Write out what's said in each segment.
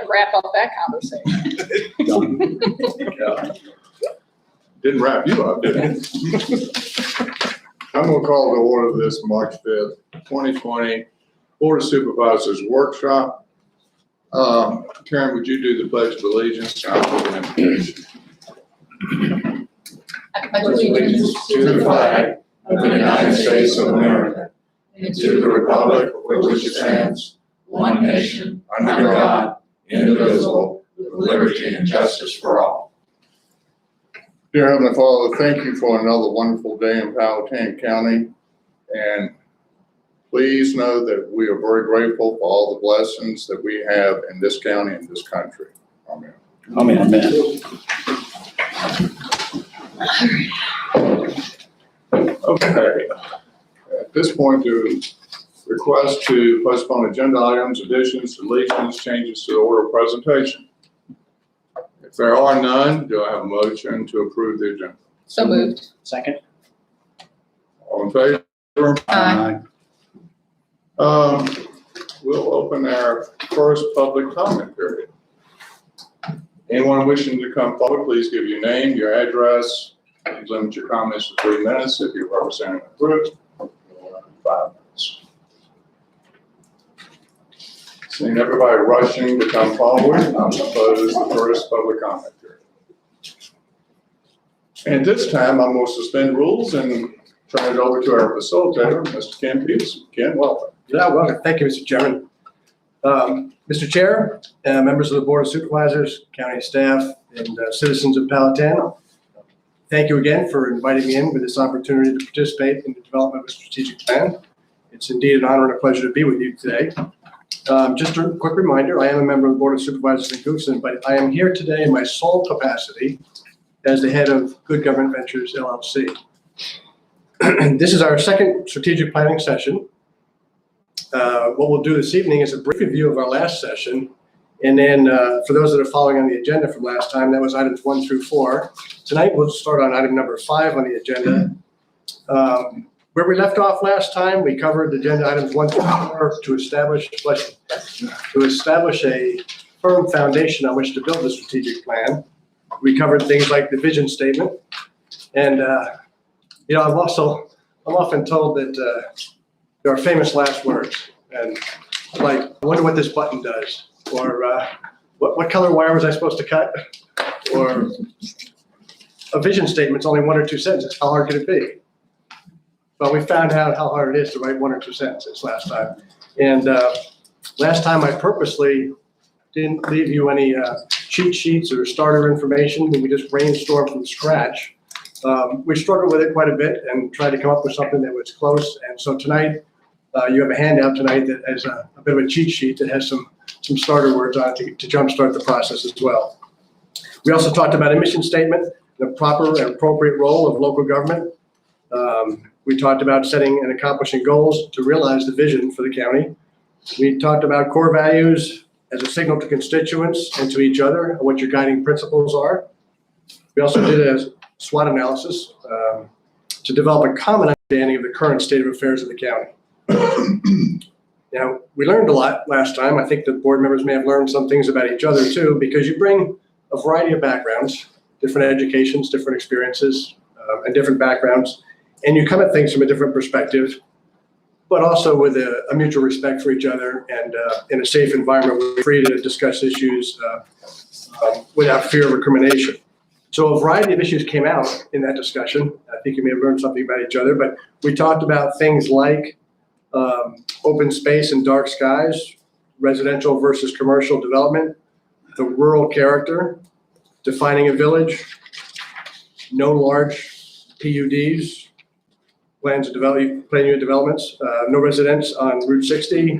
Wrap up that conversation. Yeah. Didn't wrap you up, did it? I'm gonna call to order this March 5th, 2020 Board of Supervisors Workshop. Karen, would you do the Pledge of Allegiance? I'll hold an invocation. I pledge allegiance to the flag of the United States of America and to the republic for which it stands, one nation, under God, indivisible, with liberty and justice for all. Dear Heavenly Father, thank you for another wonderful day in Powhatan County. And please know that we are very grateful for all the blessings that we have in this county and this country. Amen. Amen. Okay. At this point, to request to postpone agenda items, additions, deletions, changes to the order of presentation. If there are none, do I have a motion to approve the agenda? So moved. Second. All in favor? Aye. We'll open our first public comment period. Anyone wishing to come forward, please give your name, your address. Please limit your comments to 3 minutes. If you're representing a group, 5 minutes. Seeing everybody rushing to come forward, I'm going to close the first public comment period. And at this time, I'm going to suspend rules and turn it over to our facilitator, Mr. Ken Peterson. Ken, welcome. Yeah, welcome. Thank you, Mr. Chairman. Mr. Chair, members of the Board of Supervisors, county staff, and citizens of Powhatan, thank you again for inviting me in with this opportunity to participate in the development of a strategic plan. It's indeed an honor and a pleasure to be with you today. Just a quick reminder, I am a member of the Board of Supervisors in Goofson, but I am here today in my sole capacity as the head of Good Government Ventures, LLC. This is our second strategic planning session. What we'll do this evening is a brief review of our last session. And then for those that are following on the agenda from last time, that was items 1 through 4. Tonight, we'll start on item number 5 on the agenda. Where we left off last time, we covered agenda items 1 through 4 to establish a firm foundation on which to build the strategic plan. We covered things like the vision statement. And, you know, I'm often told that there are famous last words. And like, I wonder what this button does. Or what color wire was I supposed to cut? Or a vision statement's only 1 or 2 sentences. How hard could it be? Well, we found out how hard it is to write 1 or 2 sentences last time. And last time I purposely didn't leave you any cheat sheets or starter information. We just brainstormed from scratch. We struggled with it quite a bit and tried to come up with something that was close. And so tonight, you have a handout tonight that has a bit of a cheat sheet that has some starter words on it to jumpstart the process as well. We also talked about a mission statement, the proper and appropriate role of local government. We talked about setting and accomplishing goals to realize the vision for the county. We talked about core values as a signal to constituents and to each other and what your guiding principles are. We also did a SWOT analysis to develop a common understanding of the current state of affairs of the county. Now, we learned a lot last time. I think the board members may have learned some things about each other too, because you bring a variety of backgrounds, different educations, different experiences, and different backgrounds, and you come at things from a different perspective, but also with a mutual respect for each other and in a safe environment where we're free to discuss issues without fear of recrimination. So a variety of issues came out in that discussion. I think you may have learned something about each other, but we talked about things like open space and dark skies, residential versus commercial development, the rural character, defining a village, no large PUDs, plans to develop, plan unit developments, no residents on Route 60,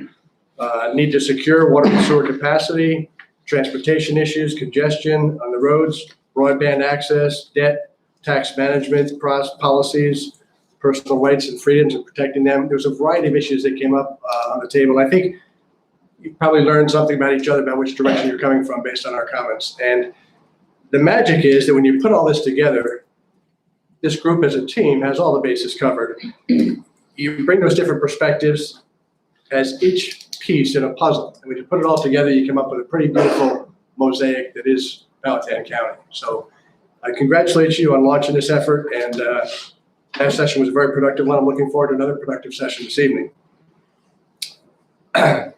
need to secure water and sewer capacity, transportation issues, congestion on the roads, broadband access, debt, tax management policies, personal rights and freedoms and protecting them. There's a variety of issues that came up on the table. I think you probably learned something about each other, about which direction you're coming from based on our comments. And the magic is that when you put all this together, this group as a team has all the bases covered. You bring those different perspectives. As each piece in a puzzle. And when you put it all together, you come up with a pretty beautiful mosaic that is Powhatan County. So I congratulate you on launching this effort, and last session was a very productive one. I'm looking forward to another productive session this evening.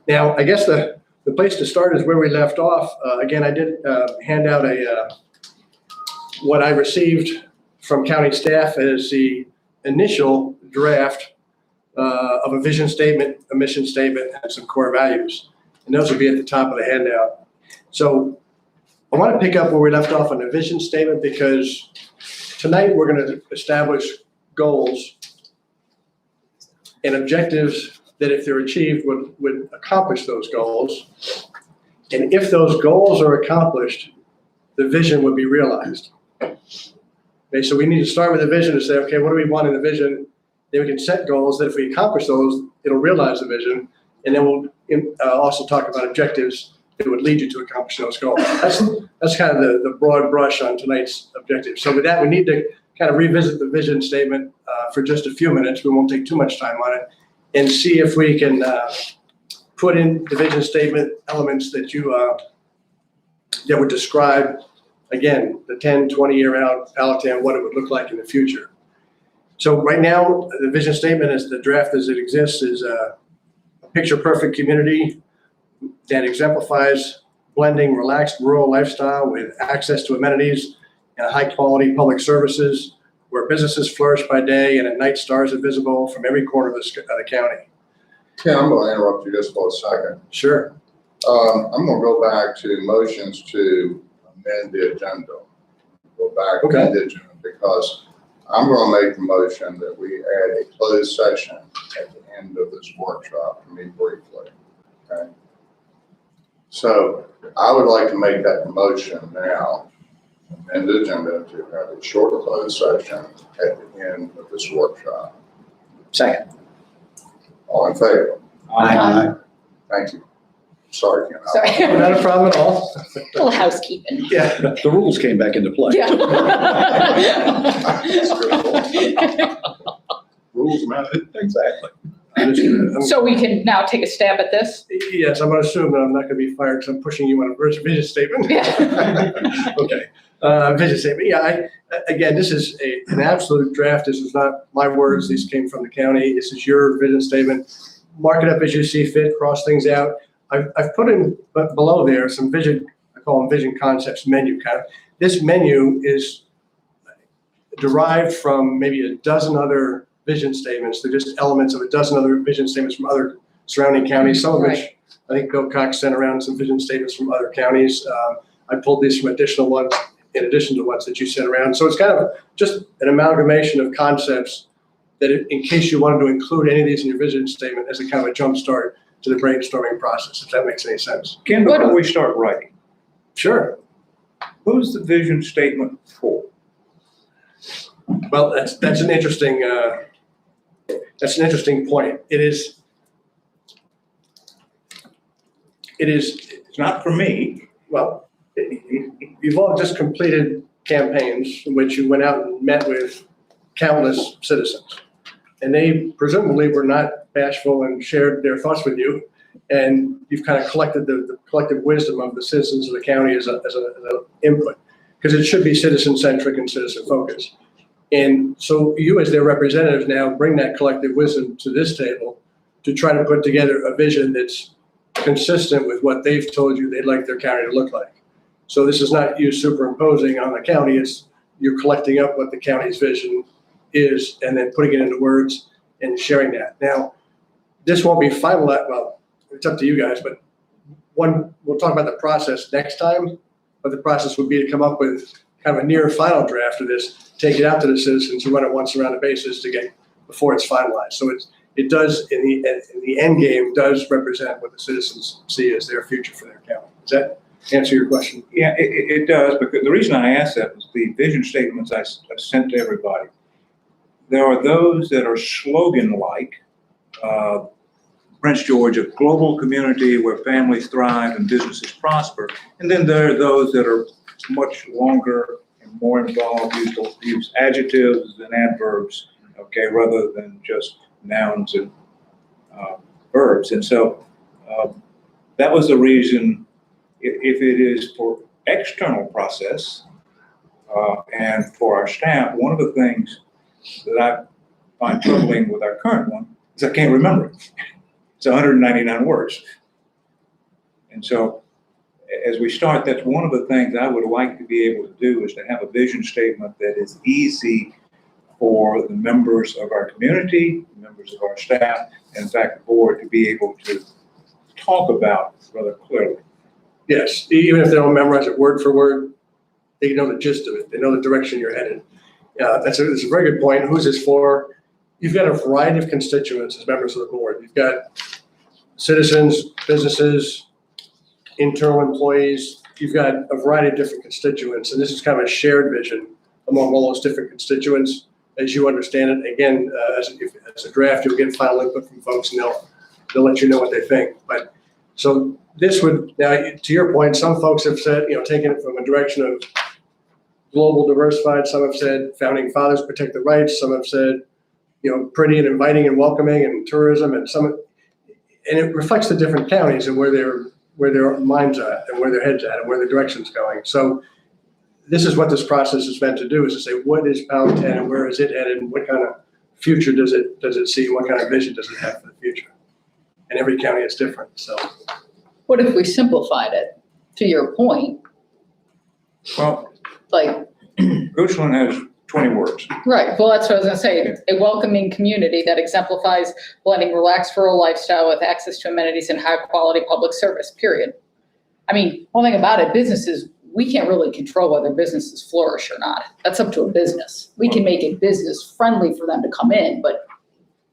Now, I guess the place to start is where we left off. Again, I did hand out what I received from county staff as the initial draft of a vision statement, a mission statement, and some core values. And those will be at the top of the handout. So I want to pick up where we left off on the vision statement, because tonight we're going to establish goals and objectives that, if they're achieved, would accomplish those goals. And if those goals are accomplished, the vision would be realized. Okay, so we need to start with the vision to say, okay, what do we want in the vision? Then we can set goals that if we accomplish those, it'll realize the vision. And then we'll also talk about objectives that would lead you to accomplish those goals. That's kind of the broad brush on tonight's objectives. So with that, we need to kind of revisit the vision statement for just a few minutes. We won't take too much time on it, and see if we can put in the vision statement elements that that would describe, again, the 10, 20-year out Powhatan, what it would look like in the future. So right now, the vision statement, as the draft as it exists, is a picture-perfect community that exemplifies blending relaxed rural lifestyle with access to amenities and high-quality public services, where businesses flourish by day and at night stars are visible from every corner of the county. Ken, I'm going to interrupt you just for a second. Sure. I'm going to go back to motions to amend the agenda. Go back to the agenda, because I'm going to make the motion that we add a closed session at the end of this workshop, to me briefly. Okay. So I would like to make that motion now, amend the agenda to have a short closed session at the end of this workshop. Second. All in favor? Aye. Thank you. Sorry, Ken. Sorry. Not a problem at all. A little housekeeping. Yeah. The rules came back into play. Yeah. Rules matter. Exactly. So we can now take a stab at this? Yes, I'm going to assume that I'm not going to be fired because I'm pushing you on a vision statement. Yeah. Okay. Vision statement. Yeah, again, this is an absolute draft. This is not my words. These came from the county. This is your vision statement. Mark it up as you see fit, cross things out. I've put in below there some vision, I call them vision concepts menu kind of. This menu is derived from maybe a dozen other vision statements. They're just elements of a dozen other vision statements from other surrounding counties, some of which I think Bill Cox sent around some vision statements from other counties. I pulled these from additional ones in addition to ones that you sent around. So it's kind of just an amalgamation of concepts that, in case you wanted to include any of these in your vision statement, as a kind of a jump start to the brainstorming process, if that makes any sense. Ken, before we start writing, Sure. who's the vision statement for? Well, that's an interesting point. It is. It's not for me. Well, you've all just completed campaigns in which you went out and met with countless citizens, and they presumably were not bashful and shared their thoughts with you, and you've kind of collected the collective wisdom of the citizens of the county as an input, because it should be citizen-centric and citizen-focused. And so you, as their representatives, now bring that collective wisdom to this table to try to put together a vision that's consistent with what they've told you they'd like their county to look like. So this is not you superimposing on the county, it's you're collecting up what the county's vision is and then putting it into words and sharing that. Now, this won't be final, well, it's up to you guys, but we'll talk about the process next time, but the process would be to come up with kind of a near final draft of this, take it out to the citizens who run it once around the bases to get before it's finalized. So it does, in the end game, does represent what the citizens see as their future for their county. Does that answer your question? Yeah, it does, because the reason I asked that was the vision statements I sent to everybody. There are those that are slogan-like, Prince George, a global community where families thrive and businesses prosper. And then there are those that are much longer and more involved, use adjectives and adverbs, okay, rather than just nouns and verbs. And so That was the reason, if it is for external process and for our staff, one of the things that I find troubling with our current one is I can't remember it. It's 199 words. And so as we start, that's one of the things I would like to be able to do, is to have a vision statement that is easy for the members of our community, members of our staff, and in fact, the board to be able to talk about rather clearly. Yes, even if they don't memorize it word for word, they know the gist of it. They know the direction you're headed. That's a very good point. Who's this for? You've got a variety of constituents as members of the board. You've got citizens, businesses, internal employees. You've got a variety of different constituents, and this is kind of a shared vision among all those different constituents as you understand it. Again, as a draft, you'll get final input from folks, and they'll let you know what they think. But so this would, now to your point, some folks have said, taking it from a direction of global diversified. Some have said founding fathers protect the rights. Some have said, pretty and inviting and welcoming and tourism, and it reflects the different counties and where their minds are at and where their heads at and where the direction's going. So this is what this process is meant to do, is to say, what is Powhatan and where is it headed, and what kind of future does it see, and what kind of vision does it have for the future? And every county is different, so. What if we simplified it, to your point? Well, Like, Goochland has 20 words. right, well, that's what I was gonna say, a welcoming community that exemplifies blending relaxed rural lifestyle with access to amenities and high quality public service, period. I mean, one thing about it, businesses, we can't really control whether businesses flourish or not. That's up to a business. We can make it business friendly for them to come in, but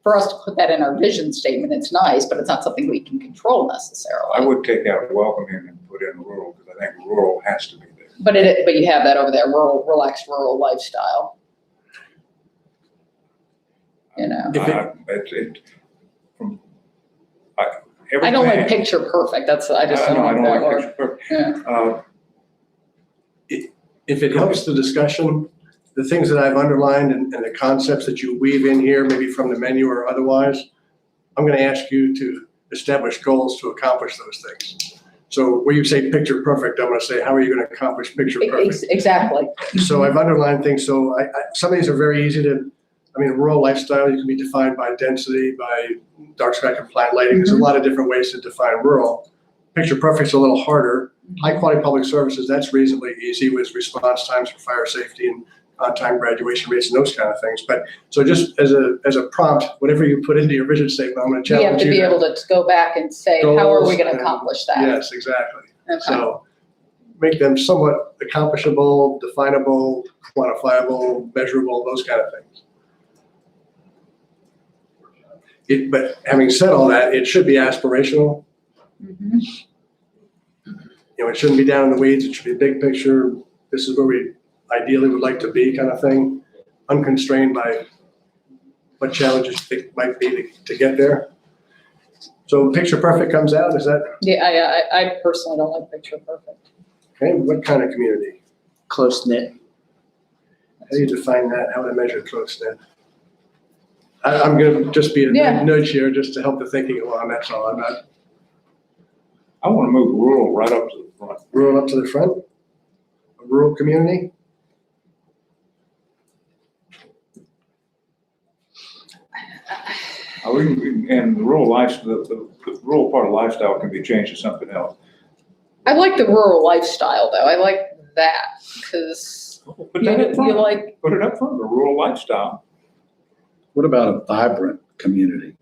for us to put that in our vision statement, it's nice, but it's not something we can control necessarily. I would take out welcoming and put in rural, because I think rural has to be there. But you have that over there, rural, relaxed rural lifestyle. I don't like picture perfect. I just don't I like don't that like word. picture perfect. Yeah. If it helps the discussion, the things that I've underlined and the concepts that you weave in here, maybe from the menu or otherwise, I'm going to ask you to establish goals to accomplish those things. So where you say picture perfect, I'm going to say, how are you going to accomplish picture perfect? Exactly. So I've underlined things. So some of these are very easy to, rural lifestyle, you can be defined by density, by dark sky compliant lighting. There's a lot of different ways to define rural. Picture perfect's a little harder. High quality public services, that's reasonably easy with response times for fire safety and on-time graduation rates and those kind of things. But so just as a prompt, whatever you put into your vision statement, I'm going to We have challenge to you. be able to go back and say, how are we going to accomplish that? Yes, exactly. Okay. So make them somewhat accomplishable, definable, quantifiable, measurable, those kind of things. But having said all that, it should be aspirational. Mhm. It shouldn't be down in the weeds. It should be a big picture. This is where we ideally would like to be, kind of thing, unconstrained by what challenges you think might be to get there. So picture perfect comes out, is that, Yeah, I personally don't like picture perfect. okay, what kind of community? Close knit. How do you define that? How would I measure close knit? I'm going to just be a Yeah. nudge here just to help the thinking along, that's all. I'm not I want to move rural right up to the front. rural up to the front. A rural community? And the rural lifestyle, the rural part of lifestyle can be changed to something else. I like the rural lifestyle though. I like that because Put that up you front. like, Put it up front, the rural lifestyle. What about a vibrant community?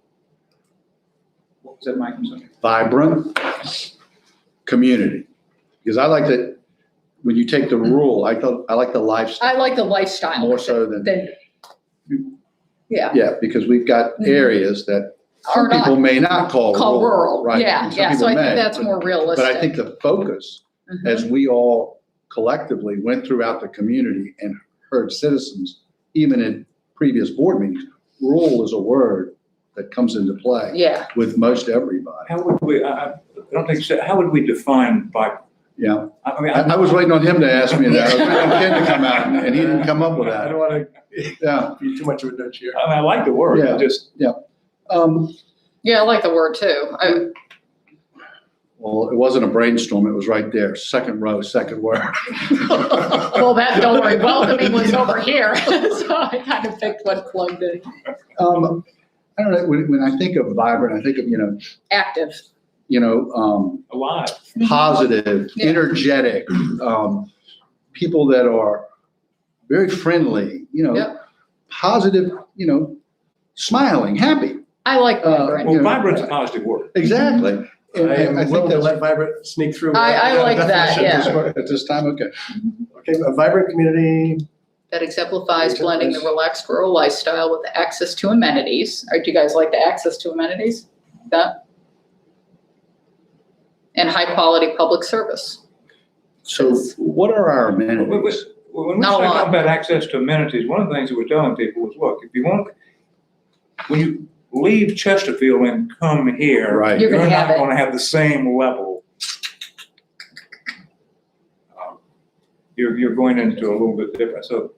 What was that, Mike? I'm sorry. Vibrant community. Because I like that, when you take the rural, I like the lifestyle I like the lifestyle. more so than, Yeah, yeah, because we've got Mhm. areas that Or some people not may not call rural. right? Yeah, and some yeah. So people I think may, that's more realistic. But I think the focus, Mhm. as we all collectively went throughout the community and heard citizens, even in previous board meetings, rural is a word that comes into play Yeah. with most everybody. How would we, I don't think so, how would we define vibrant? Yeah, I mean, I was waiting on him to ask me that. I was waiting on Ken to come out, and he didn't come up with I that. don't want to Yeah. be too much of a nudge here. I like the word, Yeah. I just, Yeah, I like the word too. Well, it wasn't a brainstorm, it was right there, second row, second word. Well, don't worry, welcoming was over here, so I kind of picked what plugged in. I don't know, when I think of vibrant, I think of, Active. Alive. positive, Yeah. energetic, people that are very friendly, Yep. positive, smiling, happy. I like vibrant. Well, vibrant's a positive word. Exactly. And I am think willing to that's let vibrant sneak through. I like that, Definition. yeah. at this time, okay. Okay, a vibrant community, That exemplifies blending the relaxed rural lifestyle with access to amenities. Or do you guys like the access to amenities? That? And high-quality public service. So what are our amenities? When we Not a start lot. talking about access to amenities, one of the things that we're telling people is, look, if you want, when you leave Chesterfield and come here, Right. You're you're gonna have not it. gonna have the same level. You're going into a little bit different, so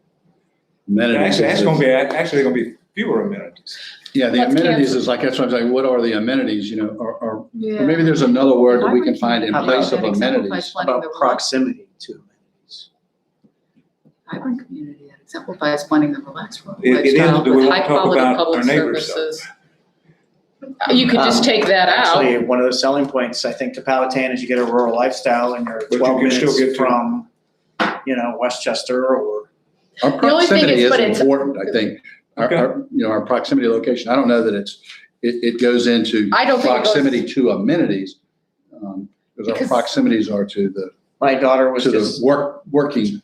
Amenities. actually gonna be fewer amenities. Yeah, the Let's amenities cancel. is like, that's what I'm saying, what are the amenities, or Yeah. maybe there's another word that we can find in How place about of amenities. About proximity to amenities. Vibrant community that exemplifies blending the relaxed rural It is, lifestyle do we with want to talk high-quality about public our neighbors, though? services. You could just take that out. Actually, one of the selling points, I think, to Powhatan is you get a rural lifestyle and you're you 12 can still minutes get to- from, Westchester or. Our The only thing proximity is, is but it's- important, I think. Our proximity location, I don't know that it goes into I don't think it goes- proximity to amenities. Because Because- our proximities are to My daughter was the just, working.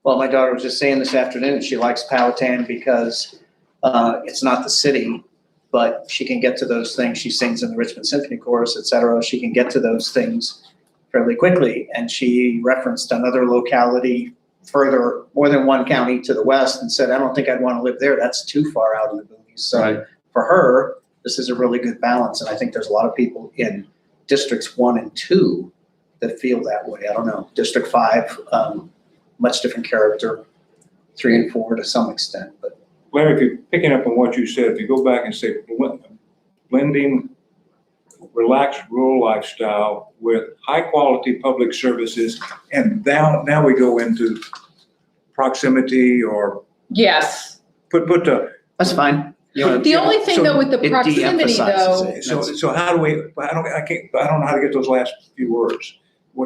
well, my daughter was just saying this afternoon, she likes Powhatan because it's not the city, but she can get to those things. She sings in the Richmond Symphony Chorus, et cetera. She can get to those things fairly quickly. And she referenced another locality further, more than one county to the west, and said, I don't think I'd want to live there. That's too far out in the boonies. So Right. for her, this is a really good balance. And I think there's a lot of people in districts 1 and 2 that feel that way. I don't know, District 5, much different character, 3 and 4 to some extent, but. Larry, if you're picking up on what you said, if you go back and say blending relaxed rural lifestyle with high-quality public services, and now we go into proximity or Yes. put the, That's fine. The only thing though with the It proximity de-emphasizes though, it. so how do we, I don't know how to get those last few words. I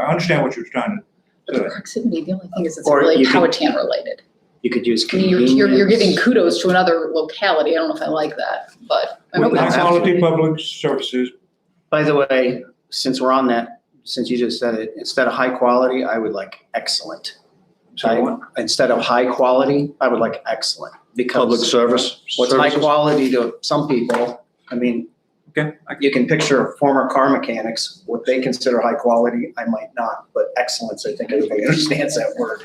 understand what you're trying to the say. proximity, the only thing is it's Or really you could- Powhatan related. You could use I mean, you're giving convenience. kudos to another locality. I don't know if I like that, but I'm With okay. high-quality public services, By the way, since we're on that, since you just said it, instead of high quality, I would like excellent. so what? Instead of high quality, I would like excellent. Public Because service. what's high services. quality to some people, I mean, Okay, you can picture former car mechanics, what they consider high quality, I might not, but excellence, I think everybody understands that word.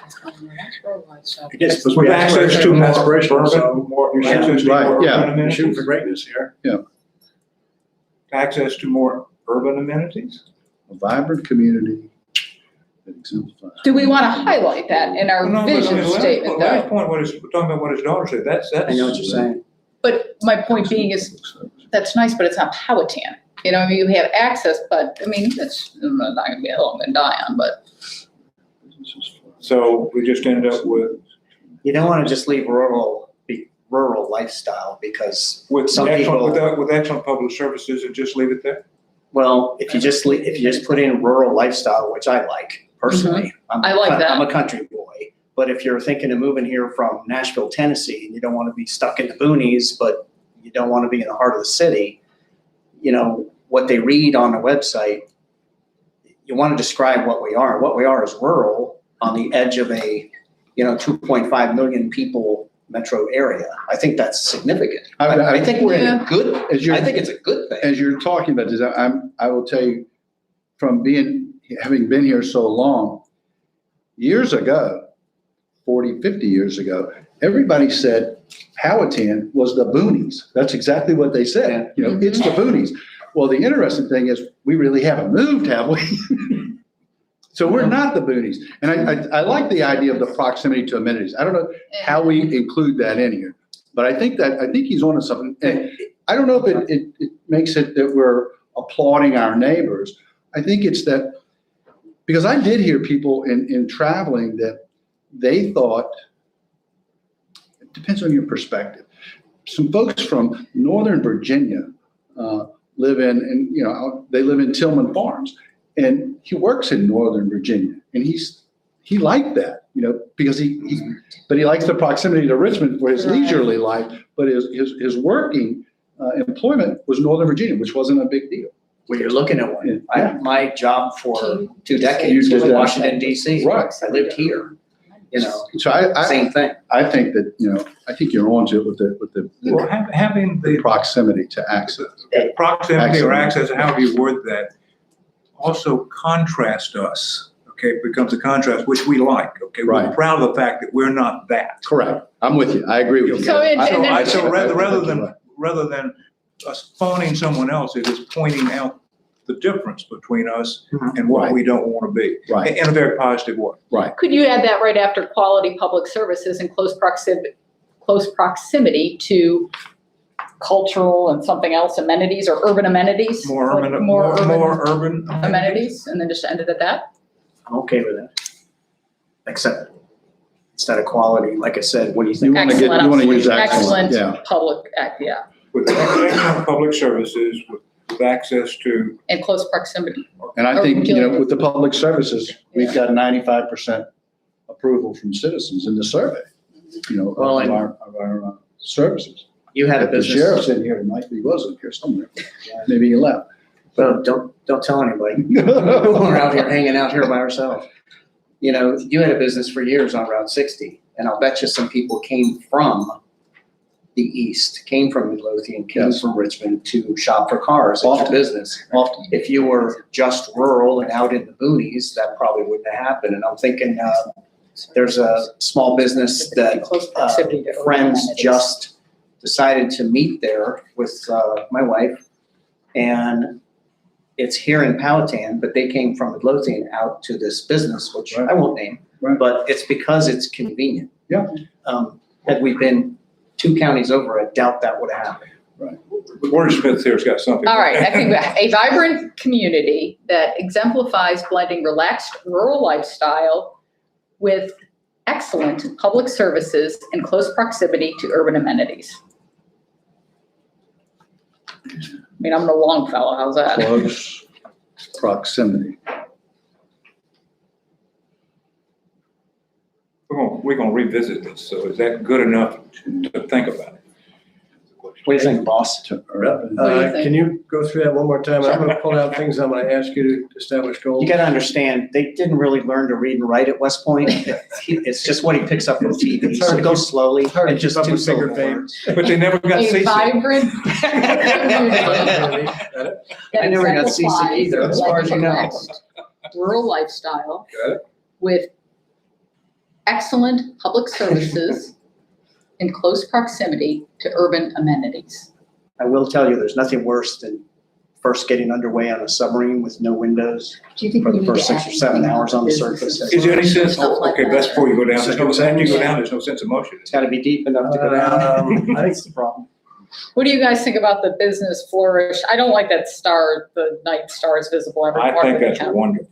yes, because With we access to more aspirational, urban, so more, Yeah, access to right, more yeah. urban we're shooting amenities? for greatness here. Access to more urban amenities? A vibrant community that exemplifies. Do we want to highlight that in our No, but vision Larry's statement though? point, we're talking about what his daughter said, that's. I know what you're saying. But my point being is, that's nice, but it's not Powhatan. You know, I mean, you have access, but I mean, it's not gonna be a hill I'm gonna die on, but So we just end up with You don't want to just leave rural lifestyle because some excellent, people. with excellent public services and just leave it there? Well, if you just put in rural lifestyle, which I like personally. I like that. I'm a country boy, but if you're thinking of moving here from Nashville, Tennessee, and you don't want to be stuck in the boonies, but you don't want to be in the heart of the city, what they read on the website, you want to describe what we are. What we are is rural on the edge of a, 2.5 million people metro area. I think that's significant. I think we're in a good, I think it's a good thing. As you're talking about this, I will tell you, from having been here so long, years ago, 40, 50 years ago, everybody said Powhatan was the boonies. That's exactly what they said. It's the boonies. Well, the interesting thing is we really haven't moved, have we? So we're not the boonies. And I like the idea of the proximity to amenities. I don't know how we include that in here, but I think he's onto something. And I don't know if it makes it that we're applauding our neighbors. I think it's that, because I did hear people in traveling that they thought, it depends on your perspective. Some folks from Northern Virginia live in, they live in Tillman Farms, and he works in Northern Virginia, and he liked that, because but he likes the proximity to Richmond for his leisurely life, but his working employment was Northern Virginia, which wasn't a big deal. Well, you're looking at one. Yeah. My job for 2 You decades did was in that. Washington DC. Right. I lived here, So I same thing. I think that, I think you're on to it with Well, the having the proximity to access. proximity or Excellent. access, however you word that, also contrast us, okay, it becomes a contrast, which we like, okay? We're Right. proud of the fact that we're not that. Correct. I'm with you. I agree with you. So and then- So rather Right. than us phoning someone else, it is pointing out the difference between us and what Right. we don't want to be, Right. in a very positive way. Right. Could you add that right after quality public services in close proximity to cultural and something else, amenities or urban amenities? More Like urban, more more urban. amenities, and then just end it at that? I'm okay with that. Except instead of quality, like I said, what do you think? You wanna use excellent, yeah. Excellent public act, yeah, With excellent public services, with access to, in close proximity. And I think, with the public services, we've got 95% approval from citizens in the survey, Well, of and- our services. You had a The business. sheriff's in here tonight, he wasn't here somewhere. Maybe he left. Well, don't tell anybody. We're out here hanging out here by ourselves. You had a business for years on Route 60, and I'll bet you some people came from the east, came from Midlothian, came Yes. from Richmond to shop for cars at your Often. business. Often. If you were just rural and out in the boonies, that probably wouldn't have happened. And I'm thinking, there's a small business that Close proximity to urban friends amenities. just decided to meet there with my wife, and it's here in Powhatan, but they came from Midlothian out to this business, which Right. I won't name, Right. but it's because it's convenient. Yeah. Had we been 2 counties over, I doubt that would have happened. Wordsmith here's got something. All right, I think a vibrant community that exemplifies blending relaxed rural lifestyle with excellent public services in close proximity to urban amenities. I mean, I'm no long fellow, how's that? Close proximity. We're gonna revisit this, so is that good enough to think about? What do you think, boss? To urban. What do you think? Can you go through that one more time? I'm gonna pull out things I'm gonna ask you to establish goals. You gotta understand, they didn't really learn to read and write at West Point. It's just what he picks up from TV, It's hard so to go keep- slowly It's hard to and just keep up 2 with bigger syllable things. words. But they never got A seasick. vibrant community I never got seasick either, as far as you know. exemplifies rural lifestyle Got it. with excellent public services in close proximity to urban amenities. I will tell you, there's nothing worse than first getting underway on a submarine with no windows Do you think for we the need to first 6 add or 7 anything hours on the about surface. business Is there any sense, Stuff like okay, that's that. before you go down, there's no, after you go down, there's no sense of motion. It's gotta be deep enough to go down. I think That's the problem. What do you guys think about the business flourish? I don't like that star, the night star is visible every I part think of the that's county. wonderful.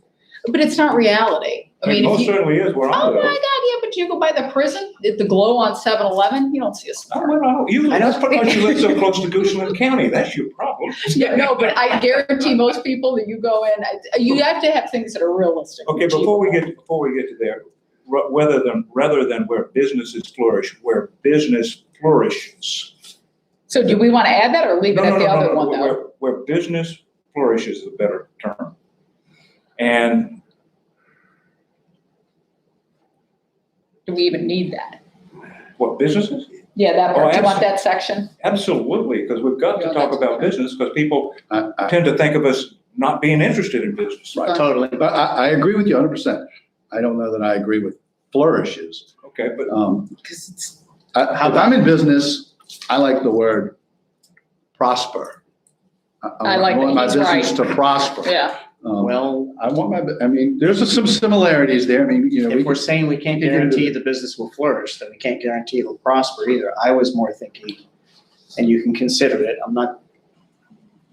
But it's not reality. I mean, It if most you, certainly is where I oh my live. God, yeah, but you go by the prison, the glow on 7-Eleven, you don't see a Oh, star. well, I don't, you, I know. that's because you live so close to Goochland County, that's your problem. Yeah, no, but I guarantee most people that you go in, you have to have things that are realistic. Okay, before we get to there, rather than where businesses flourish, where business flourishes. So do we want to add that or leave it No, at the no, other no, one though? where business flourishes is a better term. And Do we even need that? what, businesses? Yeah, that Oh, part, do you want absolutely. that section? Absolutely, because we've got to Yeah, talk that's about okay. business, because people I- tend to think of us not being interested in business. Right. Totally. But I agree with you 100%. I don't know that I agree with flourishes. Okay, but Because it's, If I'm in business, I like the word prosper. I like want that my he's business right. to prosper. yeah, Well, I want there's some similarities there. I mean, if we're saying we can't get into guarantee the- the business will flourish, then we can't guarantee it'll prosper either. I was more thinking, and you can consider it, I'm not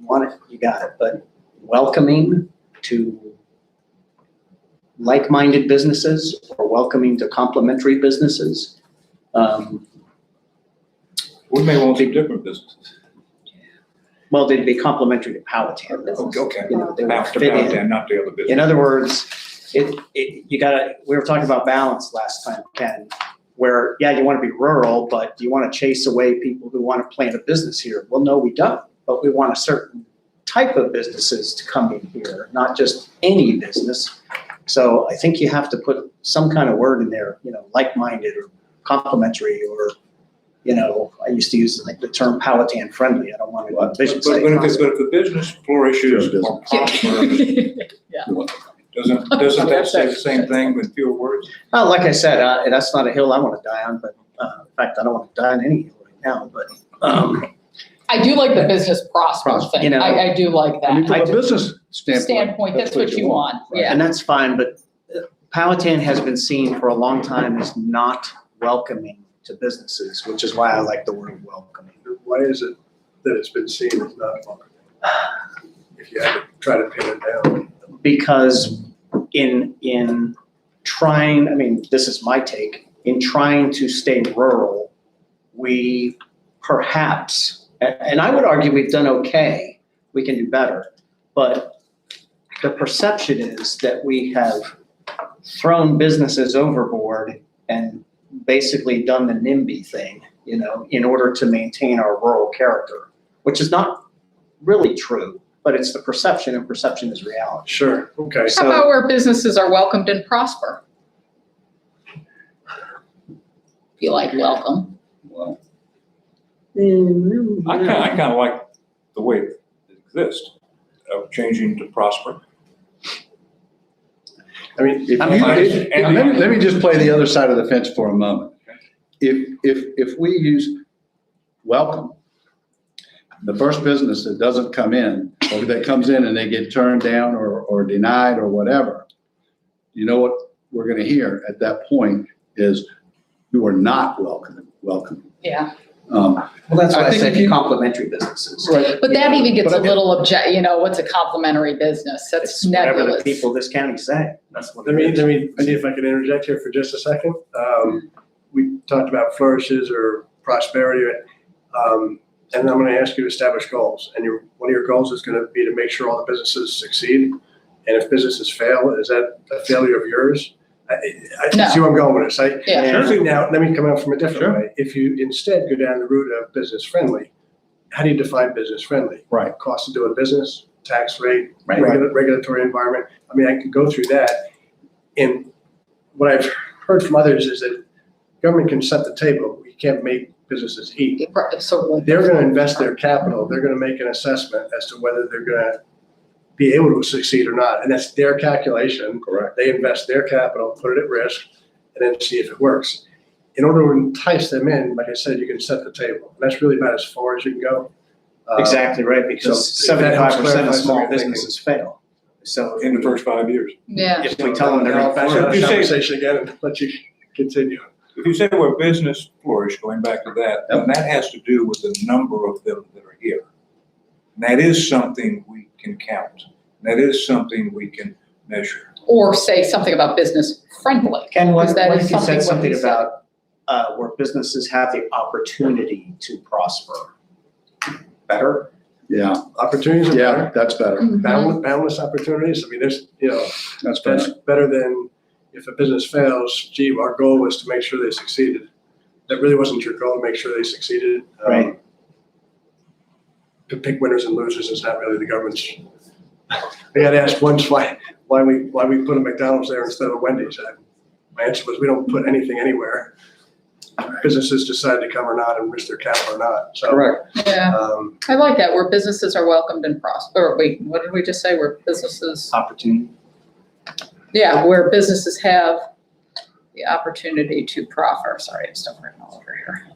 want it, you got it, but welcoming to like-minded businesses or welcoming to complementary businesses. We may want some different businesses. Well, they'd be complementary to Powhatan. Okay. You know, they would Not to fit in. Powhatan, not the other business. In other words, you gotta, we were talking about balance last time, Ken, where, yeah, you want to be rural, but do you want to chase away people who want to plant a business here? Well, no, we don't, but we want a certain type of businesses to come in here, not just any business. So I think you have to put some kind of word in there, you know, like-minded or complementary, or, you know, I used to use the term Powhatan friendly. I don't want to vision But if the business flourishes Sure, or prospers, doesn't that say the same thing with fewer words? Like I said, that's not a hill I want to die on, but in fact, I don't want to die on any hill right now, but I do like the business prosper Prosper, thing. you know. I do like I mean, that. from a business Standpoint, that's what you want, right? yeah. and that's fine, but Powhatan has been seen for a long time as not welcoming to businesses, which is why I like the word welcoming. Why is it that it's been seen as not welcoming? If you had to try to pin it down. Because in trying, I mean, this is my take, in trying to stay rural, we perhaps, and I would argue we've done okay, we can do better, but the perception is that we have thrown businesses overboard and basically done the NIMBY thing, you know, in order to maintain our rural character, which is not really true, but it's the perception, and perception is reality. Sure, okay. How about where businesses are welcomed and prosper? Feel like welcome. Well, I kind of like the way it exists, of changing to prosper. I mean, if I'm you- fine. if- let me just play the other side of the fence for a moment. If we use welcome, the first business that doesn't come in, or that comes in and they get turned down or denied or whatever, you know what we're gonna hear at that point is, you are not welcome. Yeah, Well, that's why I I think said if you- complementary businesses. Right. but that even gets But a I- little what's a complimentary business? That's It's whatever the nebulous. people of this county say. That's what let it me is. see if I can interject here for just a second. We talked about flourishes or prosperity, and I'm gonna ask you to establish goals. And one of your goals is gonna be to make sure all the businesses succeed. And if businesses fail, is that a failure of yours? I No. see where I'm going with this. Yeah. Sure. Now, let me come out from a different Sure. way. If you instead go down the route of business friendly, how do you define business friendly? Right. Cost of doing business, tax rate, Right. regulatory environment. I mean, I could go through that. And what I've heard from others is that government can set the table. You can't make businesses eat. So They're going to invest their capital. They're going to make an assessment as to whether they're going to be able to succeed or not. And that's their calculation. Correct. They invest their capital, put it at risk, and then see if it works. In order to entice them in, like I said, you can set the table. And that's really about as far as you can go. Exactly right, because So if that helps 75% clarify of some small of your thinking. businesses fail. So In the first 5 years. Yeah, if we tell them they're I'll going back up You the say- conversation again and let you continue. If you say where business flourish, going back to that, then that has to do with the number of them that are here. And that is something we can count. That is something we can measure. or say something about business friendly. Ken, what Because that if is you said something something we said. about where businesses have the opportunity to prosper? Better? Yeah, Opportunities are yeah, better. that's better. Mhm. Boundless opportunities. I mean, there's, That's that's better. better than if a business fails, gee, our goal was to make sure they succeeded. That really wasn't your goal, to make sure they succeeded. Right. To pick winners and losers is not really the government's. I got asked once why we put a McDonald's there instead of Wendy's. My answer was, we don't put anything anywhere. Businesses decide to come or not and risk their capital or not, so. Correct. Yeah, um, I like that, where businesses are welcomed and prosper, or wait, what did we just say, where businesses, Opportunity. yeah, where businesses have the opportunity to prosper, sorry, I'm still written all over here.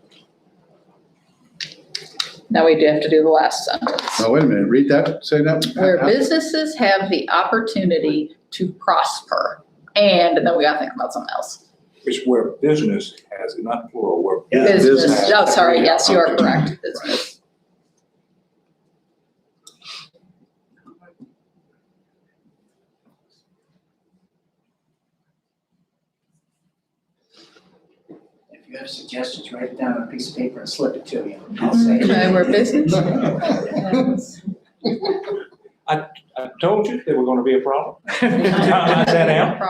Now we do have to do the last sentence. Oh, wait a minute, read that, say that. Where businesses have the opportunity to prosper, and then we gotta think about something else. It's where business has, not plural, where Yeah. business Business, has oh, sorry, the yes, you are opportunity. correct, business. you have suggestions, write it down on a piece of paper and slip it to me. I'll say it. Okay, we're business. I told you there were gonna be a problem. I sat down.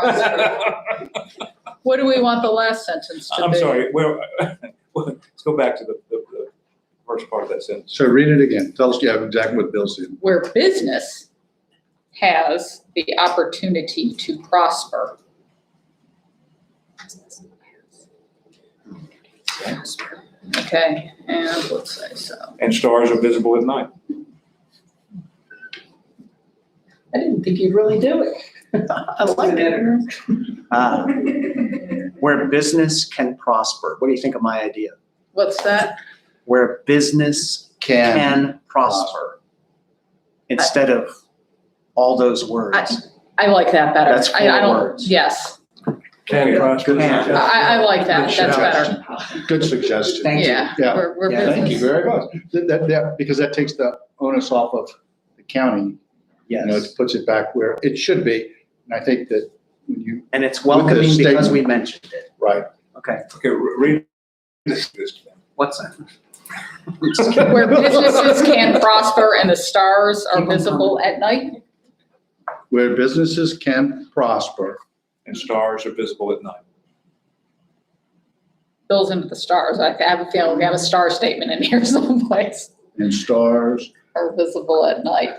What do we want the last sentence to be? I'm sorry, well, let's go back to the first part of that sentence. So read it again. Tell us, yeah, exactly what Bill said. Where business has the opportunity to prosper. Okay, and let's say so. And stars are visible at night. I didn't think you'd really do it. I like it. Where business can prosper. What do you think of my idea? What's that? Where business can prosper. Instead of all those words. I like that better. That's 4 I don't, words. yes, Can prosper. Can. I like that, Good that's better. suggestion. Good suggestion. Thank you. Yeah, Yeah. we're Yeah, Thank you business. very much. Because that takes the onus off of the county, you know, Yes. it puts it back where it should be. And I think that when you, And it's welcoming because statement. we mentioned it. right, Okay, Okay, read this. what's that? Where businesses can prosper and the stars are Keep 'em visible at night? where businesses can prosper And stars are visible at night. Bills into the stars. I have a feeling we have a star statement in here someplace. and stars. Are visible at night.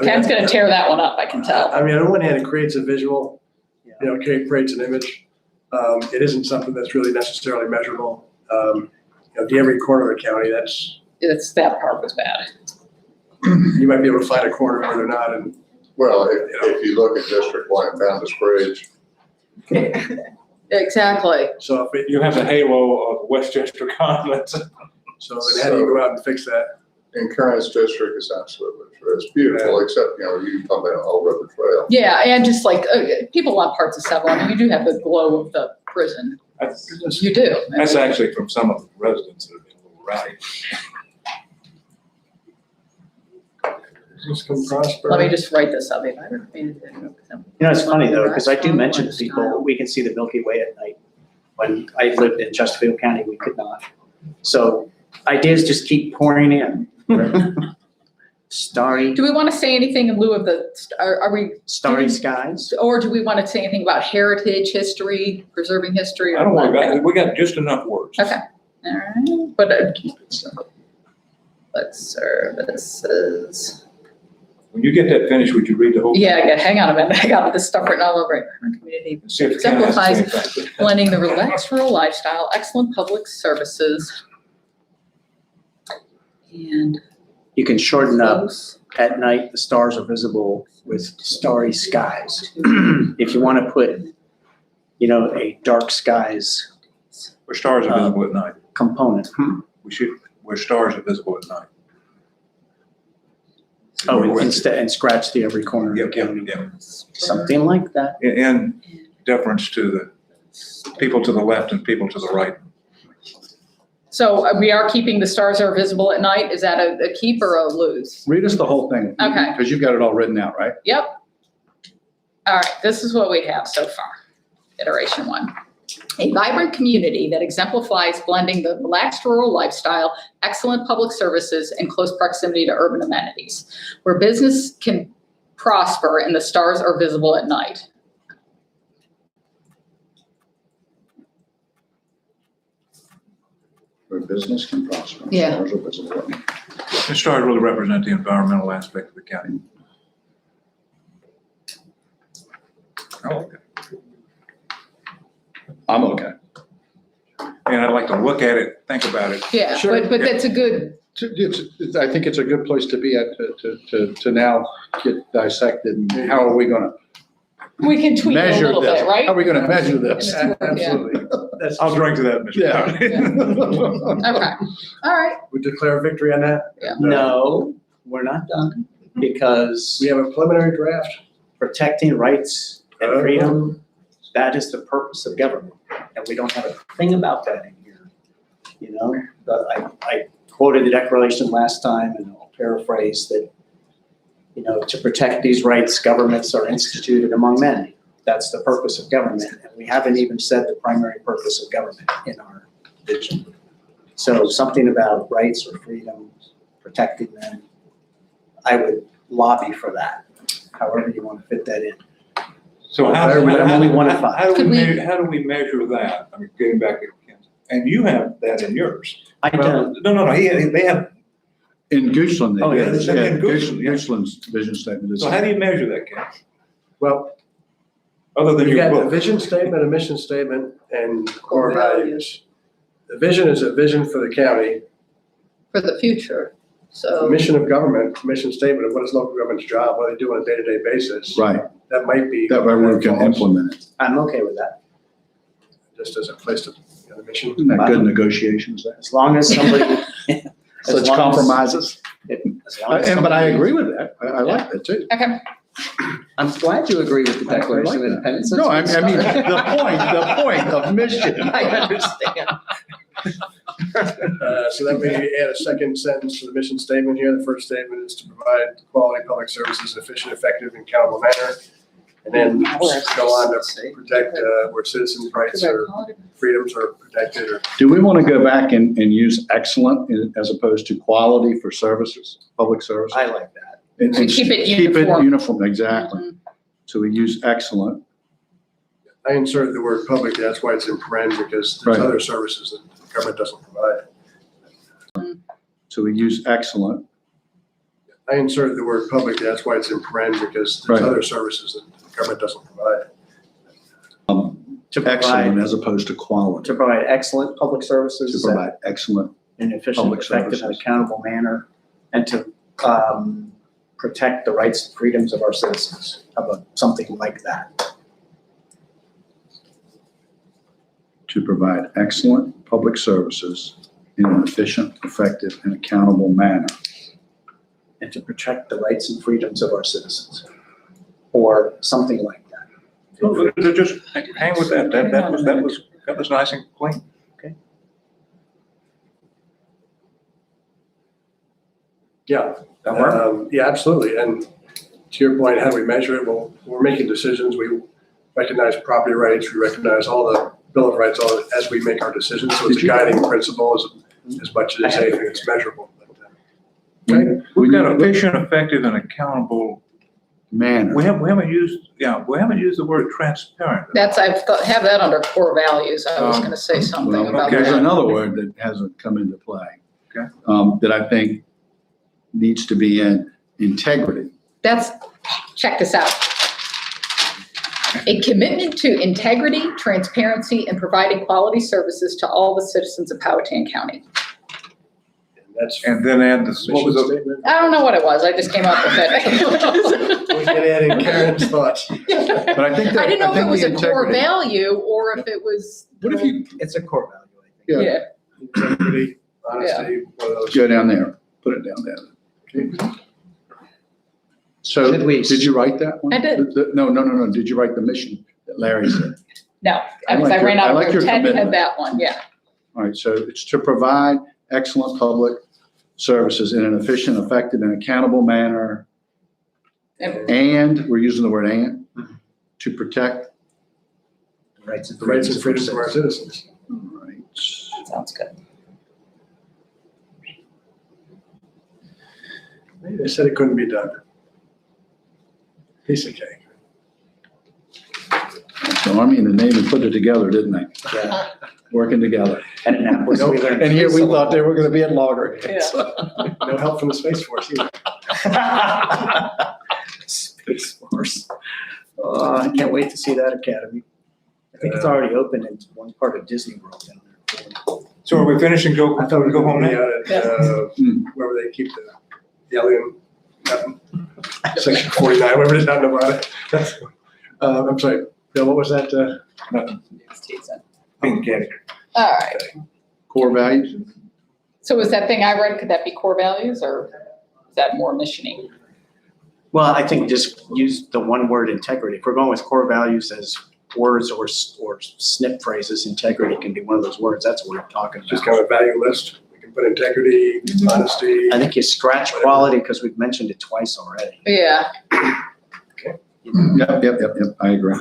Ken's gonna tear that one up, I can tell. I mean, on one hand, it creates a visual, creates an image. It isn't something that's really necessarily measurable. To every corner of the county, That part was bad. you might be able to find a corner where they're not, and Well, if you look at District 1 and Founder's Bridge, Exactly. so if it, You have the halo of Westchester Convent. so then how do you go out and fix that? in Kearns District, it's absolutely true. It's beautiful, except, you talk about Old River Trail. Yeah, and just like, people want parts of Seveland, and you do have the glow of the prison. You do. That's actually from some of the residents that have been a little rowdy. Business can prosper. Let me just write this up. It's funny though, because I do mention to people, we can see the Milky Way at night. When I lived in Chesterfield County, we could not. So ideas just keep pouring in. Starry, Do we want to say anything in lieu of are we, starry skies. or do we want to say anything about heritage, history, preserving history? I don't worry about it. We got just enough words. Okay. All right, but keep it simple. But services. When you get that finished, would you read the whole? Yeah, hang on a minute. I got this stuff written all over it. Community See if it kind of has the same exemplifies thing. blending the relaxed rural lifestyle, excellent public services, and You can shorten up close. at night, the stars are visible with starry skies. If you want to put, a dark skies Where stars are visible at night. component. Where stars are visible at night. Oh, instead, and scratch the every corner of the Yep, county. yep. Something like that. In deference to the people to the left and people to the right. So we are keeping the stars are visible at night. Is that a keep or a lose? Read us the whole thing. Okay. Because you've got it all written out, right? Yep. All right, this is what we have so far. Iteration 1. A vibrant community that exemplifies blending the relaxed rural lifestyle, excellent public services, and close proximity to urban amenities, where business can prosper and the stars are visible at night. Where business can prosper. and Yeah. stars are visible. The stars really represent the environmental aspect of the county. I like that. I'm okay. And I'd like to look at it, think about it. Yeah, Sure. but that's a good, I think it's a good place to be at, to now get dissected, and how are we gonna we can tweak it a measure little this? bit, right? How are we gonna measure this? Yeah. Absolutely. That's, I'll drink to that, Mr. Yeah. Powhatan. Okay, all right. we declare victory on that. No, we're not done because We have a preliminary draft. protecting rights and freedom, that is the purpose of government. And we don't have a thing about that in here. But I quoted the Declaration last time, and I'll paraphrase that, to protect these rights, governments are instituted among men. That's the purpose of government. And we haven't even said the primary purpose of government in our vision. So something about rights or freedoms, protecting them, I would lobby for that, however you want to fit that in. So I'm only one of five. how do Could we we- measure, how do we measure that? I mean, getting back to Ken, and you have that in yours. I don't, No, they have, In Goochland, Oh, they yeah, did. it's in Goochland, yeah. Goochland's vision statement is. so how do you measure that, Ken? Well, Other than you your got the book? vision statement, a mission statement, and core values. The vision is a vision for the county. For the future, The so. mission of government, mission statement of what is local government's job, what they do on a day-to-day basis. Right, That might be. that way we can implement it. I'm okay with that. Just as a place to, the mission. Isn't that good negotiations there? As long as somebody. Such compromises. But I agree with that. I like that too. Okay, I'm glad you agree with the I like Declaration of that. Independence. No, I That's a mean, good start. the point of mission. I understand. So then we add a second sentence to the mission statement here. The first statement is to provide quality public services in an efficient, effective, and accountable manner. And then go on to protect where citizens' rights or freedoms are protected or. Do we want to go back and use excellent as opposed to quality for services, public services? I like that. And To keep it Keep uniform. it uniform, exactly. Mhm. So we use excellent. I inserted the word public, that's why it's in paren, because there's Right. other services that the government doesn't provide. So we use excellent. I inserted the word public, that's why it's in paren, because there's Right. other services that the government doesn't provide. To Excellent provide, as opposed to quality. to provide excellent public services. To provide excellent. In an efficient, public effective, and services. accountable manner, and to protect the rights and freedoms of our citizens. How about something like that? To provide excellent public services in an efficient, effective, and accountable manner. And to protect the rights and freedoms of our citizens, or something like that. No, just hang with that. That was nice and clean. Yeah. That work? Yeah, absolutely. And to your point, how do we measure it? Well, we're making decisions. We recognize property rights. We recognize all the Bill of Rights as we make our decisions. So it's a guiding principle as much as anything that's measurable. We've got efficient, effective, and accountable. Manner. We haven't used the word transparent. That's, have that under core values. I was gonna say something Well, about there's that. another word that hasn't come into play. Okay. That I think needs to be in integrity. Check this out. A commitment to integrity, transparency, and providing quality services to all the citizens of Powhatan County. That's And then add this, what was mission the, statement. I don't know what it was. I just came up with it. We can add in Karen's thoughts. But I think that. I didn't know if it think was the a core integrity- value or if it was. What if you It's a core value, I think. Yeah. Yeah. Integrity, honesty, one of those. go down there, put it down there. So, Should we- did you write that one? I did. No. Did you write the mission that Larry said? No, I because like I ran your- I out like of your room. Ted had commitment. that one, yeah. All right, so it's to provide excellent public services in an efficient, effective, and accountable manner. And, we're using the word and, to protect. The rights and The rights and freedoms freedoms of our citizens. All right. Sounds good. They said it couldn't be done. Piece of cake. The Army and the Navy put it together, didn't they? Yeah. Working together. And in Annapolis, we learned. And here we thought they were gonna be at loggerheads. No help from the Space Force either. Space Force. I can't wait to see that academy. I think it's already open in one part of Disney World down there. so are we finishing, Joe? I thought we Go home now? Wherever they keep the alien, section 49, wherever it is out in Nevada. I'm sorry, Bill, what was that? Nothing. Being candid. All right. Core values? So was that thing I read, could that be core values or is that more missioning? Well, I think just use the one word integrity. If we're going with core values as words or snip phrases, integrity can be one of those words. That's what we're talking Just about. kind of a value list. We can put integrity, honesty. I think you scratch quality because we've mentioned it twice already. Yeah. Yep, I agree.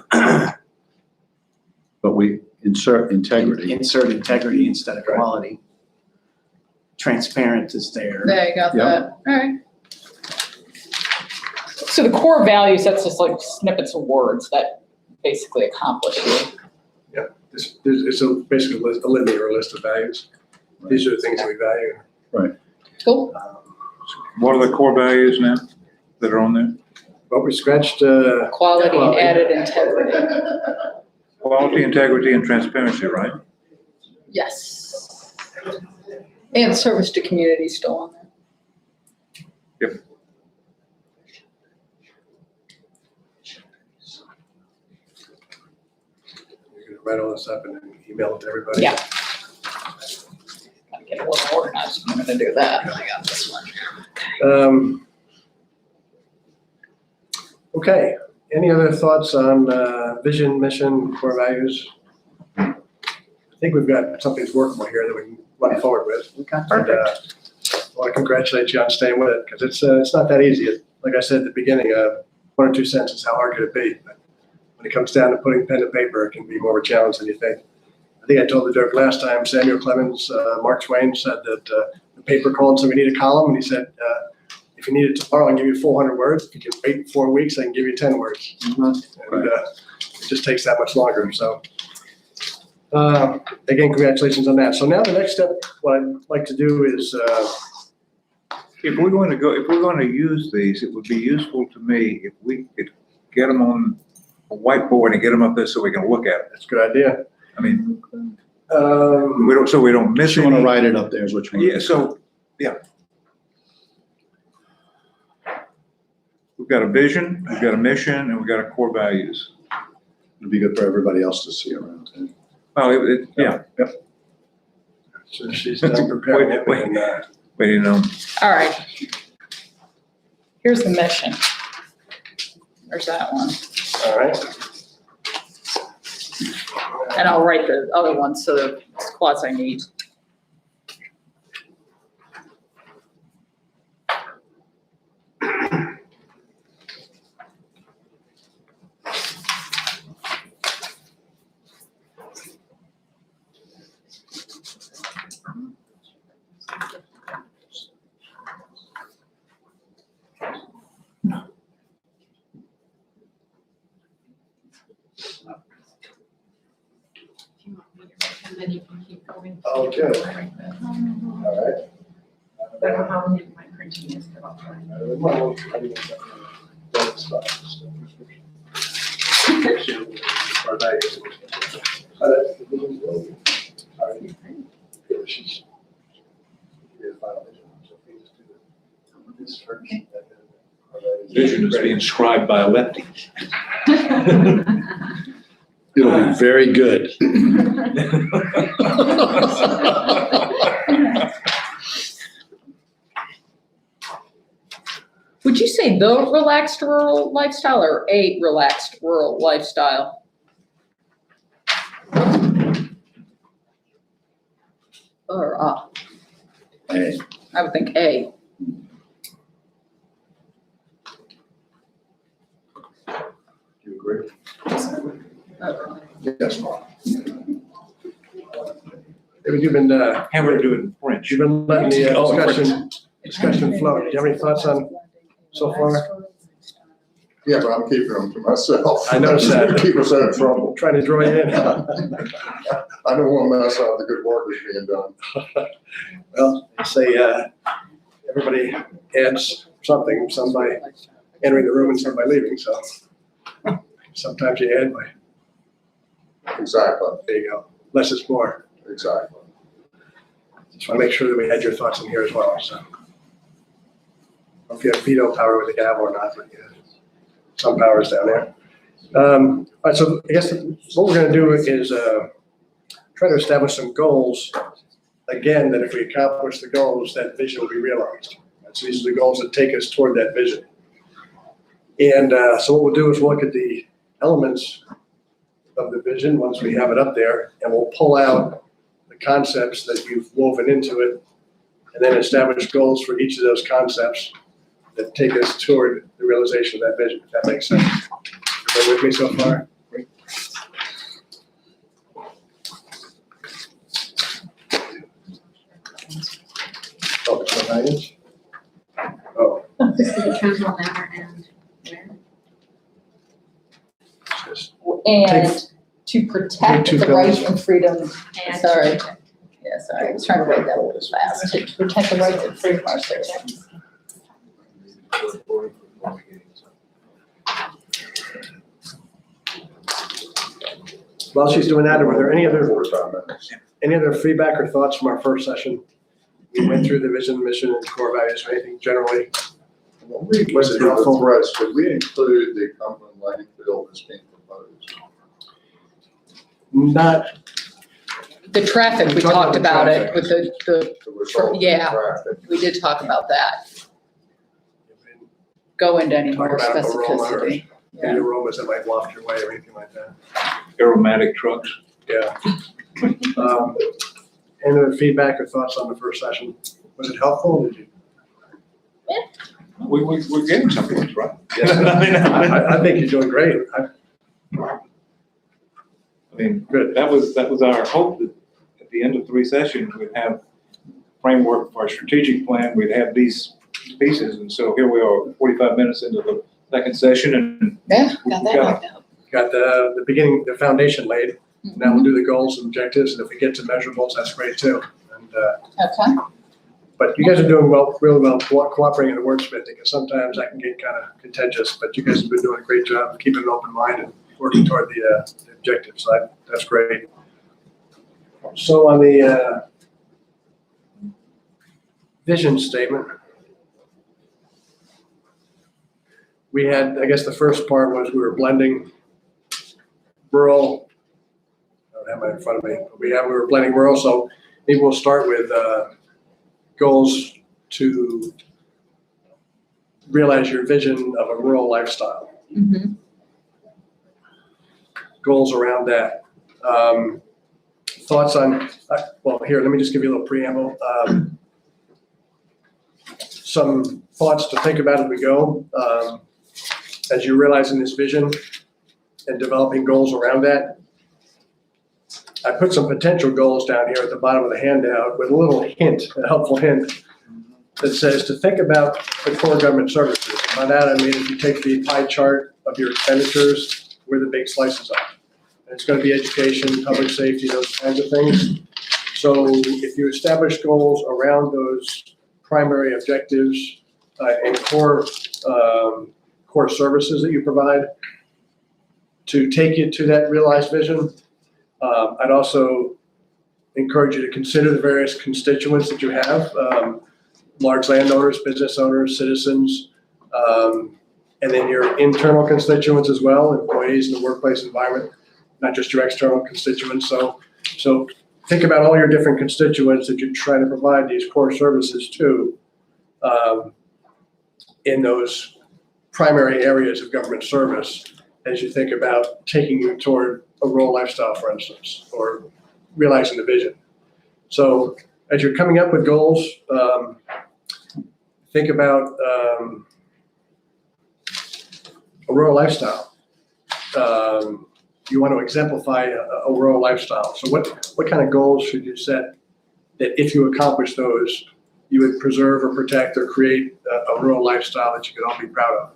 But we insert integrity. Insert integrity instead of quality. Transparent is there. There, you got Yep. that. All right. So the core values, that's just like snippets of words that basically accomplish it. It's basically a linear list of values. These are the things that we value. Cool. What are the core values now that are on there? Well, we scratched, Quality and Quality. added integrity. Quality, integrity, and transparency, right? Yes. And service to community still on there. Yep. you're gonna write all this up and then email it to everybody. Yeah. Gotta get a little organized. I'm gonna do that. I got this one. Okay, any other thoughts on vision, mission, core values? I think we've got something that's workable here that we can run forward with. Okay, And, perfect. I want to congratulate you on staying with it, because it's not that easy. Like I said at the beginning, 1 or 2 sentences, how hard could it be? But when it comes down to putting pen to paper, it can be more of a challenge than you think. I think I told the joke last time, Samuel Clemens, Mark Twain said that the paper called, so we need a column, and he said, if you need it tomorrow, I can give you 400 words. If you can wait 4 weeks, I can give you 10 words. And it just takes that much longer, so. Again, congratulations on that. So now the next step, what I'd like to do is, If we're going to use these, it would be useful to me if we could get them on a whiteboard and get them up there so we can look at it. that's a good idea. I mean, Um, we don't miss You want to any. write it up there is what you want. Yeah, so, yeah. We've got a vision, we've got a mission, and we've got a core values. It'd be good for everybody else to see around. Well, yeah, So she's done preparing it. Wait. and, but you know, All right. Here's the mission. There's that one. All right. And I'll write the other one so the quasi neat. And then you can keep going. Oh, good. All right. I don't know how neat my printing is, but I'll try. vision is being scribed by a lefty. It'll be very good. Would you say the relaxed rural lifestyle or a relaxed rural lifestyle? Or Hey, I would think A. Do you agree? yes, Mark. David, you've been, How would I do it in French? you've been letting the Oh, discussion flow. Do you have any thoughts on so far? Yeah, but I'm keeping them to myself. I noticed that. Keep us out of trouble. Trying to draw you in. I don't want to mess up the good work that's being done. Well, I say, everybody adds something, some by entering the room and some by leaving, so. Sometimes you add by, Exactly, there you go, less is more. exactly. Just want to make sure that we had your thoughts in here as well, so. If you have veto power with the gavel or not, but yeah, some powers down there. All right, so I guess what we're gonna do is, try to establish some goals. Again, that if we accomplish the goals, that vision will be realized. So these are the goals that take us toward that vision. And, so what we'll do is we'll look at the elements of the vision once we have it up there, and we'll pull out the concepts that you've woven into it, and then establish goals for each of those concepts that take us toward the realization of that vision, if that makes sense. Everybody with me so far? Oh, it's not 9 inch? Oh, This is the Trumbull Manor and where? it's just, And to protect Take two the rights pillars. and freedom, And- sorry. Yeah, sorry, I was trying to write that a little fast. To protect the rights and freedom of our citizens. while she's doing that, were there any other feedback or thoughts from our first session? We went through the vision, mission, and core values, or anything generally? When we went through the threats, did we include the Cumberland landfill that's being proposed? Not, The traffic, we We talked talked about about the it with the, The result of Yeah. traffic? we did talk about that. Go into any more Talk about aroma or specificity. any aromas that might waft your way or anything like that. Aromatic trucks. Yeah. Any other feedback or thoughts on the first session? Was it helpful? Did you? We're getting someplace, right? Yes. I think you're doing great. I mean, Good. that was our hope, that at the end of 3 sessions, we'd have framework for our strategic plan, we'd have these pieces, and so here we are, 45 minutes into the second session, and Yeah, got that worked out. Got the beginning, the foundation laid. Now we'll do the goals and objectives, and if we get to measurables, that's great too. And, Okay, but you guys are doing well, really well cooperating in the wordsmithing, because sometimes I can get kind of contentious, but you guys have been doing a great job of keeping an open mind and working toward the objectives. So that's great. So on the vision statement, we had, I guess the first part was we were blending rural. I don't have mine in front of me, but we were blending rural, so maybe we'll start with goals to realize your vision of a rural lifestyle. mhm, Goals around that. Thoughts on, well, here, let me just give you a little preamble. Some thoughts to think about as we go. As you're realizing this vision and developing goals around that. I put some potential goals down here at the bottom of the handout with a little hint, a helpful hint that says to think about the core government services. By that, I mean, if you take the pie chart of your expenditures, where the big slices are. And it's gonna be education, public safety, those kinds of things. So if you establish goals around those primary objectives and core services that you provide to take you to that realized vision, I'd also encourage you to consider the various constituents that you have, large landowners, business owners, citizens, and then your internal constituents as well, employees in the workplace environment, not just your external constituents. So think about all your different constituents that you're trying to provide these core services to in those primary areas of government service as you think about taking you toward a rural lifestyle, for instance, or realizing the vision. So as you're coming up with goals, think about a rural lifestyle. You want to exemplify a rural lifestyle. So what kind of goals should you set that if you accomplish those, you would preserve or protect or create a rural lifestyle that you could all be proud of?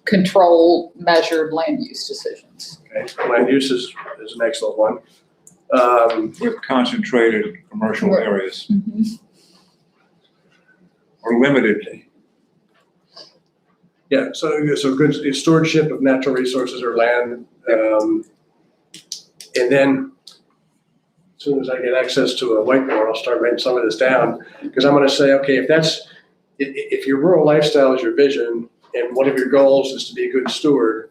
control measured land use decisions. Okay, land use is an excellent one. With concentrated commercial Right. areas, Mhm. or limitedly. Yeah, so good stewardship of natural resources or land. And then as soon as I get access to a whiteboard, I'll start writing some of this down, because I'm gonna say, okay, if your rural lifestyle is your vision and one of your goals is to be a good steward,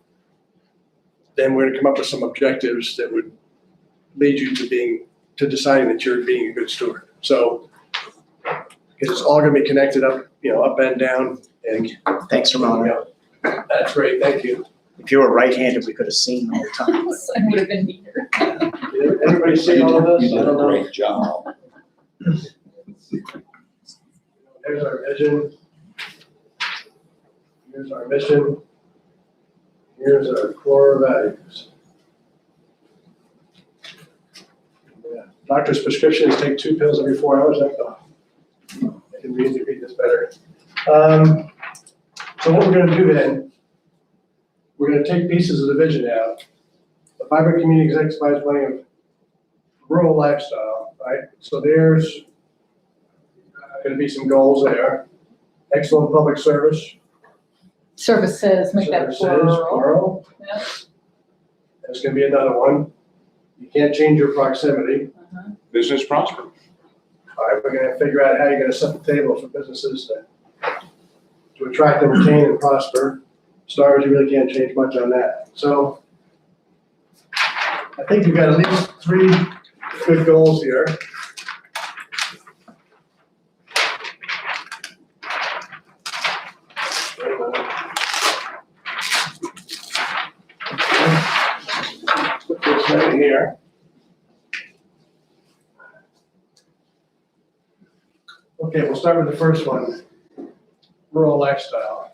then we're gonna come up with some objectives that would lead you to deciding that you're being a good steward. So, because it's all gonna be connected up, up and down, and Thanks, Ramon. that's great, thank you. If you were right-handed, we could have seen all the time. It would have been neater. Everybody see all of this? I don't know. Great job. There's our vision. Here's our mission. Here's our core values. Yeah. Doctor's prescriptions, take 2 pills every 4 hours. I can read this better. So what we're gonna do then, we're gonna take pieces of the vision out. The vibrant community exemplifies blending of rural lifestyle, right? So there's gonna be some goals there. Excellent public service. Services, make that Services, plural. plural. Yeah. There's gonna be another one. You can't change your proximity. Business prosper. All right, we're gonna figure out how you're gonna set the table for businesses to attract and retain and prosper. Stars, you really can't change much on that. So I think you've got at least 3 good goals here. Put this right here. Okay, we'll start with the first one, rural lifestyle.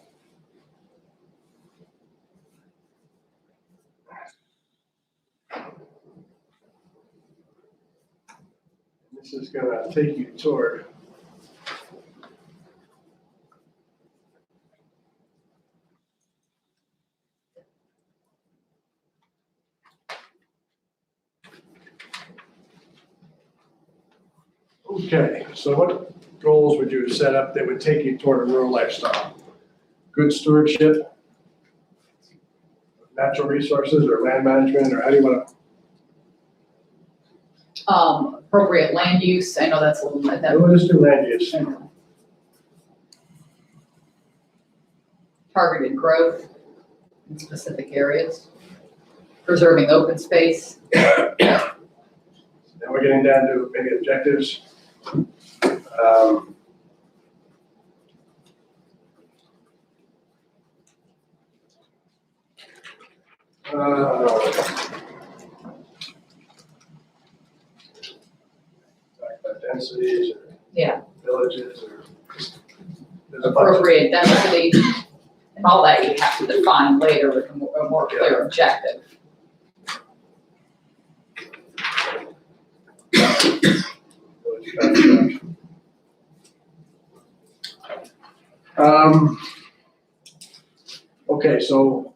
This is gonna take you toward okay, so what goals would you set up that would take you toward a rural lifestyle? Good stewardship, natural resources or land management, or how do you want to? Appropriate land use, I know that's a little bit, that We'll just do land use. targeted growth in specific areas, preserving open space. Then we're getting down to maybe objectives. Talk about densities or Yeah. villages or. There's a bunch. Appropriate density, and all that you have to define later with a more clear objective. Okay, so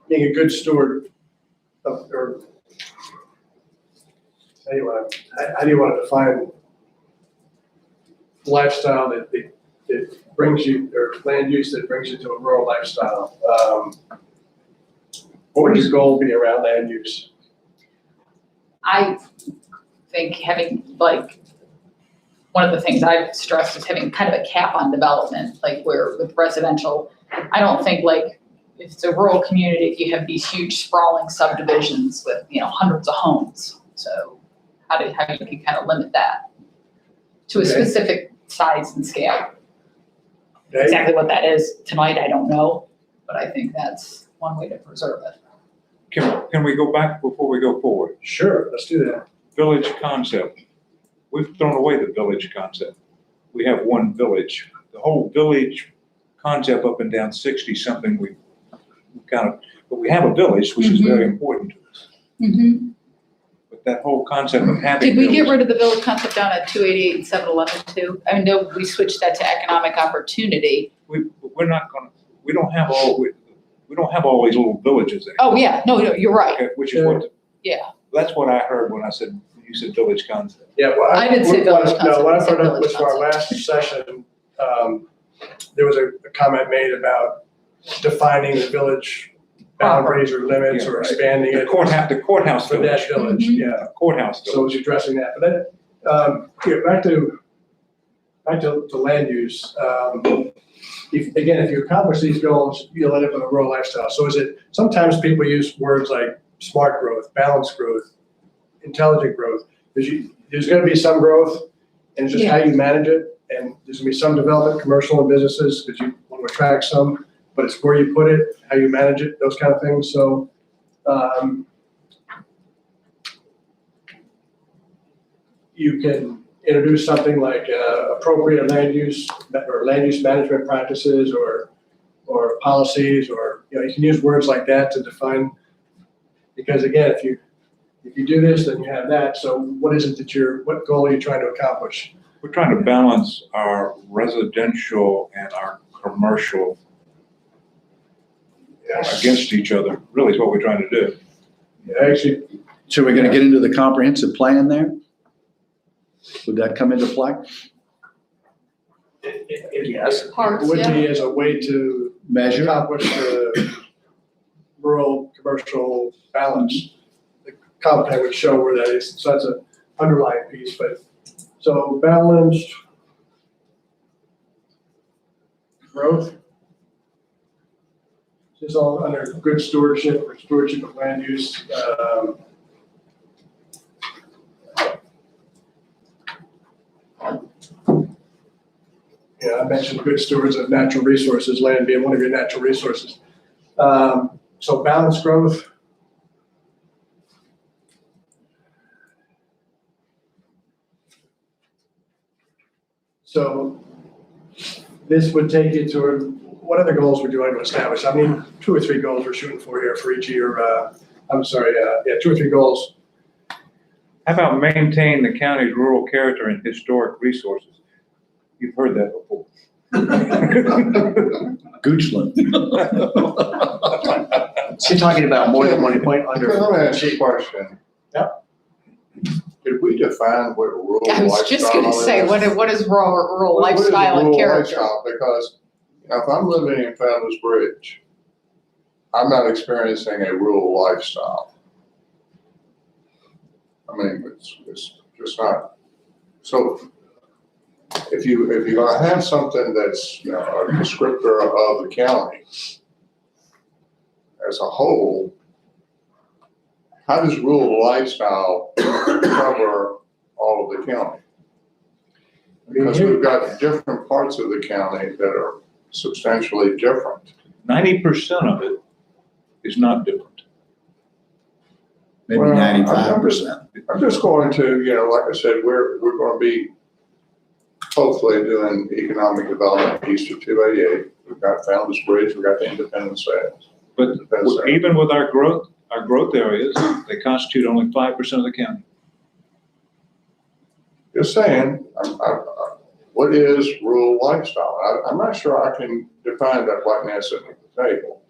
being a good steward of, or how do you want to define lifestyle that brings you, or land use that brings you to a rural lifestyle? What would your goal be around land use? I think having, like, one of the things I've stressed is having kind of a cap on development, like where with residential, I don't think, like, if it's a rural community, if you have these huge sprawling subdivisions with, hundreds of homes. So how you can kind of limit that to a Okay. specific size and scale. Okay? Exactly what that is tonight, I don't know, but I think that's one way to preserve it. Can we go back before we go forward? Sure, let's do that. Village concept. We've thrown away the village concept. We have one village. The whole village concept up and down 60-something, we kind of, but we have a village, which is very important to us. But that whole concept of having. Did we get village- rid of the village concept down at 288 and 711 too? I know we switched that to economic opportunity. We're not gonna, we don't have all these little villages there. Oh, yeah, no, you're right. Okay, which is what, Yeah. that's what I heard when you said village concept. Yeah, well, I didn't say village concept, No, what I I said brought up village was for our concept. last session, there was a comment made about defining the village boundaries or limits Yeah, or right. expanding The it courthouse for village. that village, Mhm. yeah. Courthouse So village. it's addressing that, but then, back to land use. If you accomplish these goals, you'll end up with a rural lifestyle. So is it, sometimes people use words like smart growth, balanced growth, intelligent growth. There's gonna be some growth, and it's just how you manage it, and there's gonna be some development, commercial and businesses, because you want to attract some, but it's where you put it, how you manage it, those kind of things, so, you can introduce something like appropriate land use or land use management practices or or policies, or, you can use words like that to define. Because again, if you do this, then you have that. So what is it what goal are you trying to accomplish? We're trying to balance our residential and our commercial against each other, really is what we're trying to do. Yeah, actually, So we're gonna get into the comprehensive plan there? Would that come into play? Yes. Parks, it would yeah. be as a way to Measure? accomplish the rural commercial balance. The comp plan would show where that is, so that's an underlying piece, but, so balanced growth. This is all under good stewardship or stewardship of land use. Yeah, I mentioned good stewards of natural resources, land being one of your natural resources. So balanced growth. So this would take you to, what other goals would you like to establish? I mean, 2 or 3 goals we're shooting for here for each year. 2 or 3 goals. How about maintain the county's rural character and historic resources? You've heard that before. Goochland. So you're talking about more than one point under. Let me ask you a question. Yeah. Did we define what a rural lifestyle I is? was just gonna say, what is rural What is a lifestyle and rural character? lifestyle? Because if I'm living in Founder's Bridge, I'm not experiencing a rural lifestyle. I mean, it's just not. So if you're gonna have something that's, a descriptor of the county as a whole, how does rural lifestyle cover all of the county? Because we've got different parts of the county that are substantially different. 90% of it is not different. Maybe Well, 95%. I'm just going to, like I said, we're going to be hopefully doing economic development east of 288. We've got Founder's Bridge, we've got the Independence Sales. But even with our growth areas, they constitute only 5% of the county. Just saying, what is rural lifestyle? I'm not sure I can define that right now sitting at the table.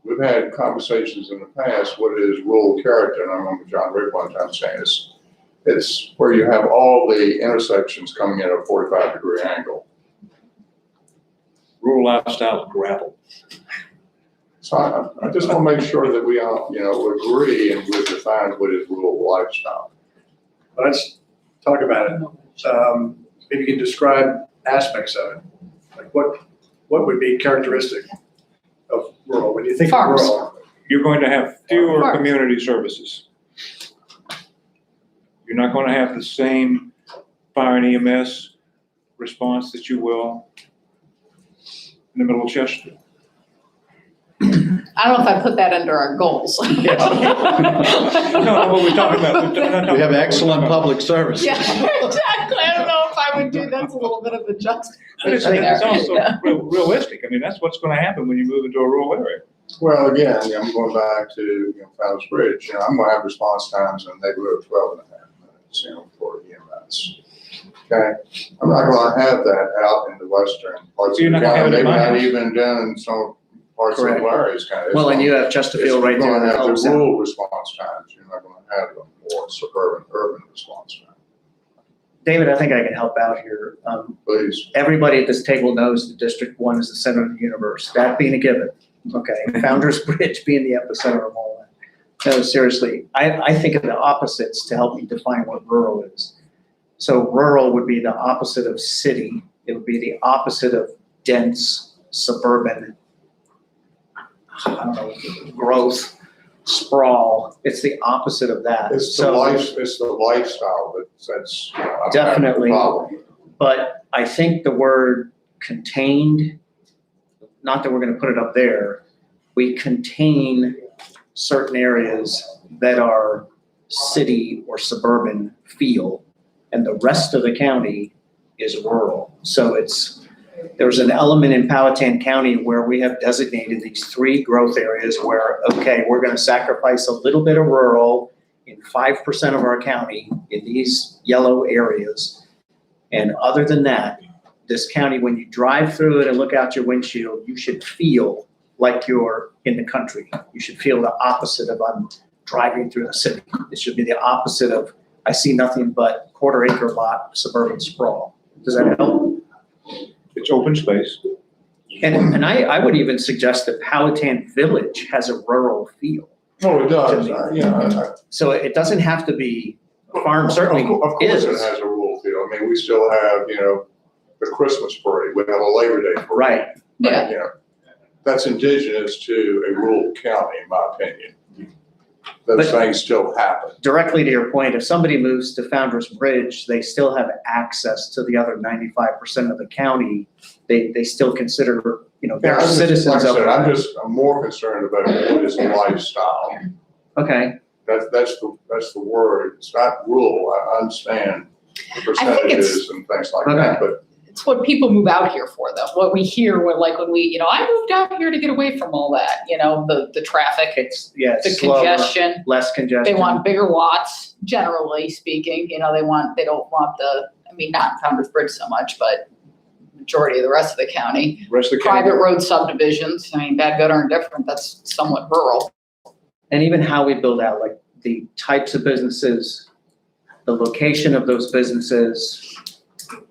We've had conversations in the past, what is rural character, and I remember John Rick one time saying it's where you have all the intersections coming in at a 45-degree angle. Rural lifestyle is gravel. So I just want to make sure that we all, agree and we define what is rural lifestyle. Let's talk about it. Maybe you can describe aspects of it. Like what would be characteristic of rural? When you think Farms. of rural, You're going to have fewer Farms. community services. You're not going to have the same fire and EMS response that you will in the middle of Chester. I don't know if I put that under our goals. No, what we're talking about. We have excellent public service. Yeah, exactly. I don't know if I would do, that's a little bit of a juxtaposition But it's there. also realistic. I mean, that's what's going to happen when you move into a rural area. Well, again, I'm going back to Founder's Bridge. I'm going to have response times in the neighborhood of 12 and a half minutes, for EMS. Okay, I'm not going to have that out in the western parts So you're of the not gonna have county. it in Maybe my not house. even down in some parts of Correct. Larry's county. Well, and you have Chesterfield right there You're that going to helps have the out. rural response times. You're not going to have the more suburban, urban response time. David, I think I can help out here. Please. Everybody at this table knows that District 1 is the center of the universe, that being a given. Okay, Founder's Bridge being the epicenter of all that. No, seriously, I think of the opposites to help me define what rural is. So rural would be the opposite of city. It would be the opposite of dense suburban, growth, sprawl. It's the opposite of that. It's the lifestyle that's I'm having a Definitely. problem. But I think the word contained, not that we're going to put it up there, we contain certain areas that are city or suburban feel, and the rest of the county is rural. So it's there's an element in Powhatan County where we have designated these 3 growth areas where, okay, we're gonna sacrifice a little bit of rural in 5% of our county in these yellow areas. And other than that, this county, when you drive through it and look out your windshield, you should feel like you're in the country. You should feel the opposite of I'm driving through the city. It should be the opposite of I see nothing but quarter-acre lot suburban sprawl. Does that help? It's open space. And I would even suggest that Powhatan Village has a rural feel. Oh, it does, So it doesn't have to be, a farm certainly Of course is. it has a rural feel. I mean, we still have, the Christmas parade, we have a Labor Day parade. Right. Yeah. That's indigenous to a rural county, in my opinion. Those But- things still happen. Directly to your point, if somebody moves to Founder's Bridge, they still have access to the other 95% of the county. They still consider, they're I'm just- citizens like of. I said, I'm more concerned about what is lifestyle. Okay, That's the word. It's not rural. I understand the I think percentages and things like that, but It's what people move out here for, though. What we hear when we, I moved out here to get away from all that, the traffic, it's the slower, congestion. less congestion. They want bigger lots, generally speaking. They don't want not Founder's Bridge so much, but majority of the rest of the county. Rest of the county. Private road subdivisions, bad, good, or indifferent, that's somewhat rural. And even how we build out, like the types of businesses, the location of those businesses,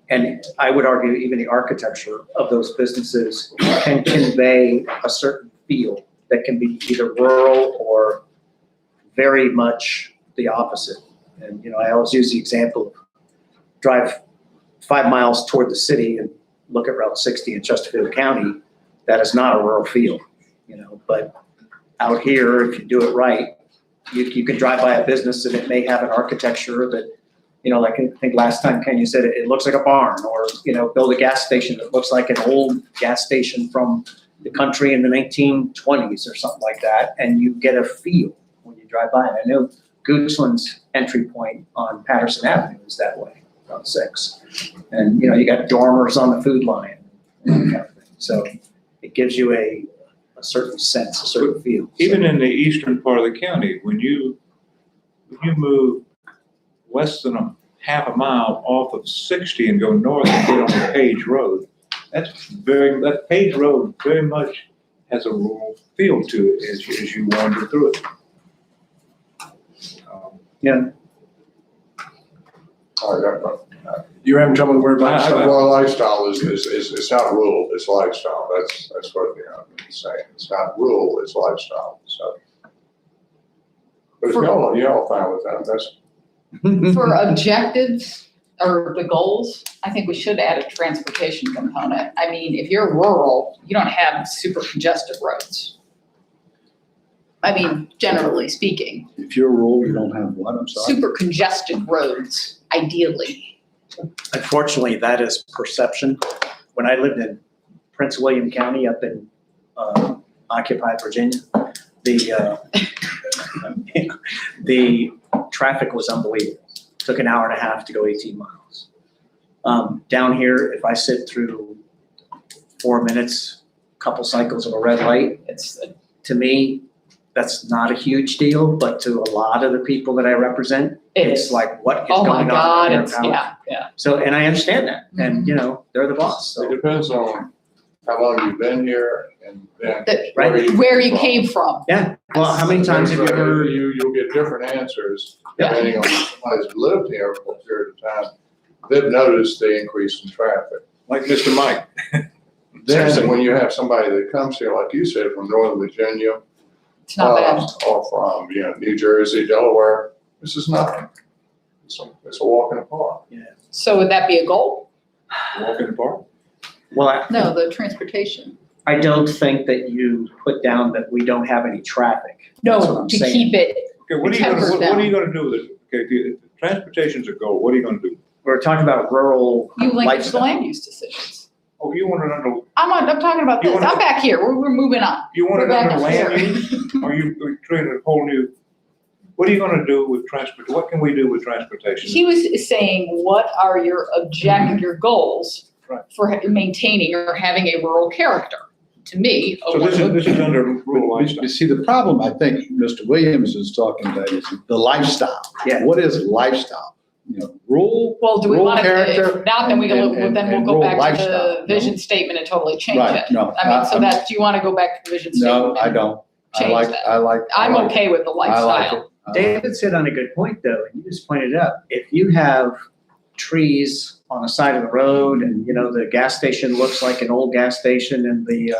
and I would argue even the architecture of those businesses can convey a certain feel that can be either rural or very much the opposite. And, I always use the example of drive 5 miles toward the city and look at Route 60 in Chesterfield County. That is not a rural feel, but out here, if you do it right, you can drive by a business and it may have an architecture that, like I think last time Ken, you said it looks like a barn, or, build a gas station that looks like an old gas station from the country in the 1920s or something like that. And you get a feel when you drive by. And I know Goochland's entry point on Patterson Avenue is that way, on 6. And, you got dormers on the food line and that kind of thing. So it gives you a certain sense, a certain feel. Even in the eastern part of the county, when you move less than a half a mile off of 60 and go north and get on Page Road, that Page Road very much has a rural feel to it as you wander through it. Yeah. You're having trouble with the word lifestyle? Well, lifestyle is it's not rural, it's lifestyle. That's what I'm saying. It's not rural, it's lifestyle, so. But if y'all fine with that, that's. For objectives or the goals, I think we should add a transportation component. If you're rural, you don't have super congested roads. Generally speaking, If you're rural, you don't have what, I'm sorry? super congested roads, ideally. Unfortunately, that is perception. When I lived in Prince William County up in occupied Virginia, the traffic was unbelievable. Took an hour and a half to go 18 miles. Down here, if I sit through 4 minutes, couple cycles of a red light, to me, that's not a huge deal, but to a lot of the people that I represent, it's like, what is Oh going my on? God, here in it's, Powhatan? yeah. So, and I understand that, and they're the boss, It so. depends on how long you've been here and then. Right. Where you came from. Yeah, well, how many times have you heard? You'll get different answers Yeah. depending on if somebody's lived here for a period of time. They've noticed the increase in traffic. Like Mr. Mike. Then when you have somebody that comes here, like you said, from Northern Virginia, It's not bad. or from, New Jersey, Delaware, this is nothing. It's a walk in the park. So would that be a goal? Walk in the park. Well, No, the transportation. I don't think that you put down that we don't have any traffic. That's what No, I'm to saying. keep it, Okay, what are you gonna do with it? Okay, if transportation's a goal, what are you gonna do? We're talking about rural you link it to the lifestyle. land use decisions. Oh, you want to know, I'm talking about You this. wanna- I'm back here. We're moving on. you want to We're back know up land here. use? Are you creating a whole new, what are you gonna do with what can we do with transportation? He was saying, what are your your goals Right. for maintaining or having a rural character. To me, So this is under rural lifestyle. You see, the problem I think Mr. Williams is talking about is the lifestyle. Yeah. What is lifestyle? You know, rural, well, do we rural want to, character. if not, then we and- can, then we'll and go rural back to lifestyle, the vision statement and totally change Right, it. no, I mean, so I'm- that, do you want to go back to the vision statement? No, I don't. I Change like, that. I like. I I'm like okay with the it. I like lifestyle. it. I like it. David said on a good point though, and you just pointed out, if you have trees on the side of the road and, you know, the gas station looks like an old gas station and the,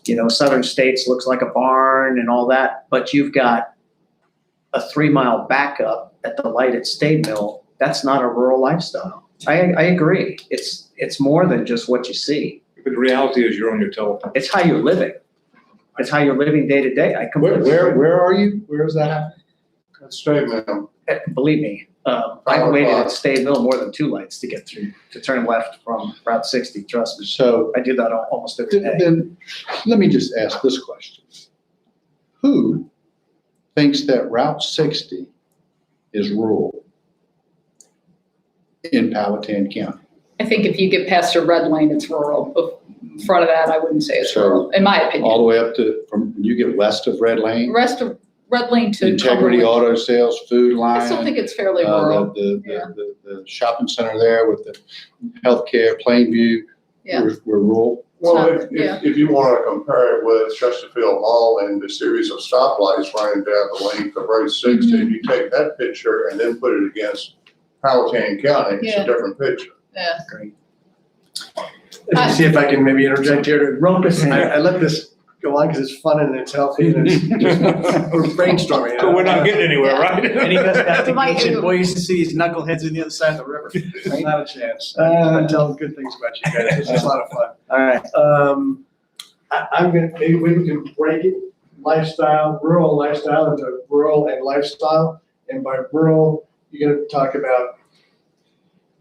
you know, Southern States looks like a barn and all that, but you've got a 3-mile backup at the light at Stade Mill, that's not a rural lifestyle. I agree. It's more than just what you see. But the reality is you're on your telephone. It's how you're living. It's how you're living day to day. I completely Where are you? Where is that happening? Straight now. Believe me, I've waited at Stade Mill more than 2 lights to get through, to turn left from Route 60, trust me. So I do that almost every day. then, let me just ask this question. Who thinks that Route 60 is rural in Powhatan County? I think if you get past a red lane, it's rural. In front of that, I wouldn't say it's So, rural, in my opinion. All the way up to, from, when you get west of Red Lane? Rest of red lane to Integrity Cumberland. Auto Sales, Food Line. I still think it's fairly rural. Yeah. The shopping center there with the healthcare, Plainview, Yeah. we're rural. Well, not- if you want to compare it with Chesterfield Mall and the series of stoplights running down the length of Route 60, Mhm. you take that picture and then put it against Powhatan County, it's Yeah. a different picture. Yeah. Let me see if I can maybe interject here to rope us in. I let this go on because it's fun and it's healthy and it's just, we're brainstorming. So we're not getting anywhere, right? And he goes back to Might beach and do. boy, you used to see these knuckleheads on the other side of the river. Right? Not a chance. I tell good things about you guys. It's just a lot of fun. All right. I'm gonna, maybe we can break it, rural lifestyle into rural and lifestyle. And by rural, you're gonna talk about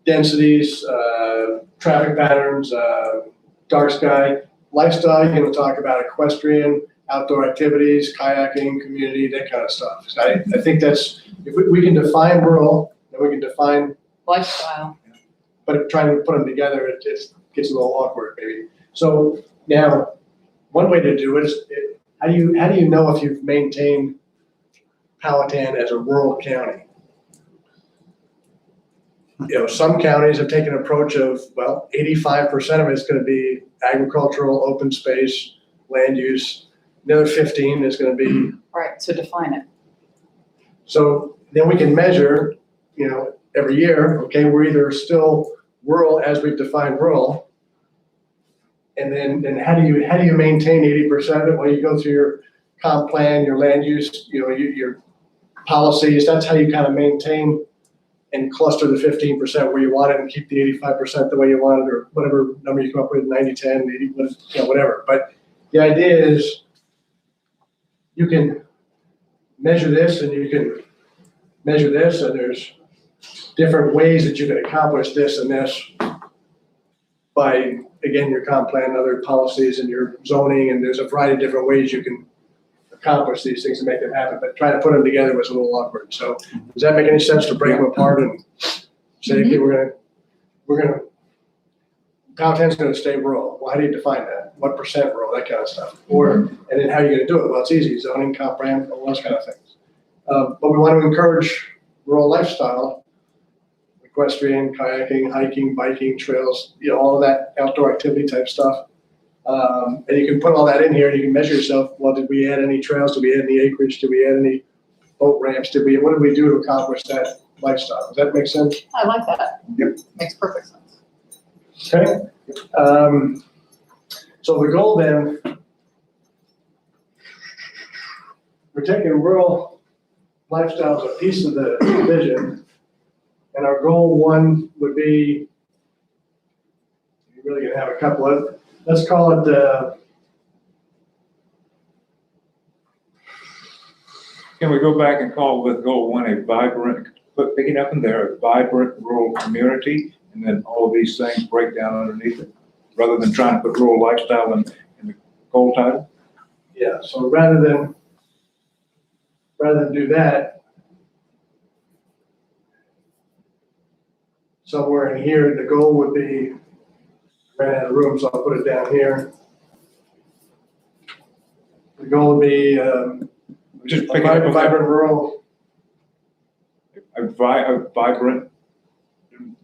densities, traffic patterns, dark sky. Lifestyle, you're gonna talk about equestrian, outdoor activities, kayaking, community, that kind of stuff. So I think that's, if we can define rural, then we can define, Lifestyle. but trying to put them together, it just gets a little awkward maybe. So now, one way to do it is, how do you know if you've maintained Powhatan as a rural county? You know, some counties have taken an approach of, well, 85% of it's gonna be agricultural, open space, land use. The other 15 is gonna be, Right, so define it. so then we can measure, you know, every year, okay, we're either still rural as we've defined rural. And then how do you maintain 80% of it? Well, you go through your comp plan, your land use, you know, your policies, that's how you kind of maintain and cluster the 15% where you want it and keep the 85% the way you want it, or whatever number you come up with, 90, 10, 80, you know, whatever. But the idea is you can measure this and you can measure this, and there's different ways that you can accomplish this and this by, again, your comp plan, other policies and your zoning, and there's a variety of different ways you can accomplish these things and make them happen, but trying to put them together was a little awkward. So does that make any sense to break them apart and say, okay, we're gonna, Powhatan's gonna stay rural. Well, how do you define that? What percent rural, that kind of stuff? Or, and then how are you gonna do it? Well, it's easy, zoning, comp plan, all those kind of things. But we want to encourage rural lifestyle, equestrian, kayaking, hiking, biking, trails, you know, all of that outdoor activity type stuff. And you can put all that in here and you can measure yourself. Well, did we add any trails? Did we add any acreage? Did we add any boat ramps? What did we do to accomplish that lifestyle? Does that make sense? I like that. Yep. Makes perfect sense. Okay. So the goal then, we're taking rural lifestyle as a piece of the vision. And our goal one would be, you're really gonna have a couple of, let's call it Can we go back and call with goal one a vibrant, picking up in there, a vibrant rural community, and then all of these things break down underneath it, rather than trying to put rural lifestyle in the goal title? yeah, so rather than do that, somewhere in here, the goal would be ran out of room, so I'll put it down here. The goal would be, Just a pick it up. vibrant rural, Vibrant,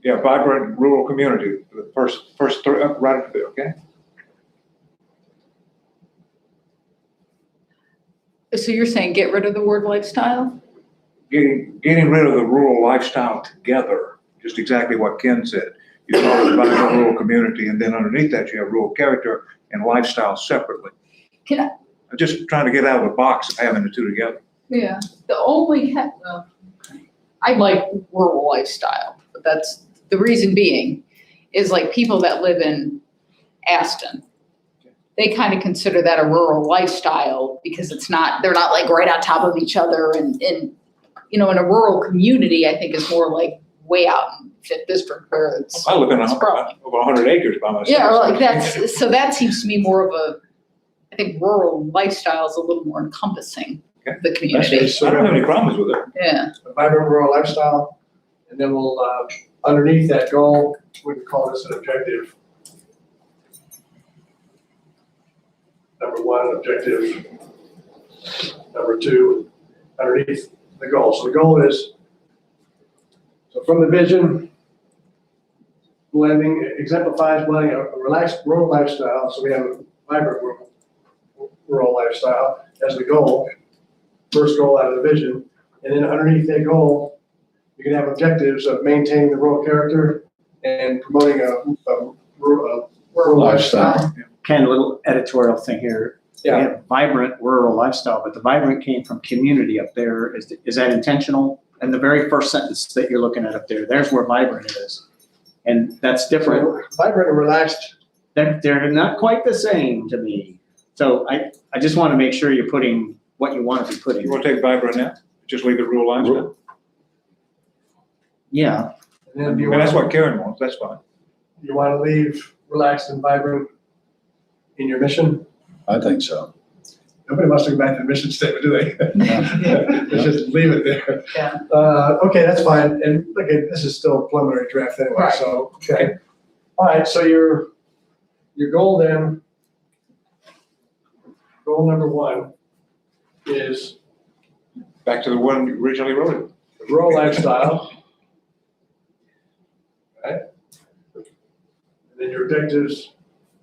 yeah, vibrant rural community, the first three, up right up there, okay? So you're saying get rid of the word lifestyle? Getting rid of the rural lifestyle together, just exactly what Ken said. You call it vibrant rural community, and then underneath that you have rural character and lifestyle separately. Can I- I'm just trying to get out of the box of having the two together. Yeah, the only, I like rural lifestyle, but that's, the reason being is like people that live in Aston. They kind of consider that a rural lifestyle because it's not, they're not like right on top of each other and, you know, in a rural community, I think is more like way out in Fifth District where it's. I live in it's sprawling. over 100 acres by myself. Yeah, like that's, so that seems to me more of a, I think rural lifestyle is a little more encompassing of the community. I don't have any problems with it. Yeah, a vibrant rural lifestyle, and then we'll, underneath that goal, we can call this an objective. Number one, objective. Number two, underneath the goal. So the goal is, so from the vision, exemplifies blending a relaxed rural lifestyle. So we have a vibrant rural lifestyle as the goal, first goal out of the vision. And then underneath that goal, you can have objectives of maintaining the rural character and promoting a rural lifestyle. Ken, a little editorial thing here. We Yeah. have vibrant rural lifestyle, but the vibrant came from community up there. Is that intentional? And the very first sentence that you're looking at up there, there's where vibrant is. And that's different. So vibrant and relaxed. They're not quite the same to me. So I just want to make sure you're putting what you want to be putting. You want to take vibrant out? Just leave the rural lifestyle? Yeah, And then I if you mean, that's want, what Karen wants, that's fine. you want to leave relaxed and vibrant in your mission. I think so. Nobody wants to go back to the mission statement, do they? Let's just leave it there. Yeah. Okay, that's fine. And again, this is still a preliminary draft anyway, Right. so, okay. All right, so your goal then, goal number one is Back to the one you originally wrote it. rural lifestyle. Right? And then your objectives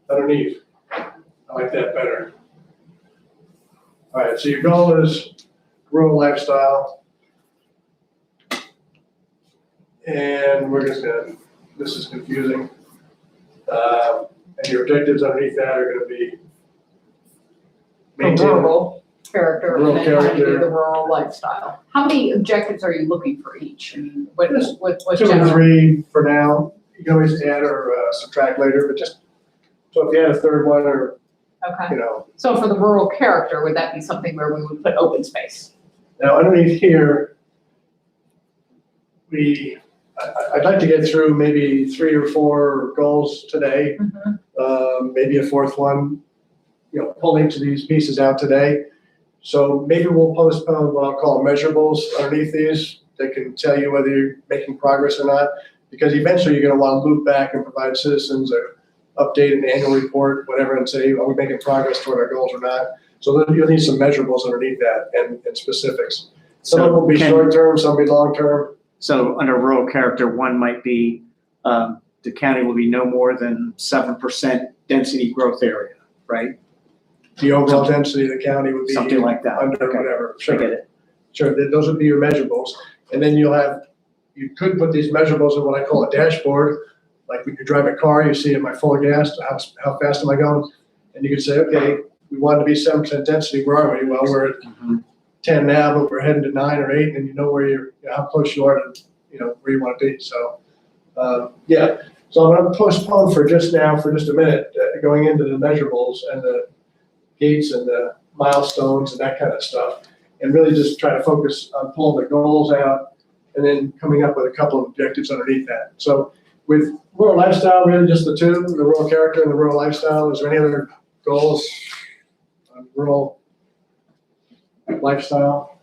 underneath. I like that better. All right, so your goal is rural lifestyle. And we're just gonna, this is confusing. And your objectives underneath that are gonna be the maintain. rural character and Rural then how to do character. the rural lifestyle. How many objectives are you looking for each? I mean, what's 2 or general? 3 for now. You can always add or subtract later, but just, so if you had a third one or, Okay, you know. so for the rural character, would that be something where we would put open space? Now underneath here, I'd like to get through maybe 3 or 4 goals today, maybe a fourth one, you know, pulling to these pieces out today. So maybe we'll postpone what I'll call measurables underneath these. They can tell you whether you're making progress or not, because eventually you're gonna wanna loop back and provide citizens a update an annual report, whatever, and say, are we making progress toward our goals or not? So then you'll need some measurables underneath that and specifics. Some of them will be So, Ken- short-term, some will be long-term. so under rural character, one might be, the county will be no more than 7% density growth area, right? The overall density of the county would be Something like that. under Okay. whatever. I get it. Sure, those would be your measurables. And then you could put these measurables in what I call a dashboard. Like when you drive a car, you see, am I full of gas? How fast am I going? And you could say, okay, we want to be 7% density, where are we? Well, we're at 10 now, but we're heading to 9 or 8, and you know where how close you are to, where you want to be. So, yeah. So I'm going to postpone for just a minute, going into the measurables and the gates and the milestones and that kind of stuff, and really just try to focus on pulling the goals out and then coming up with a couple of objectives underneath that. So with rural lifestyle, really just the two, the rural character and the rural lifestyle. Is there any other goals on rural lifestyle?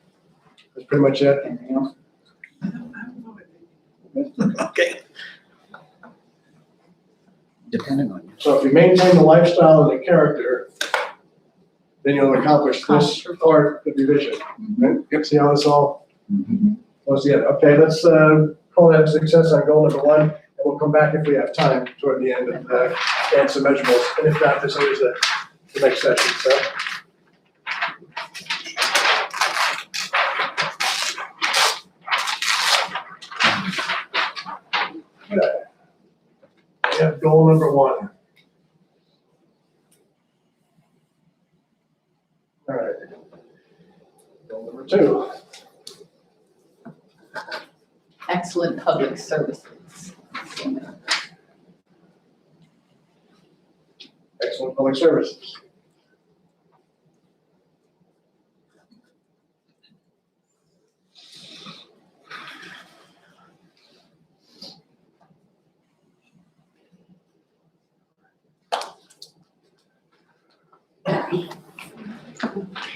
That's pretty much it. Anything else? Okay. depending on you. So if you maintain the lifestyle and the character, then you'll accomplish this part of your vision. Right? Yep. See how this all Mhm. goes together? Okay, let's call that a success on goal number 1, and we'll come back if we have time toward the end and add some measurables. And if not, there's always the next session, so. Okay. We have goal number 1. All right. Goal number 2. Excellent public services. Excellent public services.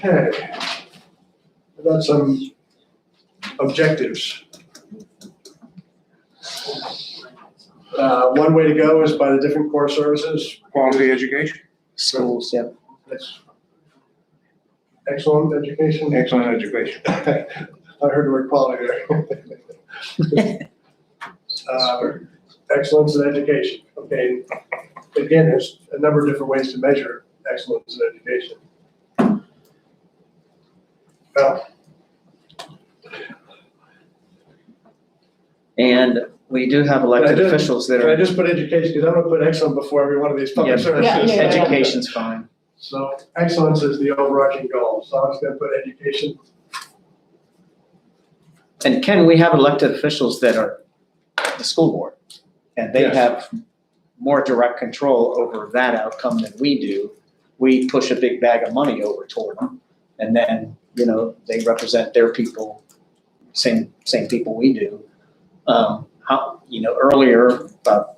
Okay. About some objectives. One way to go is by the different core services. Quality education, Schools, yep. That's excellent education. excellent education. I heard the word quality there. Excellence in education. Okay. Again, there's a number of different ways to measure excellence in education. Well, And we do have elected Can I officials that can I are, just put education, because I'm gonna put excellent before every one of these public Yeah, services. yeah. education's fine. So excellence is the overarching goal. So I'm just gonna put education. And Ken, we have elected officials that are the school board, and they Yes. have more direct control over that outcome than we do. We push a big bag of money over toward them, and then, you know, they represent their people, same people we do. How, you know, earlier, about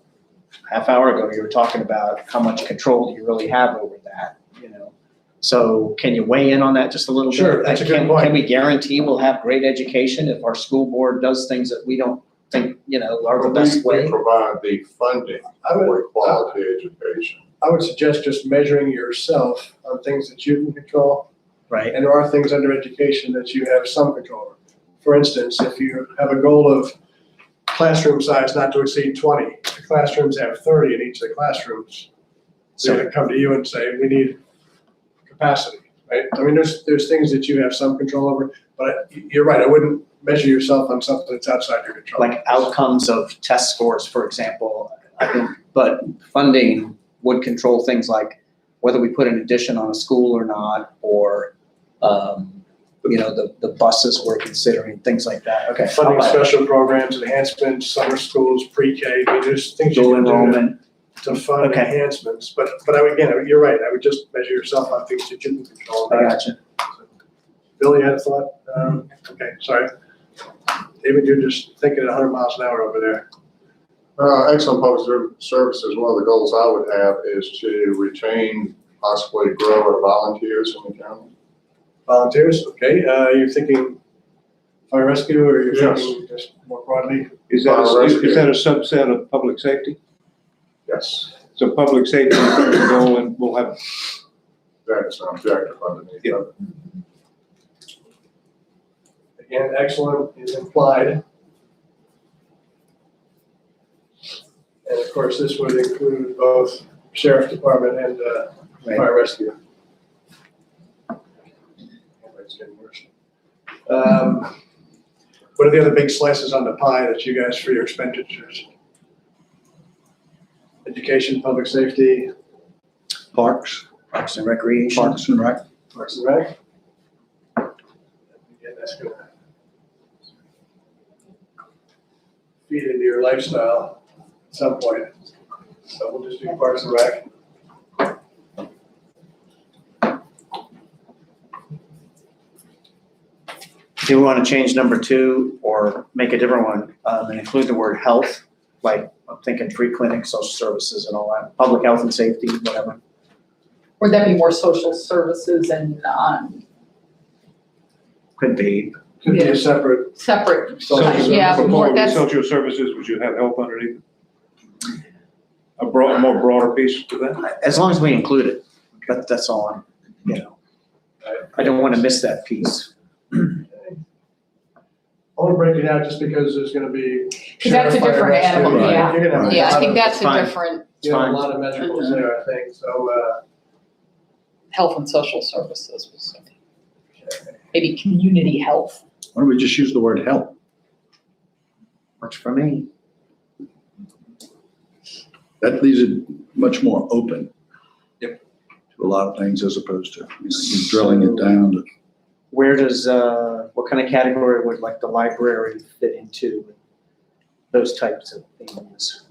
half hour ago, you were talking about how much control you really have over that, you know? So can you weigh in on that just a little bit? Sure, that's a good Can- point. Can we guarantee we'll have great education if our school board does things that we don't think, you know, are the best We way? provide the funding I would, for quality education. I would suggest just measuring yourself on things that you can control. Right, And there are things under education that you have some control over. For instance, if you have a goal of classroom size not to exceed 20, the classrooms have 30 in each of the classrooms. So So- they come to you and say, we need capacity, right? I mean, there's things that you have some control over, but you're right, I wouldn't measure yourself on something that's outside your control. like outcomes of test scores, for example, I think, but funding would control things like whether we put an addition on a school or not, or, you know, the buses we're considering, things like that. Okay. Funding special programs, enhancements, summer schools, pre-K, I mean, there's things you Dual can do enrollment, to fund Okay. enhancements. But again, you're right, I would just measure yourself on things that you can control. I gotcha. Bill, you had a thought? Okay, sorry. David, you're just thinking at 100 miles an hour over there. Excellent public services, one of the goals I would have is to retain, possibly grow our volunteers in the county. Volunteers, okay, you're thinking fire rescue, or you're Yes. thinking just more broadly? Is that, Fire rescue. is that a subset of public safety? Yes, So public safety is the goal, and we'll have, that's an objective underneath Yeah. of it. Again, excellent is implied. And of course, this would include both sheriff department and Right. fire rescue. It's getting worse. What are the other big slices on the pie that you guys, for your expenditures? Education, public safety, Parks, Parks and recreation. Parks and Rec. Parks and Rec? Again, that's gonna feed into your lifestyle at some point. So we'll just do Parks and Rec. Do we want to change number 2 or make a different one and include the word health? Like, I'm thinking free clinics, social services and all that, public health and safety, whatever. Would that be more social services and, Could be. Could be a separate, separate? Social Yeah, for more, public that's, social services, would you have help underneath? A more broader piece to that? As long as we include it, that's all I'm, I don't want to miss that piece. I want to break it out just because there's gonna be. Because that's a sheriff, fire, different rescue. animal, yeah. You're gonna have a Yeah, I lot think of- that's a fine. different You have a fine. lot of measurables there, I think, so, health and social services. Was maybe community health. Why don't we just use the word help? Works for me. That leaves it much more open. Yep. To a lot of things as opposed to you drilling it down to. Where does, what kind of category would like the library fit into? Those types of things.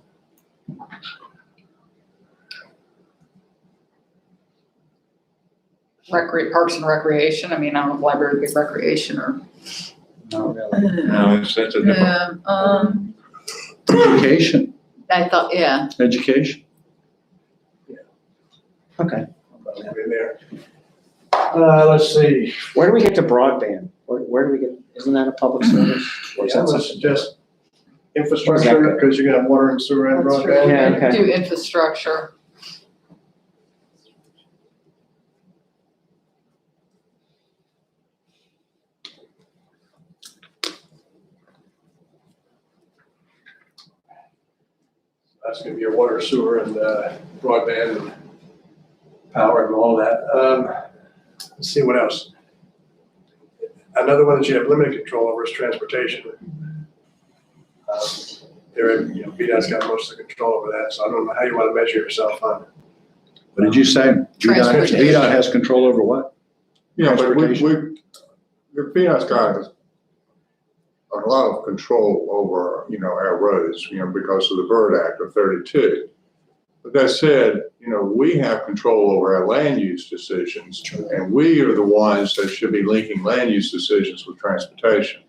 Parks and recreation. I mean, I don't know if library would be recreation or. Not really. No, that's a different. Education, I thought, yeah. education. Okay. in there. Let's see, Where do we get to broadband? Where do we get, isn't that a public service? Or is yeah, that let's something- just infrastructure, because you're gonna have water and sewer and That's broadband. Yeah, true. okay. Do infrastructure. That's gonna be your water, sewer, and broadband, and power, and all that. Let's see, what else? Another one that you have limited control over is transportation. VDOT's got most of the control over that, so I don't know how you wanna measure yourself on. What did you say? Transportation. VDOT has control over what? Yeah, but Transportation. the PDOT's got a lot of control over, our roads, because of the Byrd Act of 32. But that said, we have control over our land use decisions, and we are the ones that should be linking land use decisions with transportation.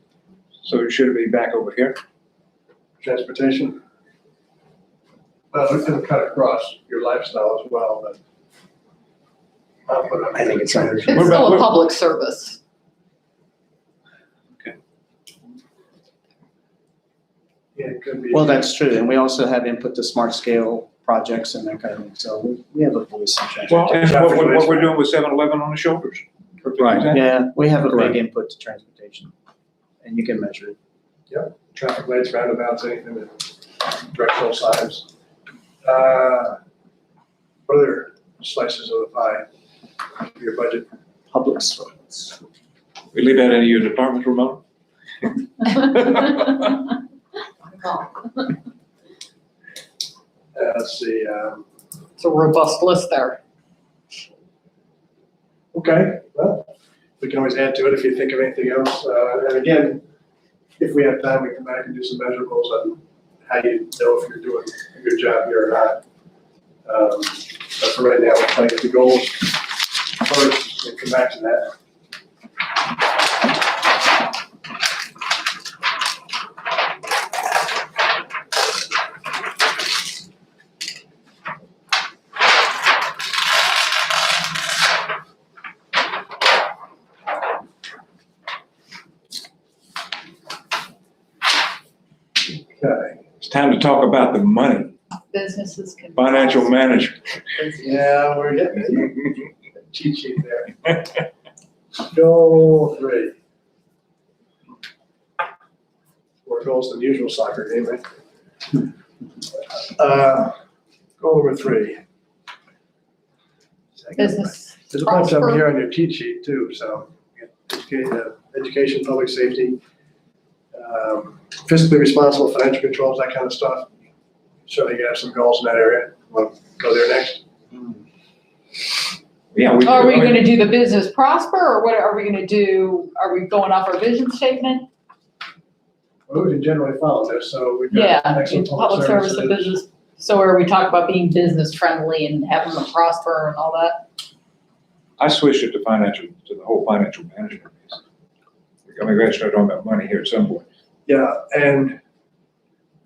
So it should be back over here? Transportation. It'll cut across your lifestyle as well, but. I'll put it on I think it's under- It's What about- still a what- public service. Yeah, it could be. Well, that's true, and we also have input to smart scale projects and that kind of thing, so we have a voice in Well, transportation. and what we're doing with 7-Eleven on the shoulders. Right. Yeah, we have a Correct. big input to transportation, and you can measure it. Traffic lights, roundabouts, anything that directional signs. What other slices of the pie? Your budget. Public service. We leave that in your department, Ramona? Let's see, It's a robust list there. okay, well, we can always add to it if you think of anything else. And again, if we have time, we come back and do some measurables on how you know if you're doing a good job here or not. But for right now, we'll try to get the goals first and come back to that. Okay. It's time to talk about the money, Businesses can. financial management. Yeah, we're getting it. Cheat sheet there. Goal 3. More goals than usual soccer game, right? Goal number 3. Business. There's a bunch of them prosper. here on your cheat sheet too, so education, public safety, fiscally responsible financial controls, that kind of stuff. Certainly you have some goals in that area. Want to go there next? Yeah. Are we gonna do the business prosper, or what are we gonna do? Are we going off our vision statement? Well, we can generally follow this, so we've Yeah, got excellent public service and business. So are we talking about being business friendly and having them prosper and all that? I switched it to the whole financial management piece. I mean, we gotta start talking about money here at some point. Yeah, and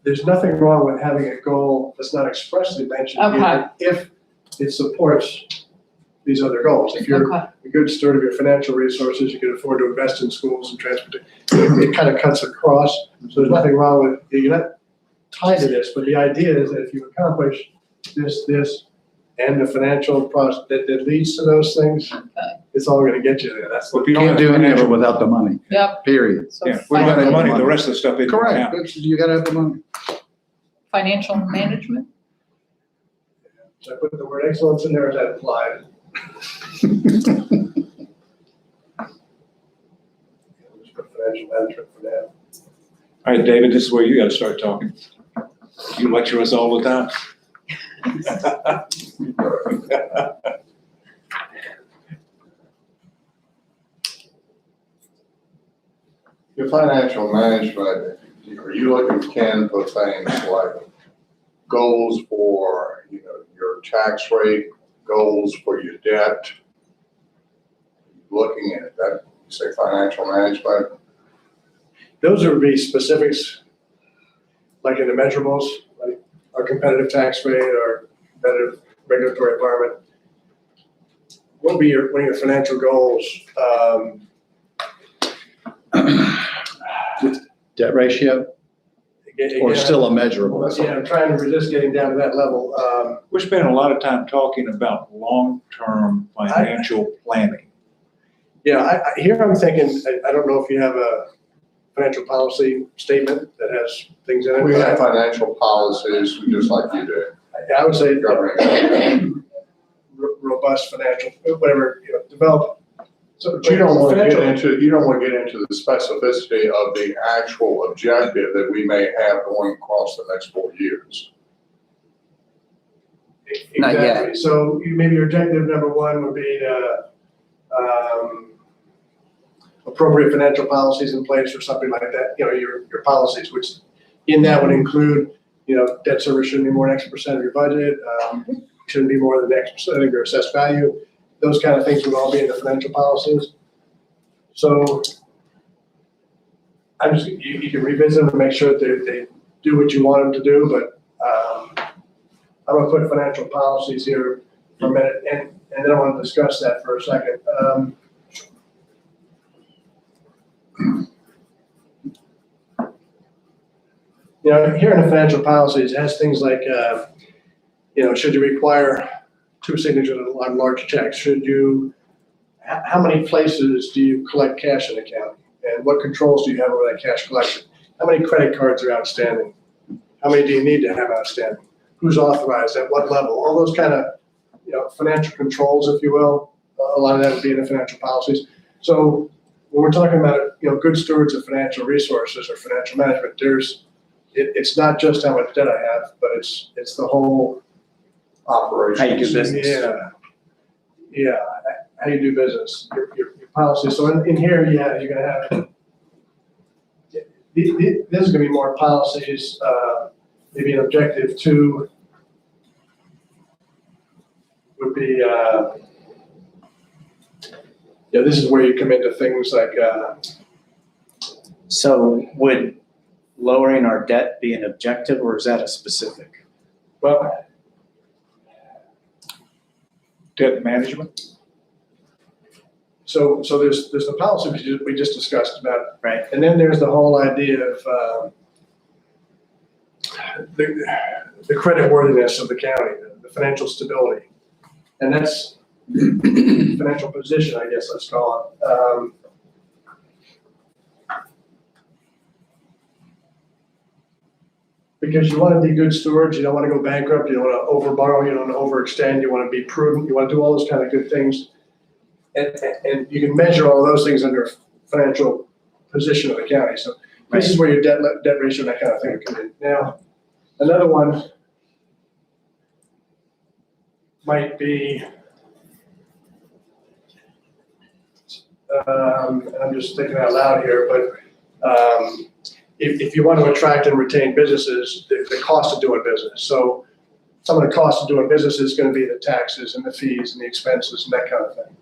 there's nothing wrong with having a goal that's not expressly mentioned Okay. if it supports these other goals. If you're Okay, a good steward of your financial resources, you can afford to invest in schools and transportation. It kind of cuts across, so there's nothing wrong with, you're not tied to this, but the idea is that if you accomplish this, and the financial process that leads to those things, it's all gonna get you there. That's Well, what. if you don't Can't have do any of it financial- without the money, Yep. period. So Yeah, if we don't have the Financial money, the money. rest of the stuff isn't gonna Correct, happen. but you gotta have the money. financial management. So I put the word excellence in there as that applied. Just put financial management for now. All right, David, this is where you gotta start talking. You lecture us all the time. Your financial management, are you looking, Ken, for things like goals for, your tax rate, goals for your debt? Looking at that, you say financial management? Those would be specifics, like in the measurables, like our competitive tax rate, our competitive regulatory environment. What would be one of your financial goals? Debt ratio, or Again, still a measurable? Yeah, I'm trying to resist getting down to that level. We're spending a lot of time talking about long-term financial planning. Yeah, here I'm thinking, I don't know if you have a financial policy statement that has things in it. We but have financial policies, just like you do. I would say Governing. robust financial, whatever, develop. So But you don't want to get financial- into the specificity of the actual objective that we may have going across the next 4 years. Not yet. Exactly. So maybe your objective number one would be to, appropriate financial policies in place or something like that, your policies, which in that would include, debt service shouldn't be more than X% of your budget, shouldn't be more than X% of your assessed value. Those kind of things would all be in the financial policies. So you can revisit them and make sure that they do what you want them to do, but I'm gonna put financial policies here for a minute, and then I want to discuss that for a second. Here in the financial policies, it has things like, should you require 2 signatures on large checks? How many places do you collect cash in the county? And what controls do you have over that cash collection? How many credit cards are outstanding? How many do you need to have outstanding? Who's authorized at what level? All those kind of, financial controls, if you will. A lot of that would be in the financial policies. So when we're talking about, good stewards of financial resources or financial management, it's not just how much debt I have, but it's the whole Operation. How you do business. Yeah, how you do business, your policy. So in here, you're gonna have, this is gonna be more policies, maybe an objective 2 would be, this is where you come into things like, So would lowering our debt be an objective, or is that a specific? well, Debt management? so there's the policy we just discussed about. Right. And then there's the whole idea of the credit worthiness of the county, the financial stability. And that's financial position, I guess, let's call it. Because you want to be good stewards, you don't want to go bankrupt, you don't want to overborrow, you don't want to overextend, you want to be prudent, you want to do all those kind of good things. And you can measure all those things under financial position of the county. So this is where your debt ratio, that kind of thing would come in. Now, another one might be, and I'm just thinking out loud here, but if you want to attract and retain businesses, the cost of doing business. So some of the cost of doing business is going to be the taxes and the fees and the expenses and that kind of thing.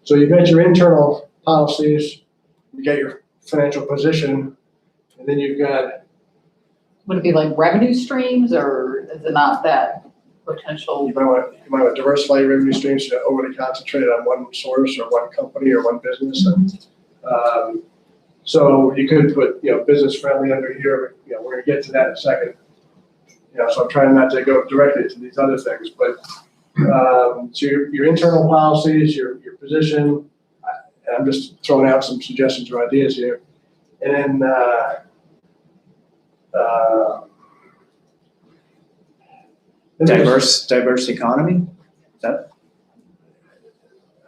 So you've got your internal policies, you got your financial position, and then you've got, Would it be like revenue streams, or is it not that potential? you might want to diversify your revenue streams, to overly concentrate on one source or one company or one business. And, so you could put, business friendly under here, we're gonna get to that in a second. so I'm trying not to go directly to these other things, but, so your internal policies, your position, and I'm just throwing out some suggestions or ideas here. And then, Diverse economy? Is that?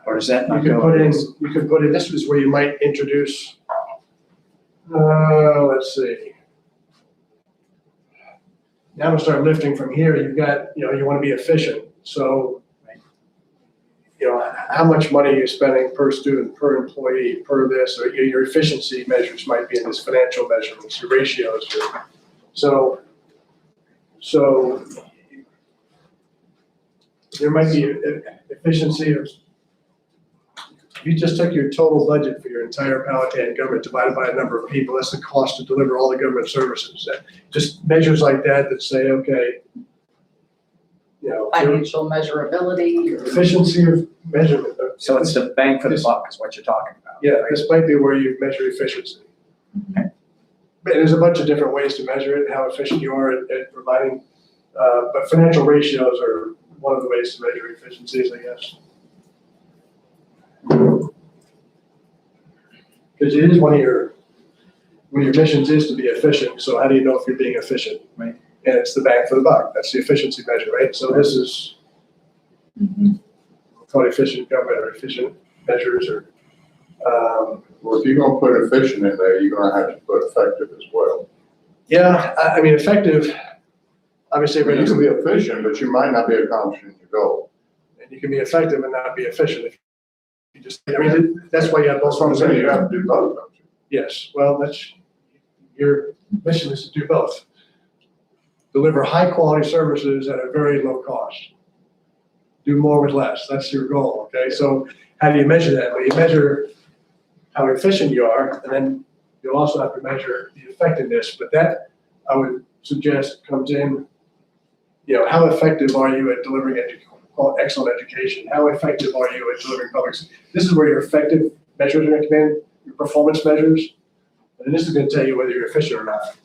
Or does that you not could go? put in, this is where you might introduce, let's see. Now I'm gonna start lifting from here. You've got, you want to be efficient. So, how much money are you spending per student, per employee, per this, or your efficiency measures might be in this financial measurements, your ratios. So there might be efficiency of, if you just took your total budget for your entire Powhatan government divided by a number of people, that's the cost to deliver all the government services. Just measures like that say, okay, Financial measurability. efficiency of measurement. So it's the bang for the buck is what you're talking about. Yeah, right? this might be where you measure efficiency. Okay. But there's a bunch of different ways to measure it, how efficient you are at providing, but financial ratios are one of the ways to measure efficiencies, I guess. Because it is one of your missions is to be efficient, so how do you know if you're being efficient? Right. And it's the bang for the buck, that's the efficiency measure, right? So this is called efficient government or efficient measures or, Well, if you're gonna put efficient in there, you're gonna have to put effective as well. yeah, I mean, effective, obviously, I mean, you can be efficient, but you might not be accomplishing your goal. and you can be effective and not be efficient if you just, I mean, that's why you have both. That's what I'm saying, you have to do both, don't you? Yes, well, your mission is to do both. Deliver high-quality services at a very low cost. Do more with less, that's your goal, okay? So how do you measure that? Well, you measure how efficient you are, and then you'll also have to measure the effectiveness, but that, I would suggest, comes in, how effective are you at delivering excellent education? How effective are you at delivering public? This is where your effective measures are going to come in, your performance measures, and this is going to tell you whether you're efficient or not.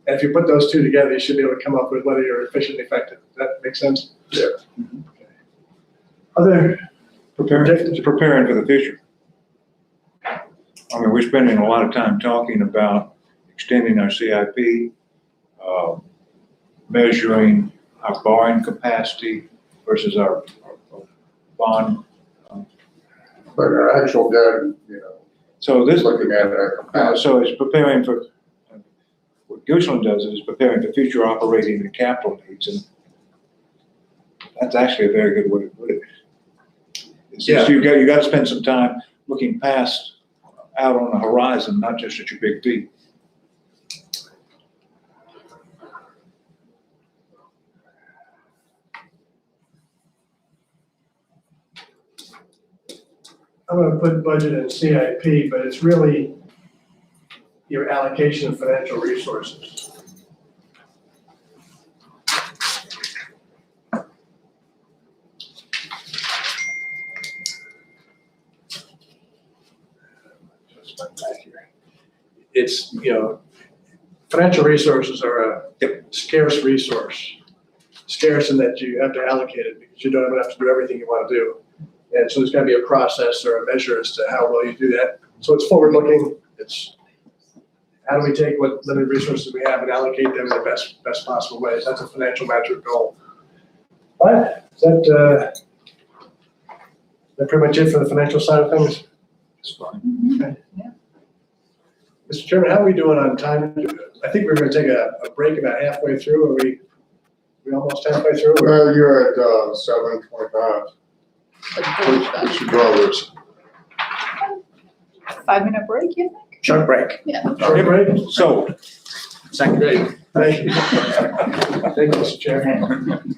And if you put those two together, you should be able to come up with whether you're efficient and effective. Does that make sense? Yeah. Okay. Other Preparing for the future. I mean, we're spending a lot of time talking about extending our CIP, measuring our borrowing capacity versus our bond. But our actual debt, So this, looking at our capacity. so it's preparing for, what Goochland does is preparing for future operating and capital needs, and that's actually a very good way to put it. It's just you got to spend some time looking past, out on the horizon, not just at your big feet. I'm going to put budget and CIP, but it's really your allocation of financial resources. It's, financial resources are a scarce resource. Scarce in that you have to allocate it because you don't have to do everything you want to do. And so there's got to be a process or a measure as to how well you do that. So it's forward-looking. It's how do we take what limited resources we have and allocate them in the best possible ways. That's a financial metric goal. All right, is that pretty much it for the financial side of things? It's fine. Okay. Mr. Chairman, how are we doing on time? I think we're going to take a break about halfway through. Are we almost halfway through? Well, you're at 7:25. We should draw this. 5-minute break, you think? Short break. Yeah. Short break? So, Second. Great, thank you. Thank you, Mr. Chairman.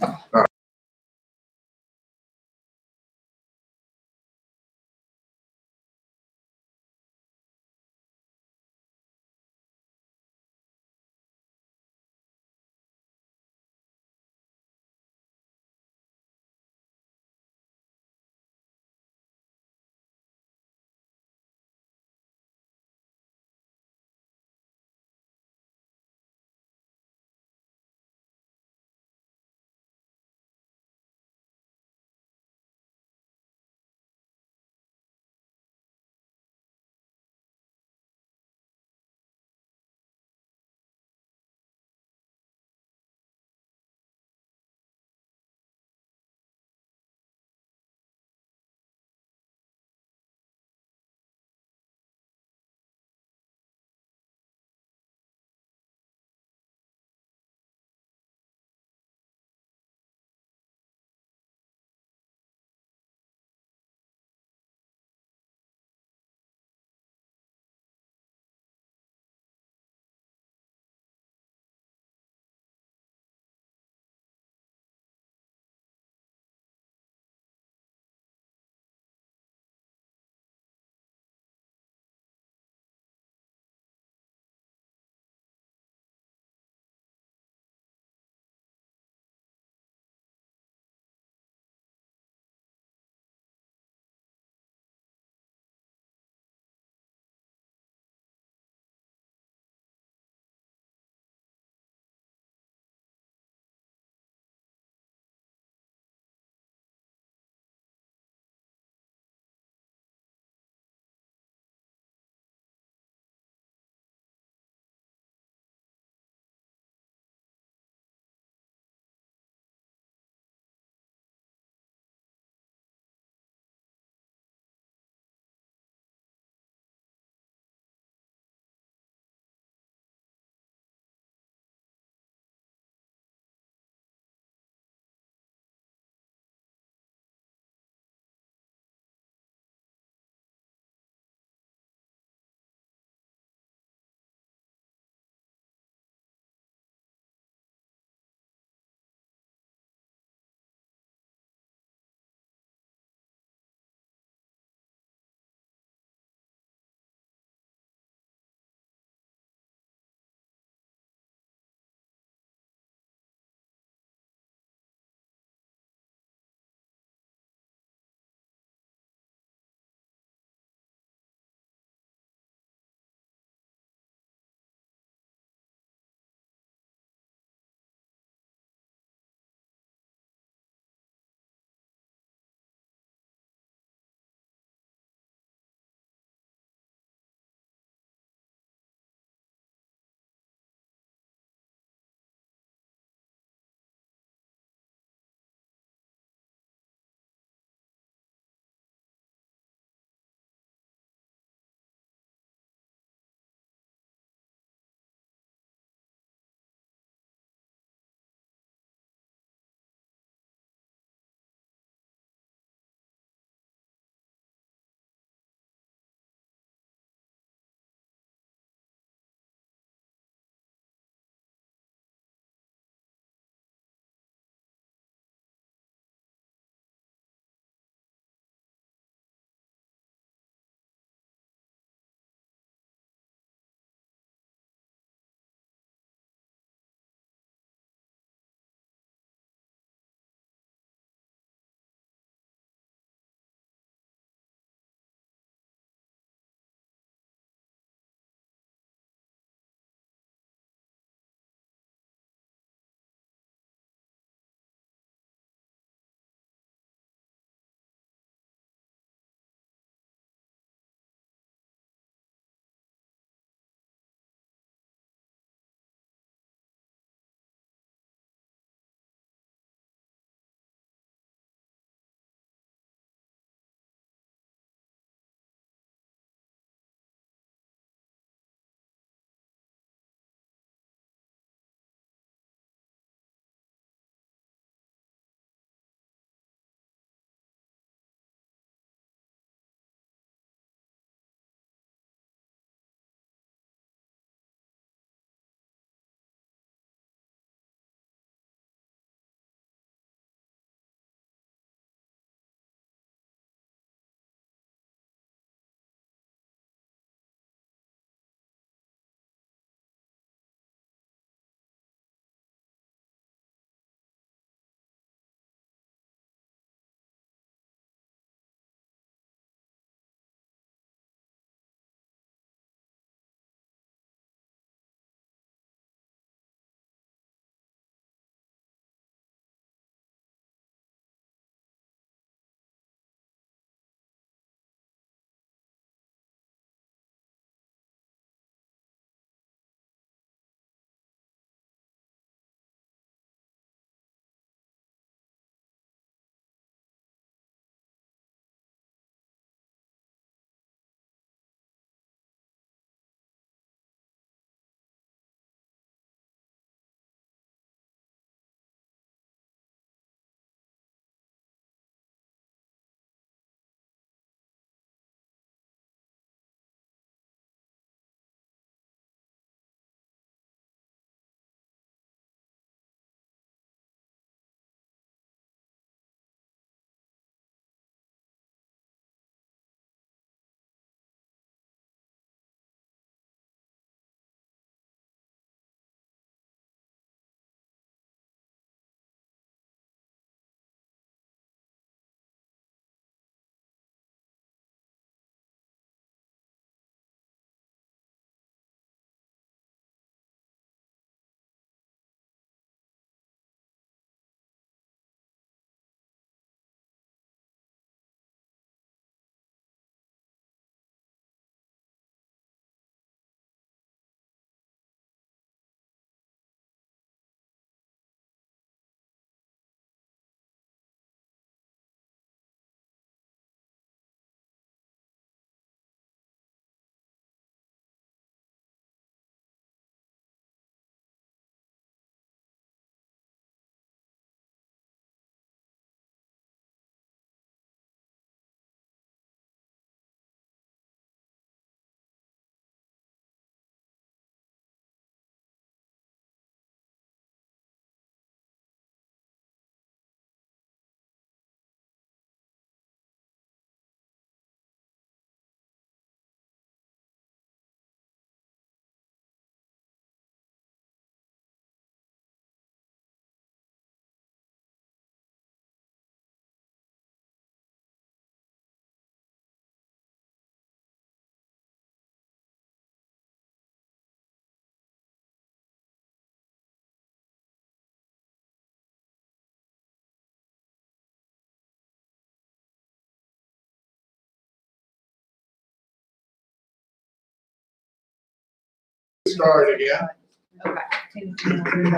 start again.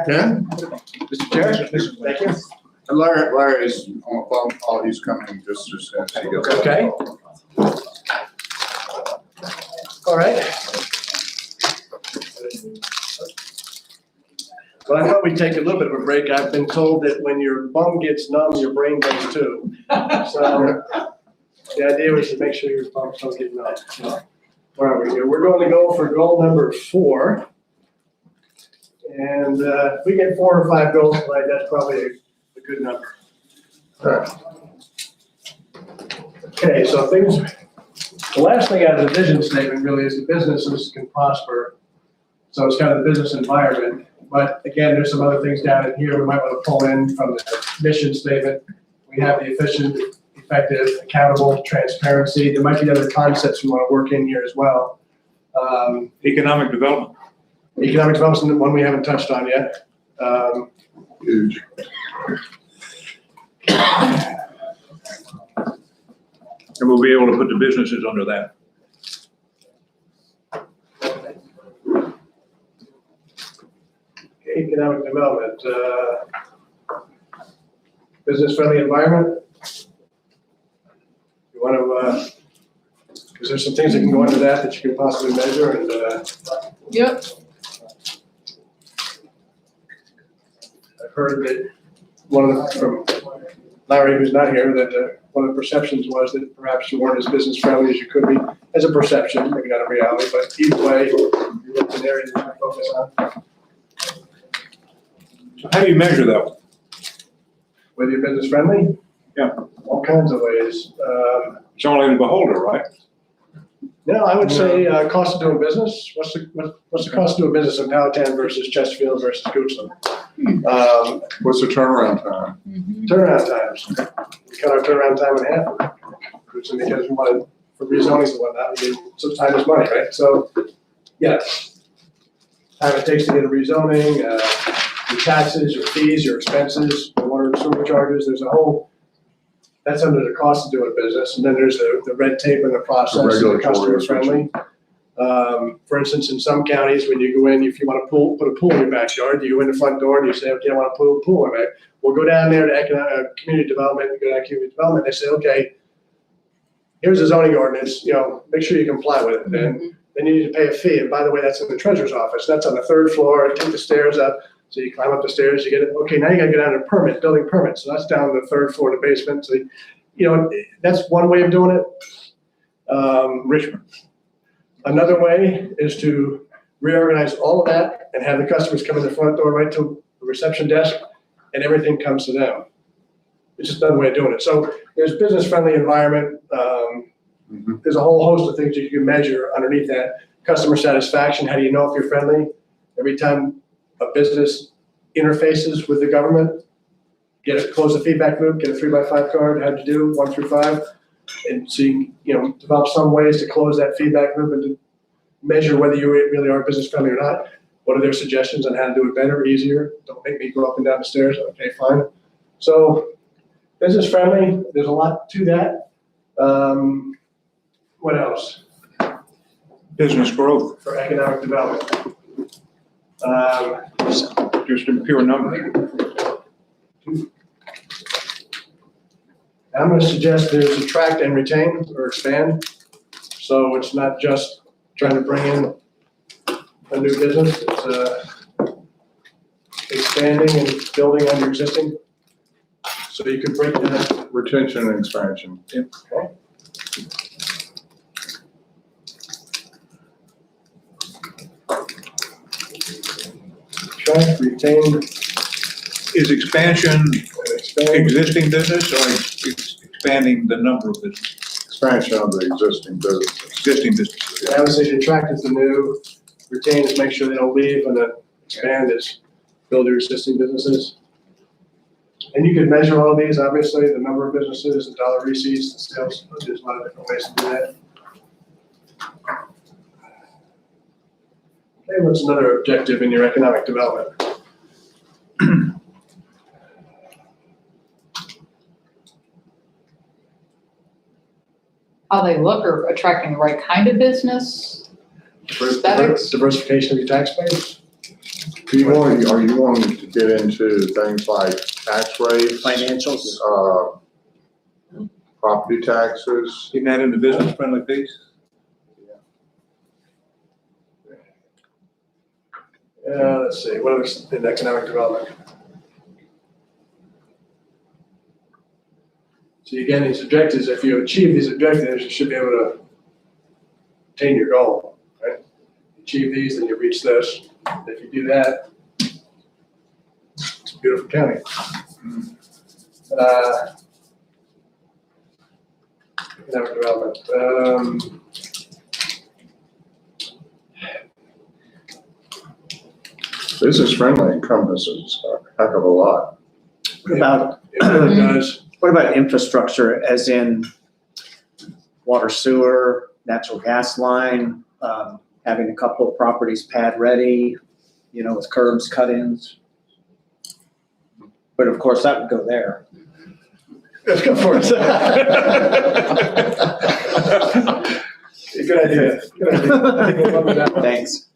Ken? Mr. Chair, thank you. And Larry's on the phone call, he's coming just as soon as he gets. Okay. All right. Well, I thought we'd take a little bit of a break. I've been told that when your bum gets numb, your brain does too. So the idea was to make sure your bums don't get numb. So, where are we here? We're going to go for goal number 4. And if we get 4 or 5 goals tonight, that's probably a good number. Okay, so the last thing out of the vision statement really is the businesses can prosper. So it's kind of the business environment. But again, there's some other things down in here we might want to pull in from the mission statement. We have the efficient, effective, accountable, transparency. There might be other concepts we want to work in here as well. Economic development. Economic development is one we haven't touched on yet. Huge. And we'll be able to put the businesses under that. Economic development, business-friendly environment. You want to, is there some things that can go under that you can possibly measure and, Yep. I've heard that from Larry, who's not here, that one of the perceptions was that perhaps you weren't as business-friendly as you could be, as a perception, maybe not a reality, but either way, it's an area that you can focus on. So how do you measure that? Whether you're business friendly? Yeah. All kinds of ways. It's only the beholder, right? No, I would say cost of doing business. What's the cost of doing business in Powhatan versus Chesterfield versus Goochland? What's the turnaround time? Turnaround times. We cut our turnaround time in half. Goochland because we wanted for rezonings and whatnot. We need some time is money, right? So, yeah. Time it takes to get a rezoning, your taxes, your fees, your expenses, your water and sewer charges. There's a whole. That's under the cost of doing business, and then there's the red tape in the process, the customer friendly. For instance, in some counties, when you go in, if you want to put a pool in your backyard, you go in the front door and you say, okay, I want to put a pool in there. We'll go down there to community development, we go down to community development, they say, okay, here's the zoning ordinance, make sure you comply with it. And then you need to pay a fee, and by the way, that's in the treasurer's office, that's on the 3rd floor, take the stairs up. So you climb up the stairs, you get it, okay, now you gotta go down to permit, building permit, so that's down to the 3rd floor, the basement, so, that's one way of doing it. Richmond. Another way is to reorganize all of that and have the customers come in the front door right to the reception desk, and everything comes to them. It's just another way of doing it. So there's business-friendly environment, there's a whole host of things you can measure underneath that. Customer satisfaction, how do you know if you're friendly? Every time a business interfaces with the government, close the feedback loop, get a 3x5 card, how'd you do, 1 through 5? And so you develop some ways to close that feedback loop and to measure whether you really are business friendly or not. What are their suggestions on how to do it better, easier? Don't make me go up and down the stairs. Okay, fine. So business friendly, there's a lot to that. What else? Business growth. For economic development. Just in pure numbers. I'm going to suggest there's attract and retain or expand. So it's not just trying to bring in a new business, it's expanding and building on your existing. So you could break that. Retention and expansion. Okay. Attract, retain, Is expansion expand. existing business or expanding the number of businesses? Expansion of the existing business. Existing businesses. I would say attract is the new, retain is make sure they don't leave, and then expand is build your existing businesses. And you can measure all of these, obviously, the number of businesses, the dollar receipts, the sales, there's a lot of different ways to do that. Okay, what's another objective in your economic development? How they look or attracting the right kind of business. Aesthetics. Diversification of your tax base. Are you wanting to get into things like tax rates, Financials. property taxes? Isn't that in the business friendly piece? Let's see, what else in economic development? So again, these objectives, if you achieve these objectives, you should be able to attain your goal, right? Achieve these, then you reach this. If you do that, it's a beautiful county. Economic development. Business friendly encompasses a heck of a lot. What about, It really does. what about infrastructure as in water, sewer, natural gas line, having a couple of properties pad ready, with curbs, cut-ins? But of course, that would go there. Let's go for it. Good idea. Good idea. I think we'll run with that one. Thanks.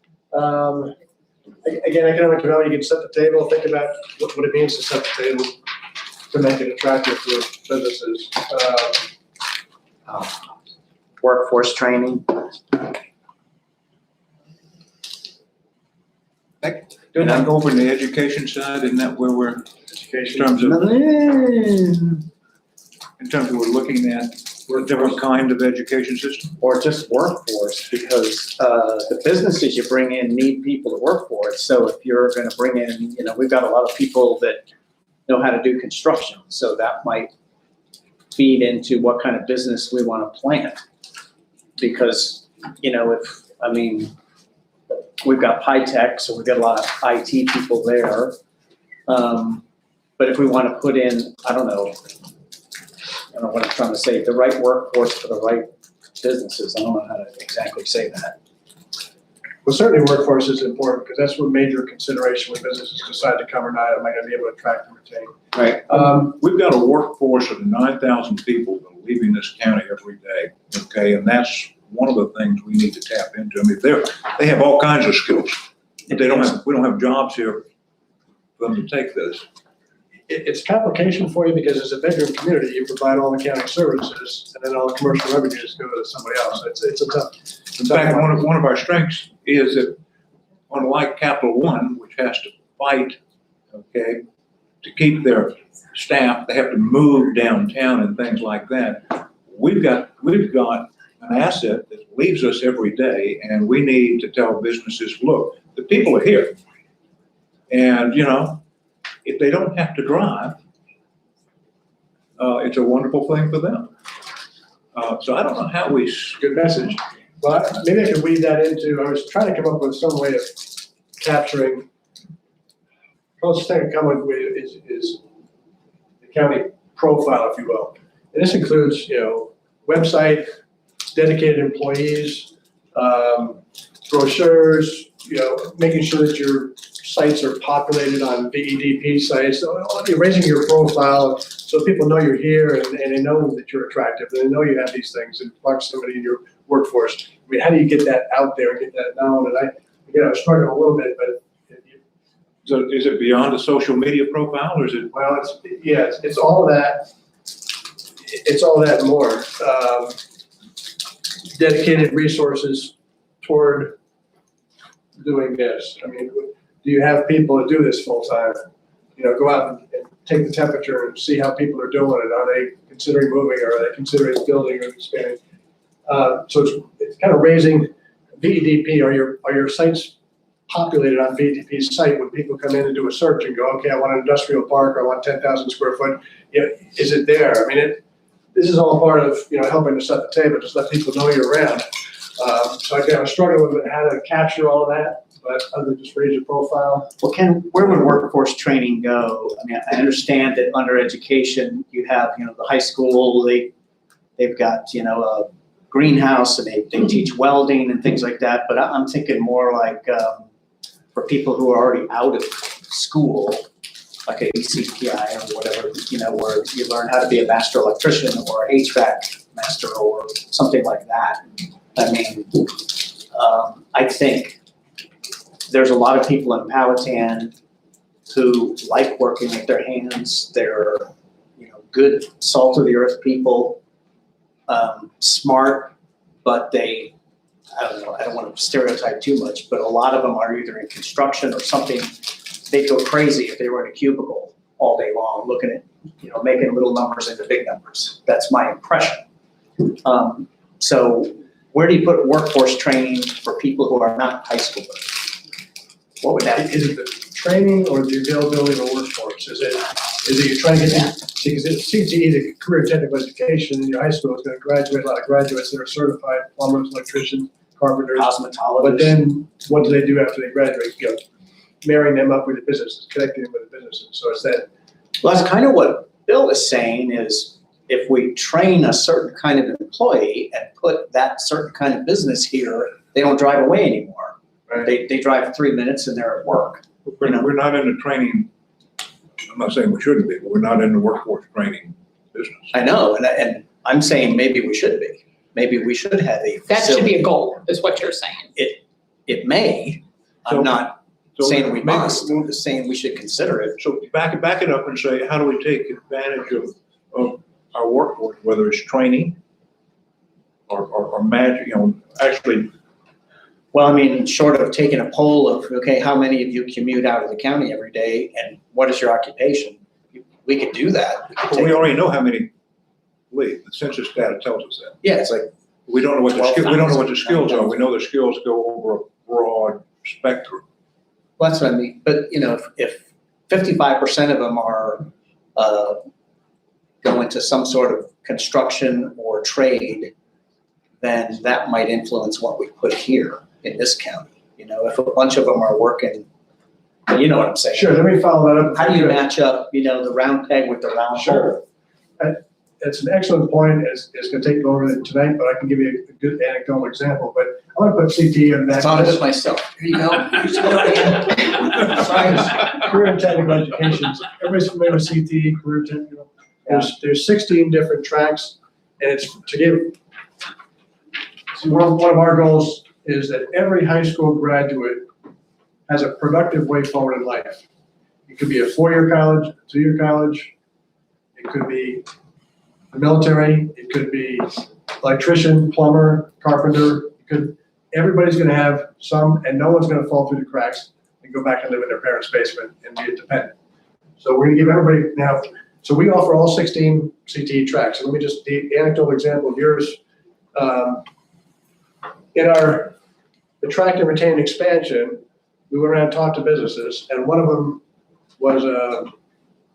Again, economic development, you can set the table, think about what it means to set the table to make it attractive for businesses. Workforce training. Doesn't that go over in the education side? Isn't that where we're, in Education. terms of we're looking at a different kind of education system? Or just workforce, because the businesses you bring in need people to work for it. So if you're going to bring in, we've got a lot of people that know how to do construction, so that might feed into what kind of business we want to plant. Because, we've got Pytech, so we've got a lot of IT people there. But if we want to put in, I don't know what I'm trying to say, the right workforce for the right businesses. I don't know how to exactly say that. Well, certainly workforce is important because that's what major consideration when businesses decide to come or not. Am I going to be able to attract and retain? Right. We've got a workforce of 9,000 people that are leaving this county every day, okay? And that's one of the things we need to tap into. I mean, they have all kinds of skills, but we don't have jobs here for them to take this. It's a complication for you because as a bedroom community, you provide all the county services and then all the commercial revenues go to somebody else. It's a tough. In fact, one of our strengths is that, unlike Capital One, which has to fight, okay, to keep their staff, they have to move downtown and things like that. We've got an asset that leaves us every day, and we need to tell businesses, look, the people are here. And, if they don't have to drive, it's a wonderful thing for them. So I don't know how we. Good message. Well, maybe I could weave that into, I was trying to come up with some way of capturing, closest thing I come up with is the county profile, if you will. And this includes, website, dedicated employees, brochures, making sure that your sites are populated on VEDP sites. So you're raising your profile so people know you're here and they know that you're attractive. And they know you have these things and proximity in your workforce. I mean, how do you get that out there and get that known? And I was struggling a little bit, but. So is it beyond a social media profile, or is it? Well, it's all that. It's all that and more. Dedicated resources toward doing this. I mean, do you have people that do this full time? Go out and take the temperature and see how people are doing it. Are they considering moving, or are they considering building or expanding? So it's kind of raising VEDP. Are your sites populated on VEDP's site when people come in and do a search and go, okay, I want an industrial park, or I want 10,000 square foot. Is it there? I mean, this is all part of helping to set the table, just let people know you're around. So again, I'm struggling with how to capture all of that, but other than just raise your profile. Well, Ken, where would workforce training go? I mean, I understand that under education, you have, the high school, they've got, a greenhouse and they teach welding and things like that. But I'm thinking more like for people who are already out of school, like a ECPI or whatever, where you learn how to be a master electrician or an HVAC master or something like that. I mean, I think there's a lot of people in Powhatan who like working with their hands. They're, good salt of the earth people, smart, but they, I don't want to stereotype too much, but a lot of them are either in construction or something. They'd go crazy if they were in a cubicle all day long, looking at, making little numbers into big numbers. That's my impression. So where do you put workforce training for people who are not high schoolers? What would that be? Is it the training or the availability of a workforce? Is it you're trying to get, because CTE, the career technical education in your high school, is going to graduate a lot of graduates that are certified plumbers, electricians, carpenters. Cosmetologists? But then what do they do after they graduate? Marrying them up with the businesses, connecting them with the businesses. So it's that. Well, that's kind of what Bill is saying is if we train a certain kind of employee and put that certain kind of business here, they don't drive away anymore. Right. They drive 3 minutes and they're at work. We're not in the training, I'm not saying we shouldn't be, but we're not in the workforce training business. I know, and I'm saying maybe we should be. Maybe we should have a That should be facility. a goal, is what you're saying. It may. So- I'm not So saying we maybe- must. I'm just saying we should consider it. So back it up and say, how do we take advantage of our workforce, whether it's training or magic, actually. Well, I mean, short of taking a poll of, okay, how many of you commute out of the county every day and what is your occupation? We could do that. We could Well, we take- already know how many leave. The census data tells us that. Yeah, it's like, We don't know what the skills are. 12,000. We know the skills go over a broad spectrum. well, that's what I mean. But, if 55% of them are going to some sort of construction or trade, then that might influence what we put here in this county. If a bunch of them are working, you know what I'm saying? Sure, let me follow that up. How do you match up, the round peg with the round hole? Sure. It's an excellent point. It's going to take over tonight, but I can give you a good anecdotal example. But I want to put CTE on that. I thought of it myself. Here you go. Science, career and technical education. Everybody's familiar with CTE, career technical. There's 16 different tracks, and it's to give. So one of our goals is that every high school graduate has a productive way forward in life. It could be a 4-year college, a 2-year college. It could be the military. It could be electrician, plumber, carpenter. Everybody's going to have some, and no one's going to fall through the cracks and go back and live in their parents' basement and be independent. So we're going to give everybody now. So we offer all 16 CTE tracks. So let me just, the anecdotal example of yours. In the track and retain expansion, we went around and talked to businesses, and one of them was a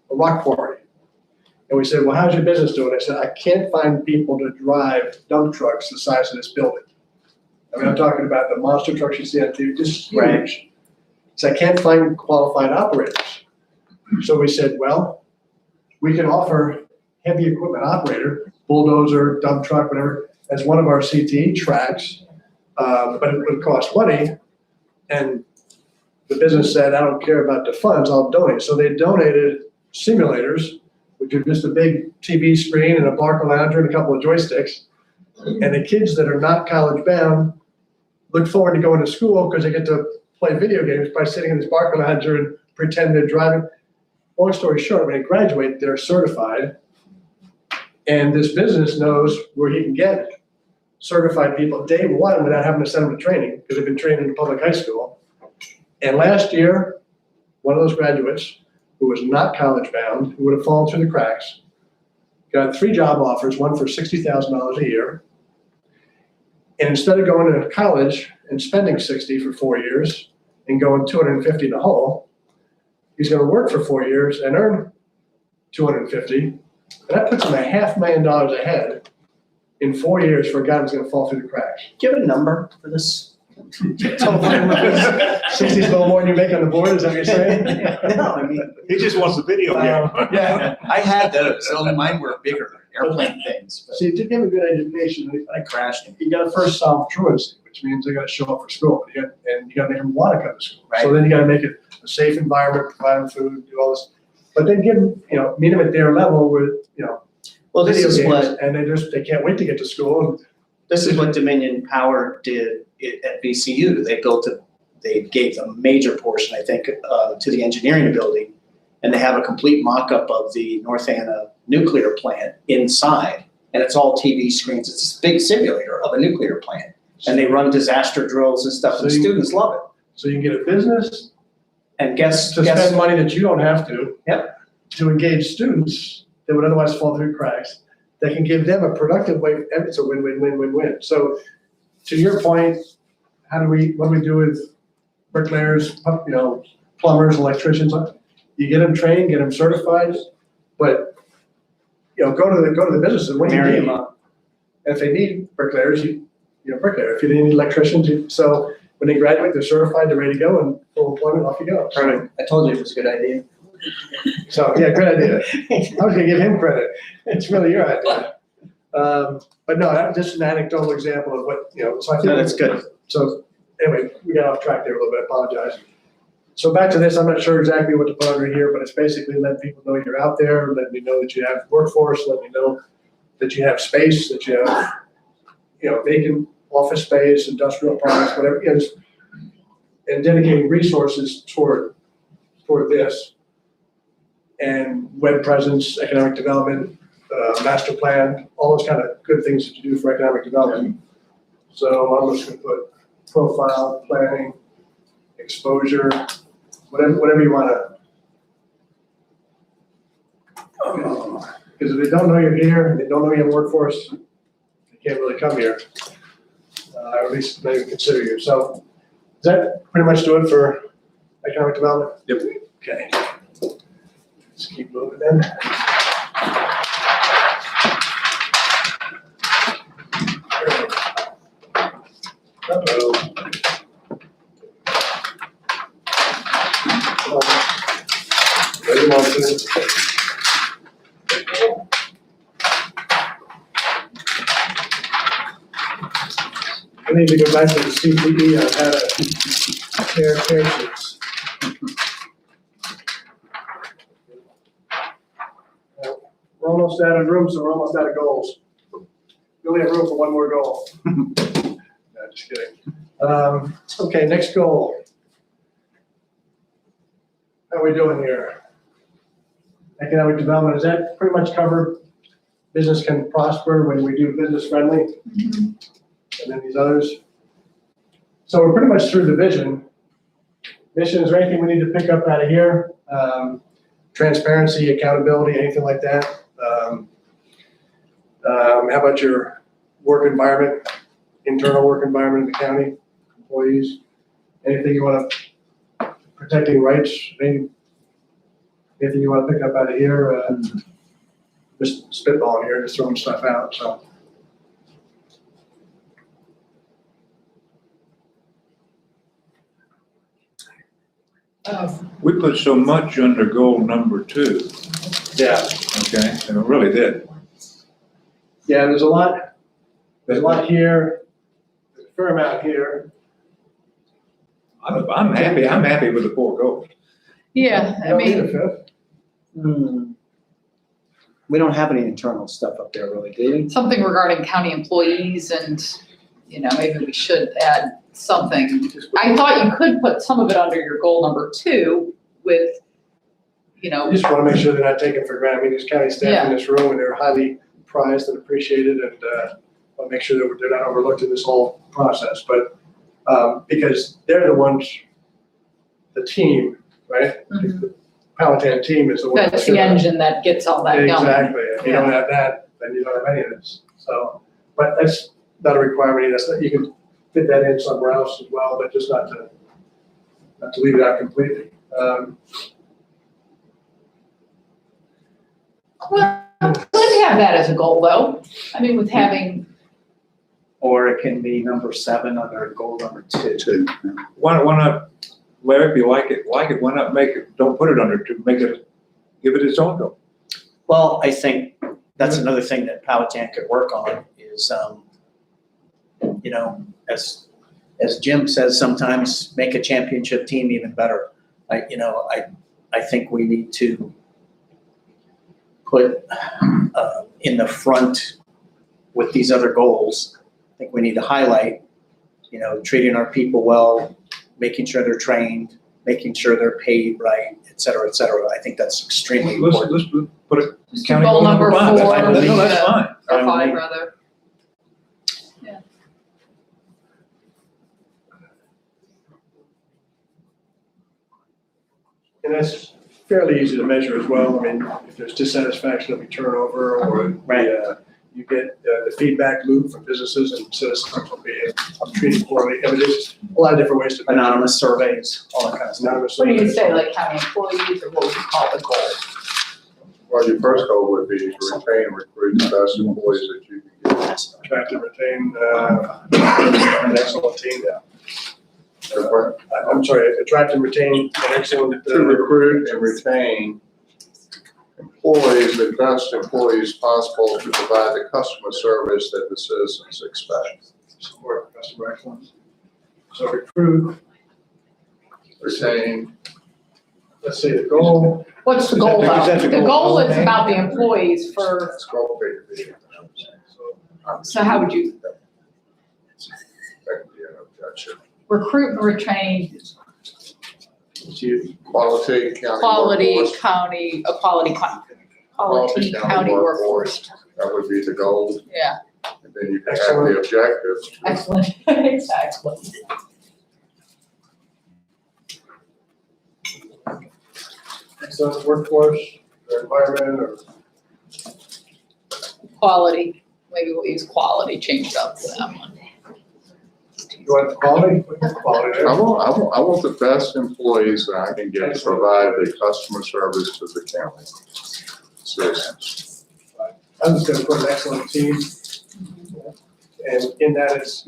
rock quarry. And we said, well, how's your business doing? I said, I can't find people to drive dump trucks the size of this building. I mean, I'm talking about the monster trucks you see on TV, just huge. So I can't find qualified operators. So we said, well, we can offer heavy equipment operator, bulldozer, dump truck, whatever, as one of our CTE tracks, but it would cost money. And the business said, I don't care about the funds, I'll donate. So they donated simulators, which are just a big TV screen and a Barker lounger and a couple of joysticks. And the kids that are not college bound look forward to going to school because they get to play video games by sitting in this Barker lounger and pretend they're driving. Long story short, when they graduate, they're certified. And this business knows where he can get certified people day one without having to send them to training because they've been trained in a public high school. And last year, one of those graduates who was not college bound, who would have fallen through the cracks, got 3 job offers, one for $60,000 a year. And instead of going to college and spending $60,000 for 4 years and going $250,000 in the hole, he's going to work for 4 years and earn $250,000. And that puts him $500,000 ahead in 4 years for a guy who's going to fall through the cracks. Do you have a number for this? 60's a little more than you make on the board, is that what you're saying? No, I mean, He just wants the video game. Yeah. I had those, only mine were bigger airplane things. But See, to give a good education, I crashed them. you got to first solve truancy, which means they got to show up for school. You got to make them want to come to school. Right. So then you got to make it a safe environment, provide them food, do all this. But then give them, meet them at their level with, Well, this video is games, what, and they can't wait to get to school. And This is what Dominion Power did at VCU. They gave a major portion, I think, to the engineering building. And they have a complete mock-up of the North Anna nuclear plant inside. And it's all TV screens. It's this big simulator of a nuclear plant. And they run disaster drills and stuff, and So you- students love it. So you can get a business And guess, to spend money that you don't have to. Yep. To engage students that would otherwise fall through cracks, that can give them a productive way, and it's a win-win-win-win-win. So to your point, what do we do with bricklayers, plumbers, electricians? You get them trained, get them certified, but, go to the business and when you marry need them them. up. If they need bricklayers, bricklayer. If you need electricians, so when they graduate, they're certified, they're ready to go, and full employment, off you go. Perfect. I told you it was a good idea. So, yeah, great idea. I was gonna give him credit. It's really your idea. But no, that's just an anecdotal example of what, so I think. No, that's good. So anyway, we got off track there a little bit, apologize. So back to this, I'm not sure exactly what to put under here, but it's basically letting people know you're out there, letting me know that you have workforce, letting me know that you have space, that you have, vacant office space, industrial products, whatever, and dedicating resources toward this. And web presence, economic development, master plan, all those kind of good things that you do for economic development. So I'm just gonna put profile, planning, exposure, whatever you wanna. Because if they don't know you're here, they don't know you have a workforce, they can't really come here. Or at least maybe consider you. So does that pretty much do it for economic development? Yep. Okay. Let's keep moving then. Uh-oh. Wait a moment. I need to go back to the CPE on how to share sheets. We're almost out of room, so we're almost out of goals. We only have room for one more goal. No, just kidding. Okay, next goal. How are we doing here? Economic development, does that pretty much cover business can prosper when we do business friendly? And then these others. So we're pretty much through the vision. Mission, is there anything we need to pick up out of here? Transparency, accountability, anything like that? How about your work environment, internal work environment in the county, employees? Anything you want to, protecting rights, anything you want to pick up out of here? Just spitballing here, just throwing stuff out, so. We put so much under goal number 2, Yeah, okay, and it really did. yeah, there's a lot here, there's a fair amount here. I'm happy with the 4 goals. Yeah, You I don't need mean, a fifth. We don't have any internal stuff up there really, do you? something regarding county employees and, maybe we should add something. I thought you could put some of it under your goal number 2 with, You just want to make sure they're not taken for granted. I mean, there's county staff in this room and they're highly prized and appreciated, and want to make sure that they're not overlooked in this whole process. But because they're the ones, the team, right? The Powhatan team is the one. that's the engine that gets all that going. Exactly. If you don't have that, then you don't have any of this. So, but that's not a requirement. You can fit that in somewhere else as well, but just not to leave it out completely. Well, could have that as a goal though. I mean, with having, Or it can be number 7 under goal number 2. Two. Why not, Larry, if you like it, why not don't put it under 2, give it its own goal? Well, I think that's another thing that Powhatan could work on is, as Jim says sometimes, make a championship team even better. I think we need to put in the front with these other goals, think we need to highlight, treating our people well, making sure they're trained, making sure they're paid right, et cetera, et cetera. I think that's extremely important. Let's put it, Just county goal goal number number 5. four. No, that's fine. Or I five, mean- rather. And that's fairly easy to measure as well. I mean, if there's dissatisfaction, there'll be turnover, or you get the feedback loop from businesses and citizens will be treated poorly. I mean, there's a lot of different ways to measure. Anonymous surveys, all that kind of stuff. Anonymous What do you surveys. say, like county employees, or what would you call the goal? Well, your first goal would be to retain and recruit the best employees that you can get. Attract and retain an excellent team. I'm sorry, attract and retain an excellent. To recruit and retain employees, the best employees possible to provide the customer service that the citizens expect. Support customer excellence. So recruit, Retain, let's say the goal. What's the Is goal that though? the The goal? goal is about the employees for, that's called pay. so how would you That could be an objection. recruit and retain Quality county quality workforce, county county workforce? that would be the goal, Yeah, and then you can have the objective. excellent, exactly. Excellent workforce, or environment, or Quality, maybe we'll use quality, change it up for that one. you want quality? Quality I there. want the best employees that I can get to provide the customer service to the county citizens. I'm just gonna put an excellent team. And in that is,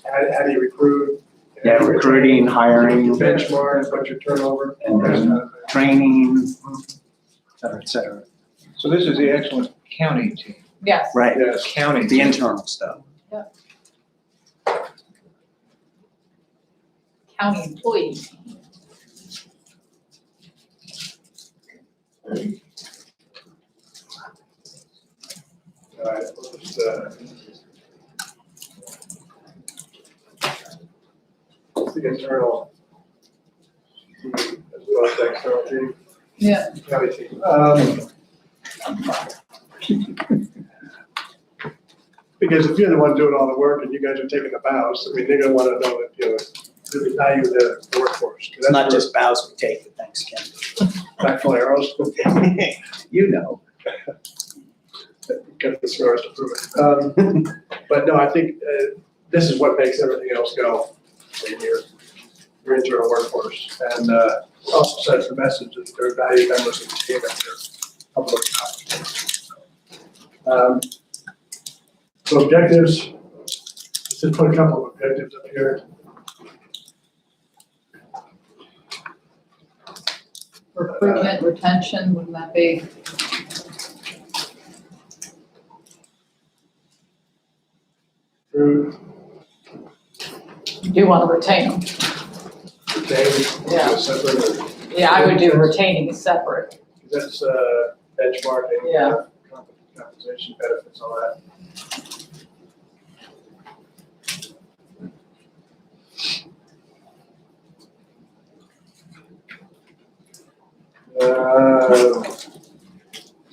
how do you recruit? Yeah, recruiting, hiring, Your benchmarks, what's your turnover? And then training, et cetera, et cetera. So this is the excellent county team, Yes, Right, Yes. county the team. internal stuff. county employees. All right, let's, the internal team as well as the external team, Yeah. county team. Because if you're the one doing all the work and you guys are taking the bows, I mean, they're gonna wanna know that, really value the workforce. 'Cause It's not that's just bows we take, but thanks, Ken. where Backful arrows. You know. Got the scars to prove it. But no, I think this is what makes everything else go in your internal workforce. And also sends the message that they're valued members of the team and they're public. So objectives, let's just put a couple of objectives up here. Recruitment, retention, wouldn't that be? Recruit, You do want to retain them. retain, Yeah. separate, or- Yeah, I would do retaining separate. that's benchmarking. Yeah. Compensation, benefits, all that.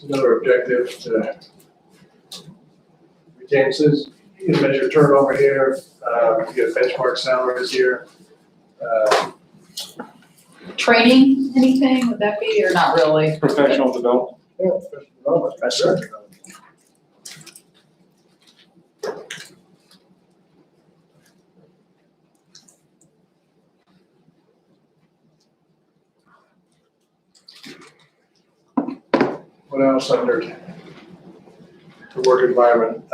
Another objective to retain, says you can measure turnover here, you get benchmark salaries here. Training, anything, would that be, or not really? Professional development. Yeah, professional development, that's sure. What else under the work environment?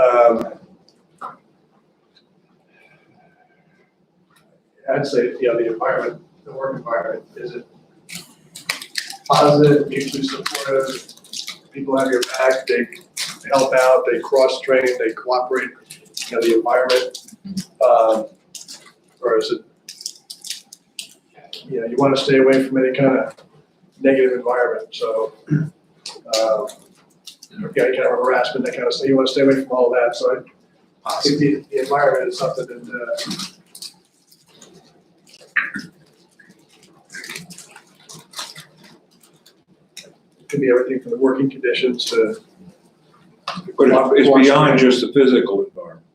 I'd say, the environment, the work environment, is it positive, mutually supportive? People have your back, they help out, they cross-train, they cooperate, the environment? Or is it, you want to stay away from any kind of negative environment, so, any kind of harassment, that kind of stuff, you want to stay away from all of that, so I think the environment is something that, could be everything from the working conditions to, But it's beyond just the physical environment.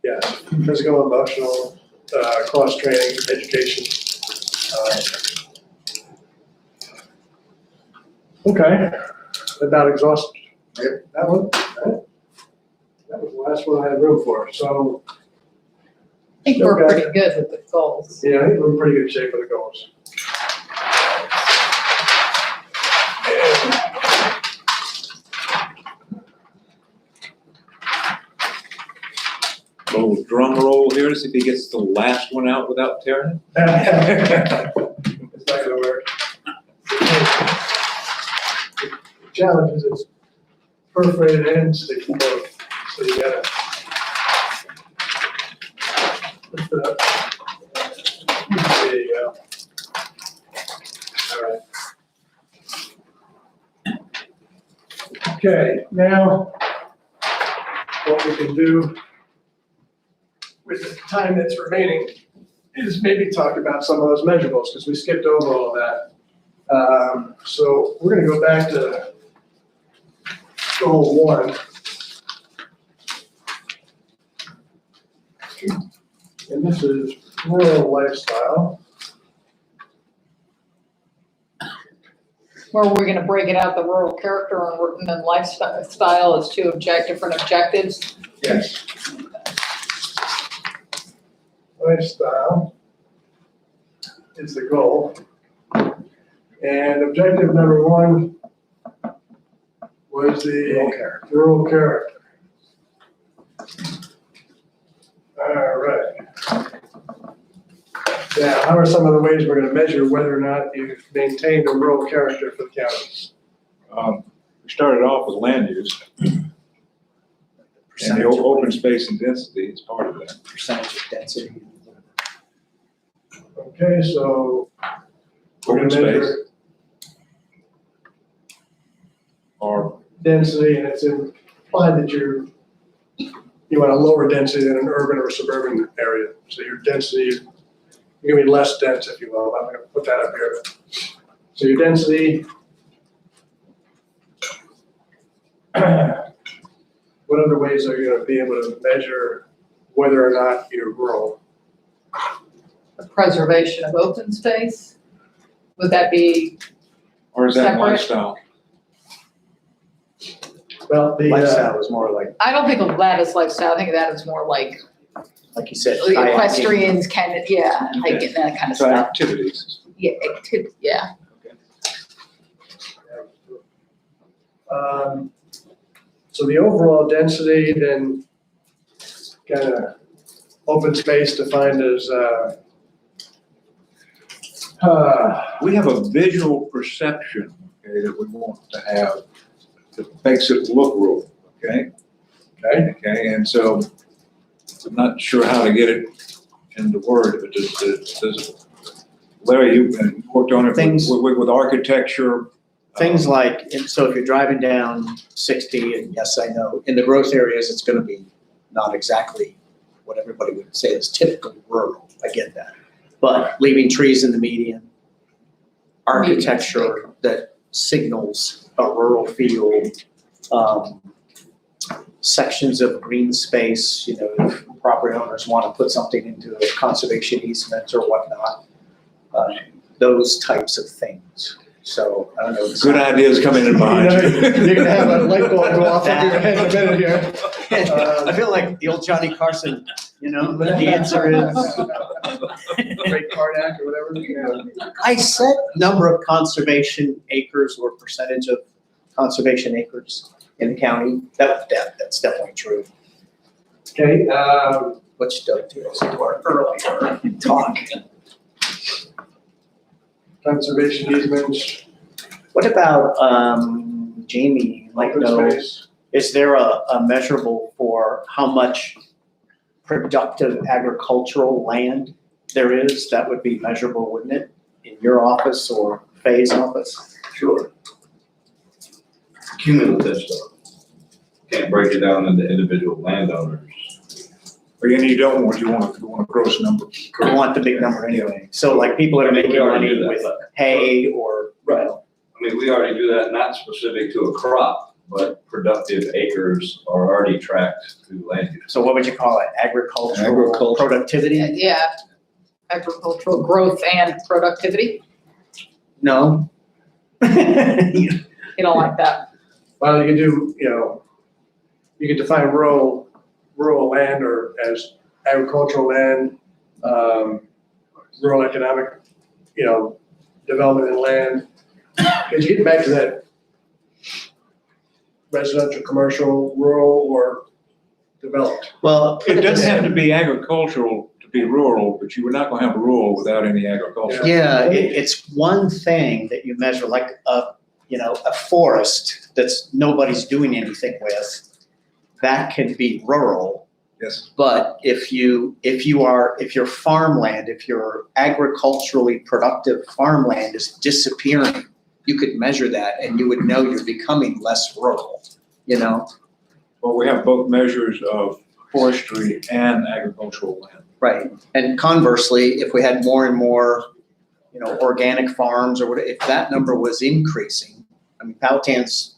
yes, physical, emotional, cross-training, education. Okay, about exhaust, that one, right? That was the last one I had room for, so, I think we're pretty good with the goals. yeah, I think we're in pretty good shape with the goals. Little drum roll here to see if he gets the last one out without tearing it. It's not gonna work. The challenge is it's perforated ends stick to both, so you gotta lift it up. There you go. All right. Okay, now, what we can do with the time that's remaining is maybe talk about some of those measurables, because we skipped over all of that. So we're gonna go back to goal 1. And this is rural lifestyle. Where we're gonna break it out, the rural character and then lifestyle as two different objectives. Yes. Lifestyle is the goal. And objective number 1 was the rural character. All right. Now, how are some of the ways we're gonna measure whether or not you've maintained a rural character for the county? We started off with land use, and the open space and density is part of that. Percentage of density. Okay, so we're Open gonna measure space. Or density, and it's implied that you want a lower density than an urban or suburban area. So your density, you're gonna be less dense, if you will. I'm gonna put that up here. So your density. What other ways are you gonna be able to measure whether or not you're rural? The preservation of open space, would that be, or is that Separate. lifestyle? Well, Lifestyle is more like I don't think of that as lifestyle, I think of that as more like you said. kayaking. equestrians kind of, yeah, hiking, that kind of So stuff. activities. Yeah, yeah. So the overall density, then kind of open space defined as, We have a visual perception, okay, that we want to have that makes it look rural, okay? Okay, and so I'm not sure how to get it into word, but does Larry, you've worked on it with architecture. Things like, and so if you're driving down 60, and yes, I know, in the growth areas, it's gonna be not exactly what everybody would say is typical rural, I get that. But leaving trees in the median, architecture that signals a rural feel, sections of green space, you know, if property owners wanna put something into a conservation easement or whatnot, those types of things. So, I don't know. Good ideas coming in behind you. you're gonna have a light bulb go off over your head in a minute here. I feel like the old Johnny Carson, you know, the answer is. Great Cardack or whatever. Yeah. I said number of conservation acres or percentage of conservation acres in the county. That's definitely true. Okay, Which dovetails into our earlier talk. conservation easements, What about, Jamie, like, open no, space. is there a measurable for how much productive agricultural land there is? That would be measurable, wouldn't it? In your office or Faye's office? Sure. Cumulative stuff. Can't break it down into individual landowners. Or you don't want, you want a gross number. We want the big number anyway. So like people that are making money with hay or, you know, I mean, we already do that, not specific to a crop, but productive acres are already tracked through land use. so what would you call it? Agricultural Agricultural. productivity? Yeah, agricultural growth and productivity. No. You don't like that. Well, you can do, you can define rural land or as agricultural land, rural economic, development in land. Because you get back to that residential, commercial, rural, or developed. Well, It doesn't have to be agricultural to be rural, but you were not gonna have rural without any agriculture. yeah, it's one thing that you measure, like a forest that's nobody's doing anything with. That can be rural. Yes. But if your farmland, if your agriculturally productive farmland is disappearing, you could measure that and you would know you're becoming less rural, Well, we have both measures of forestry and agricultural land. Right. And conversely, if we had more and more, organic farms or whatever, if that number was increasing, I mean, Powhatan's,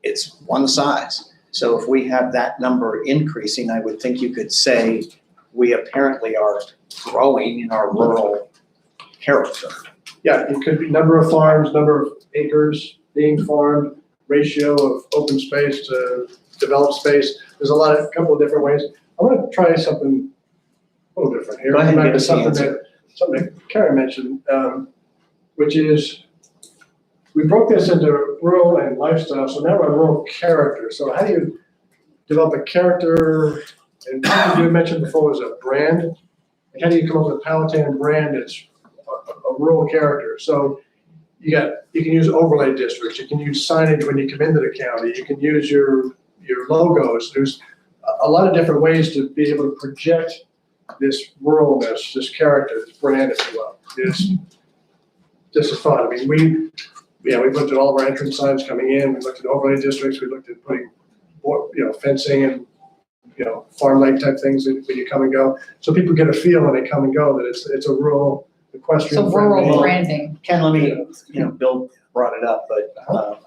it's one size. So if we have that number increasing, I would think you could say we apparently are growing in our rural character. Yeah, it could be number of farms, number of acres being farmed, ratio of open space to developed space. There's a couple of different ways. I want to try something a little different here. Go ahead and Back give to us the something that Karen mentioned, which is we broke this into rural and lifestyle, so now we're rural character. So how do you develop a character? And something you mentioned before was a brand. And how do you come up with a Powhatan brand that's a rural character? So you can use overlay districts. You can use signage when you come into the county. You can use your logos. There's a lot of different ways to be able to project this ruralness, this character, this brand, if you will. This is fun. I mean, we looked at all of our entrance signs coming in. We looked at overlay districts. We looked at putting, fencing and, farm-like type things when you come and go. So people get a feel when they come and go that it's a rural equestrian. So rural friendly. branding. Ken, let me, Bill brought it up, but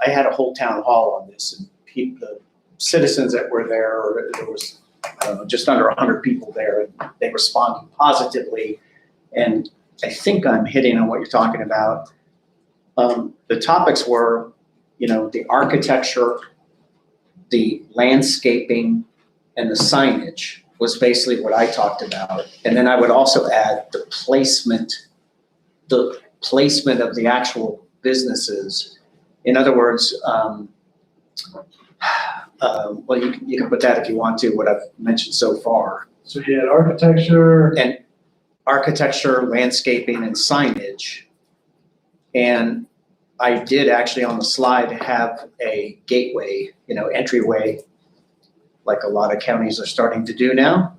I had a whole town hall on this and the citizens that were there was, I don't know, just under 100 people there and they responded positively. And I think I'm hitting on what you're talking about. The topics were, the architecture, the landscaping, and the signage was basically what I talked about. And then I would also add the placement of the actual businesses. In other words, well, you can put that if you want to, what I've mentioned so far. So you had architecture. And architecture, landscaping, and signage. And I did actually on the slide have a gateway, entryway, like a lot of counties are starting to do now,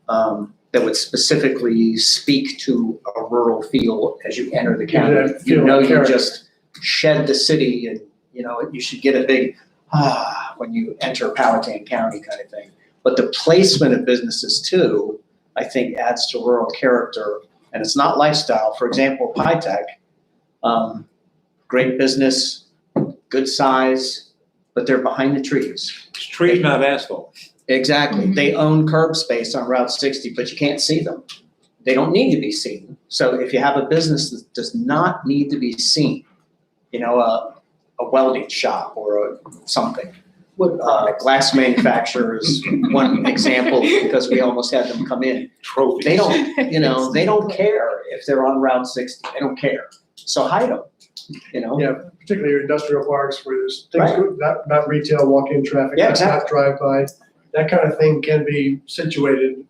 that would specifically speak to a rural feel as you enter the county. You just shed the city and, you should get a big, when you enter Powhatan County kind of thing. But the placement of businesses too, I think adds to rural character, and it's not lifestyle. For example, Pytech, great business, good size, but they're behind the trees. It's trees, not asphalt. Exactly. They own curb space on Route 60, but you can't see them. They don't need to be seen. So if you have a business that does not need to be seen, a welding shop or something. Glass manufacturer is one example because we almost had them come in. Trophies. They don't, they don't care if they're on Route 60. They don't care. So hide them, Yeah, particularly your industrial parks where there's things, Right. not retail, walk-in traffic, Yeah, not drive-by. That kind of thing can be situated,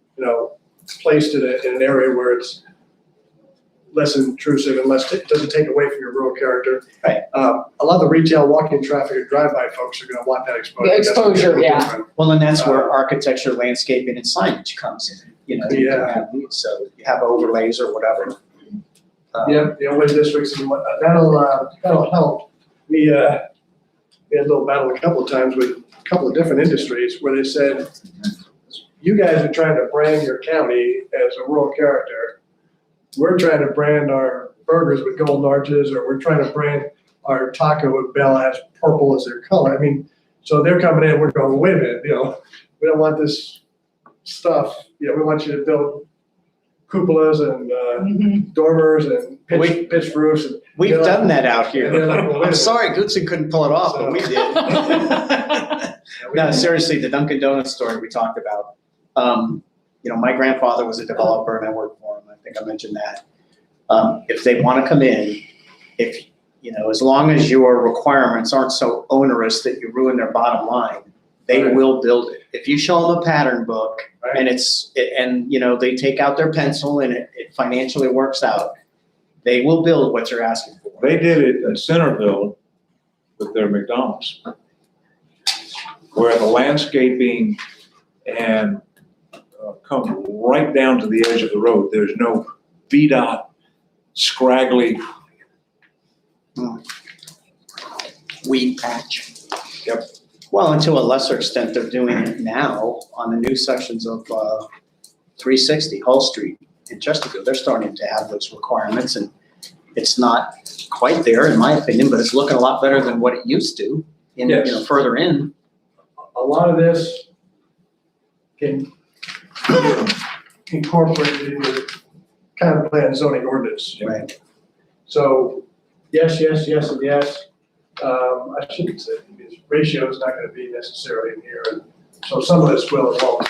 placed in an area where it's less intrusive and doesn't take away from your rural character. Right. A lot of the retail, walk-in traffic and drive-by folks are gonna want that exposure. The exposure, yeah. Well, and that's where architecture, landscaping, and signage comes in. You can have these, so you have overlays or whatever. Yeah, the overlay districts and whatnot, that'll help. We had a little battle a couple of times with a couple of different industries where they said, you guys are trying to brand your county as a rural character. We're trying to brand our burgers with golden arches, or we're trying to brand our taco with Bell as purple as their color. I mean, so they're coming in, we're going, wait a minute, we don't want this stuff. We want you to build cupolas and dormers and pitch roofs. And We've done that out and here. they're like, well, wait a I'm minute. sorry, Goodson couldn't pull it off, but we did. No, seriously, the Dunkin' Donuts story we talked about. My grandfather was a developer and I worked for him. I think I mentioned that. If they want to come in, as long as your requirements aren't so onerous that you ruin their bottom line, they Right. will build it. If you show them a pattern book Right. and they take out their pencil and it financially works out, they will build what you're asking for. They did it at Centerville with their McDonald's, where the landscaping and come right down to the edge of the road. There's no VDOT scraggly. Weed patch. Yep. Well, and to a lesser extent, they're doing it now on the new sections of 360 Hull Street in Chesterfield. They're starting to have those requirements, and it's not quite there, in my opinion, but it's looking a lot better than what it used to. Yes. Further in. A lot of this can be incorporated into common plan zoning ordinance. Right. So, yes, and yes. I shouldn't say, because ratio is not gonna be necessarily in here, and so some of this will evolve.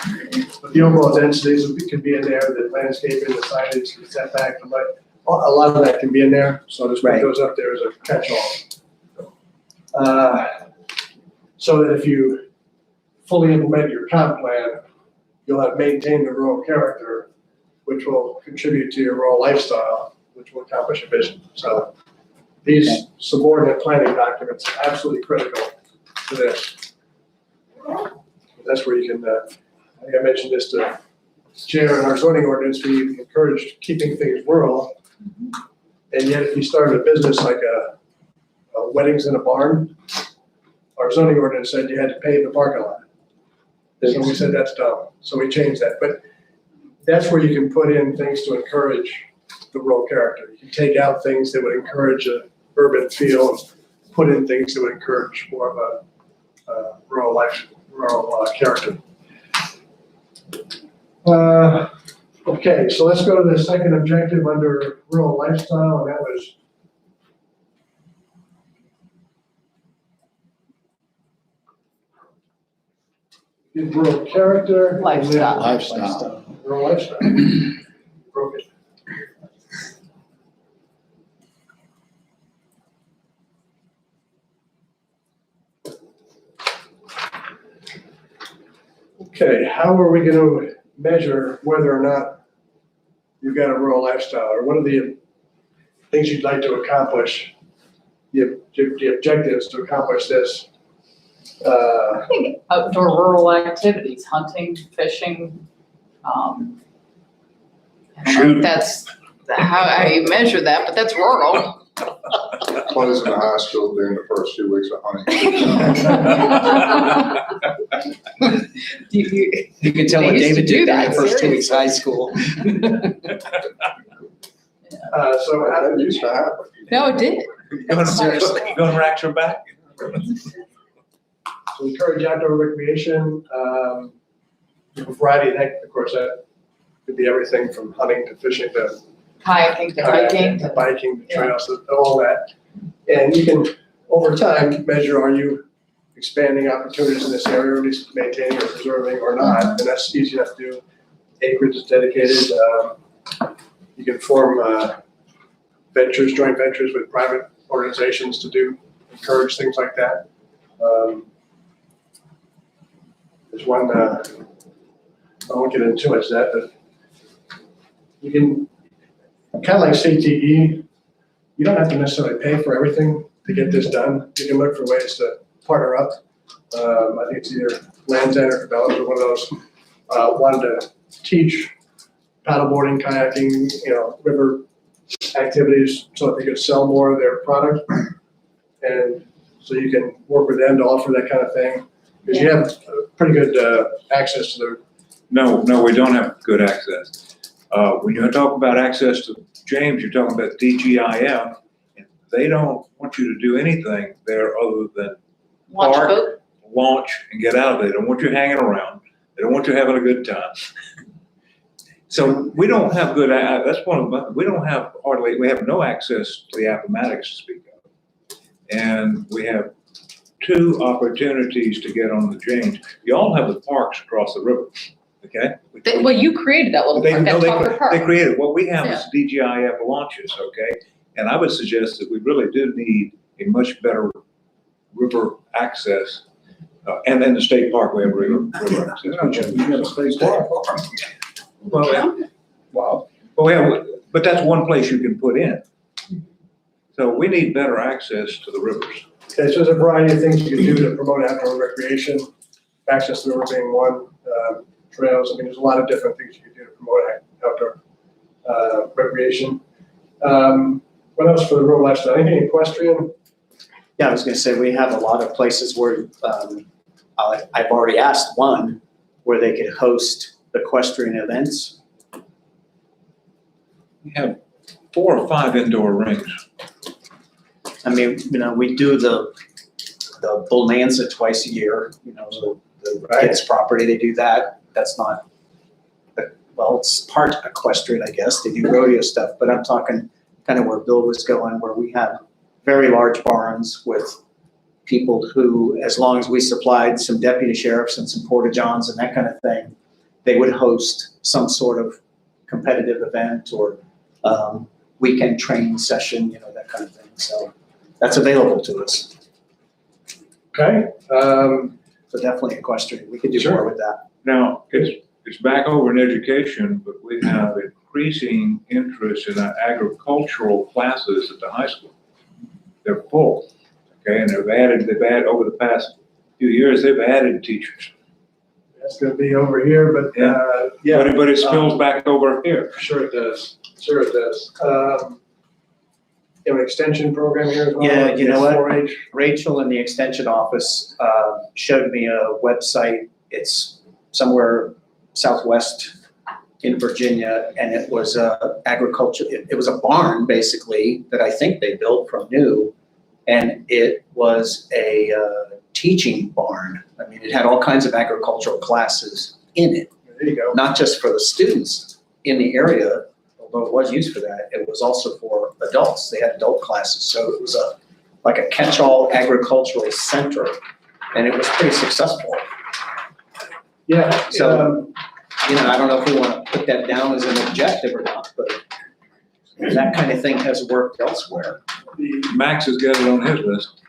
But the overall densities could be in there, the landscaping, the signage, the setback, a lot of that can be in there, so just put Right. those up there as a catch-all. So that if you fully implement your comp plan, you'll have maintained the rural character, which will contribute to your rural lifestyle, which will accomplish your vision. So these subordinate planning documents are absolutely critical to this. That's where you can, I think I mentioned this to Chair in our zoning ordinance, we encouraged keeping things rural. And yet if you started a business like a weddings in a barn, our zoning ordinance said you had to pave the parking lot. So we said that's dumb, so we changed that. But that's where you can put in things to encourage the rural character. You can take out things that would encourage an urban feel, and put in things that would encourage more of a rural character. Okay, so let's go to the second objective under rural lifestyle, and that was rural character. and then Lifestyle. Lifestyle. Rural lifestyle. Broken. Okay, how are we gonna measure whether or not you've got a rural lifestyle, or what are the things you'd like to accomplish? The objectives to accomplish this. I think outdoor rural activities, hunting, fishing, I don't know if that's how you measure that, but that's rural. Closing the high school during the first 2 weeks of hunting. You can tell They what used to David do did in that, the first 2 weeks of high seriously. school. So how That used to happen. No, it did. Gonna rack your back? to encourage outdoor recreation, a variety of that, of course, that could be everything from hunting to fishing to Kayaking, to hiking, to biking, to trails, all that. And you can, over time, measure, are you expanding opportunities in this area, or at least maintaining or preserving or not? And that's easy enough to do. Acreage is dedicated. You can form joint ventures with private organizations to encourage things like that. There's one, I won't get into too much of that, but you can, kind of like CTE, you don't have to necessarily pay for everything to get this done. You can look for ways to partner up. I think it's either Land's End or Cabela's or one of those, wanted to teach paddleboarding, kayaking, river activities so that they could sell more of their product. And so you can work with them to offer that kind of thing. Because you have pretty good access to No, we don't have good access. When you talk about access to James, you're talking about DGIF. And they don't want you to do anything there other than Launch park, boat. launch, and get out of there. They don't want you hanging around. They don't want you having a good time. So we don't have good, that's one of the, we don't have hardly, we have no access to the Appomattox to speak of. And we have 2 opportunities to get on the James. You all have the parks across the river, okay? Well, you created that little They, park, no, that Tucker Park. they created, what we have is DGIF launches, okay? And I would suggest that we really do need a much better river access. And then the state park, we have river access. Well, yeah. Wow. But that's one place you can put in. So we need better access to the rivers. Okay, so there's a variety of things you can do to promote outdoor recreation, access to the river being one, trails. I mean, there's a lot of different things you can do to promote outdoor recreation. What else for the rural lifestyle? Anything equestrian? Yeah, I was gonna say, we have a lot of places where, I've already asked one, where they could host equestrian events. We have 4 or 5 indoor rings. I mean, we do the bonanza twice a year, the kids' property, they do that. That's not, well, it's part equestrian, I guess. They do rodeo stuff, but I'm talking kind of where Bill was going, where we have very large barns with people who, as long as we supplied some deputy sheriffs and some porta-johns and that kind of thing, they would host some sort of competitive event or weekend training session, that kind of thing. So that's available to us. Okay. So definitely equestrian. We could do more with that. Now, it's back over in education, but we have increasing interest in our agricultural classes at the high school. They're full, okay, and they've added over the past few years, they've added teachers. That's gonna be over here, but, yeah. But it spills back over here. Sure it does. Sure it does. You have an extension program here as well? Yeah, you know what? 4-H. Rachel in the extension office showed me a website. It's somewhere southwest in Virginia, and it was agriculture. It was a barn, basically, that I think they built from new, and it was a teaching barn. I mean, it had all kinds of agricultural classes in it, There you go. not just for the students in the area, although it was used for that. It was also for adults. They had adult classes, so it was like a catch-all agricultural center, and it was pretty successful. Yeah. So, I don't know if we want to put that down as an objective or not, but that kind of thing has worked elsewhere. Max has got it on his list.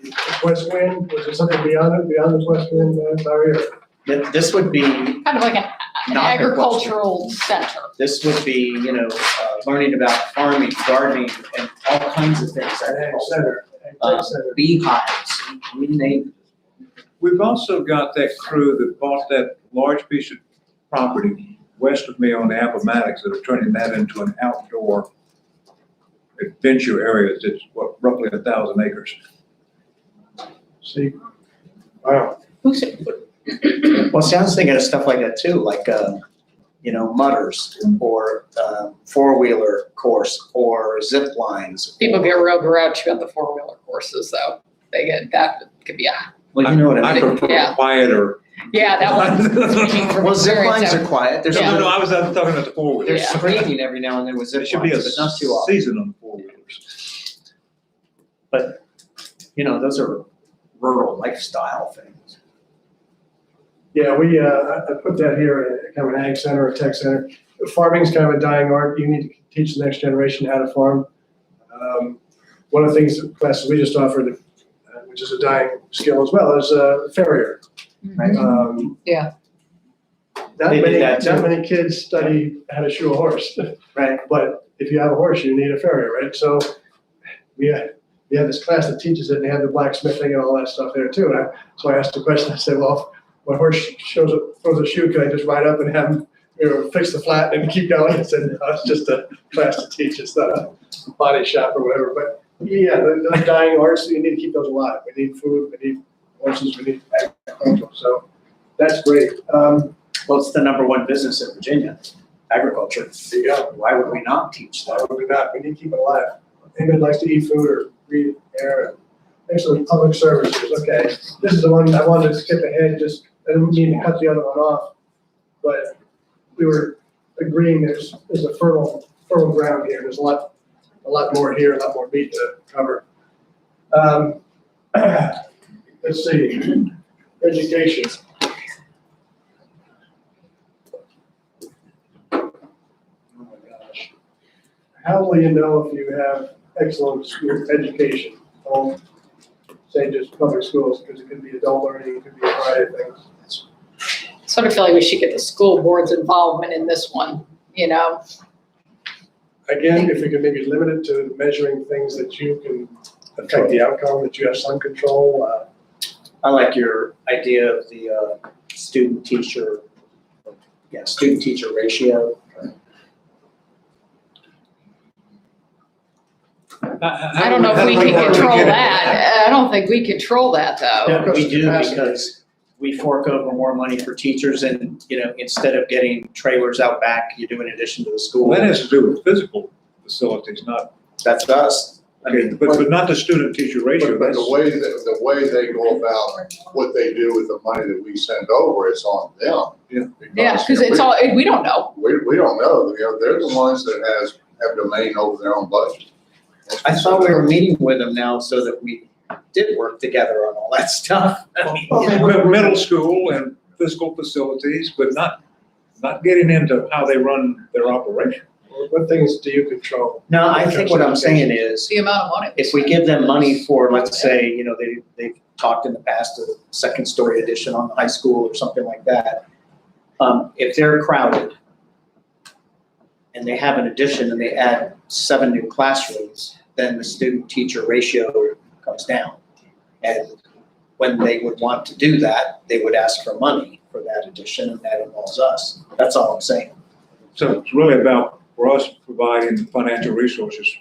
Equestrian, was there something beyond the equestrian barrier? This would be, Kind of like an Not agricultural center. this would be, learning about farming, gardening, and all kinds of things. Ag center. Ag center. Beehives, we name it. We've also got that crew that bought that large piece of property west of me on the Appomattox that are turning that into an outdoor adventure area. It's roughly 1,000 acres. See, wow. Who's it? Well, see, I was thinking of stuff like that too, like, mudders or four-wheeler course or zip lines. People get real grouchy about the 4-wheeler courses, though. That could be Well, you know what I I mean. prefer Yeah. quieter. yeah, that one. Well, zip lines are quiet. There's Yeah. No, I was talking about the 4-wheelers. There's Yeah. screaming every now and then with There zip should be a lines, but not too often. season on 4-wheelers. But, those are rural lifestyle things. Yeah, I put that here, kind of an ag center, a tech center. Farming's kind of a dying art. You need to teach the next generation how to farm. One of the things, the classes we just offered, which is a dying skill as well, is farrier. Yeah. Not They did many, that too. not many kids study how to shoe a horse, Right. but if you have a horse, you need a farrier, right? So we have this class that teaches it, and they have the blacksmithing and all that stuff there too. So I asked the question, I said, well, if my horse throws a shoe, can I just ride up and have him, fix the flat and keep going? I said, no, it's just a class to teach. It's not a body shop or whatever. But yeah, the dying arts, you need to keep those alive. We need food, we need horses, we need agriculture. So That's great. Well, it's the number one business in Virginia, agriculture. There you go. Why would we not teach Why that? would we not? We need to keep it alive. Anybody likes to eat food or breathe air. Excellent public services. Okay, this is the one I wanted to skip ahead. Just I didn't mean to cut the other one off, but we were agreeing there's a fertile ground here. There's a lot more here, a lot more meat to cover. Let's see, education. Oh my gosh. How will you know if you have excellent school education? Don't say just public schools, because it could be adult learning, it could be a variety of things. Sort of feel like we should get the school board's involvement in this one, you know? Again, if we could maybe limit it to measuring things that you can affect the outcome, that you have some control. I like your idea of the student-teacher ratio. I don't know if we can control that. I don't think we control that, though. No, we do, because we fork over more money for teachers and, instead of getting trailers out back, you do in addition to the school. Well, that has to do with physical facilities, not, That's us. I okay, mean, but not the student-teacher ratio. But the way they go about what they do with the money that we send over, it's on them. Yeah, because it's all, we don't know. We don't know, they're the ones that have domain over their own budget. I thought we were meeting with them now so that we did work together on all that stuff. I mean, Middle school and physical facilities, but not getting into how they run their operation. What things do you control? No, I think what I'm saying is, The amount of money. if we give them money for, let's say, they've talked in the past of a second-story addition on the high school or something like that. If they're crowded and they have an addition and they add 7 new classrooms, then the student-teacher ratio comes down. And when they would want to do that, they would ask for money for that addition, and that involves us. That's all I'm saying. So it's really about, for us, providing financial resources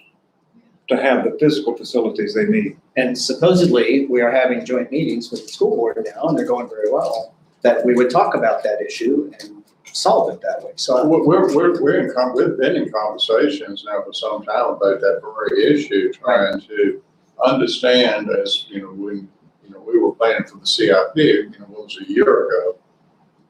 to have the physical facilities they need. And supposedly, we are having joint meetings with the school board now, and they're going very well, that we would talk about that issue and solve it that way. So We've been in conversations now for some time about that very issue, trying to understand as, when, we were planning for the CIP, what was a year ago.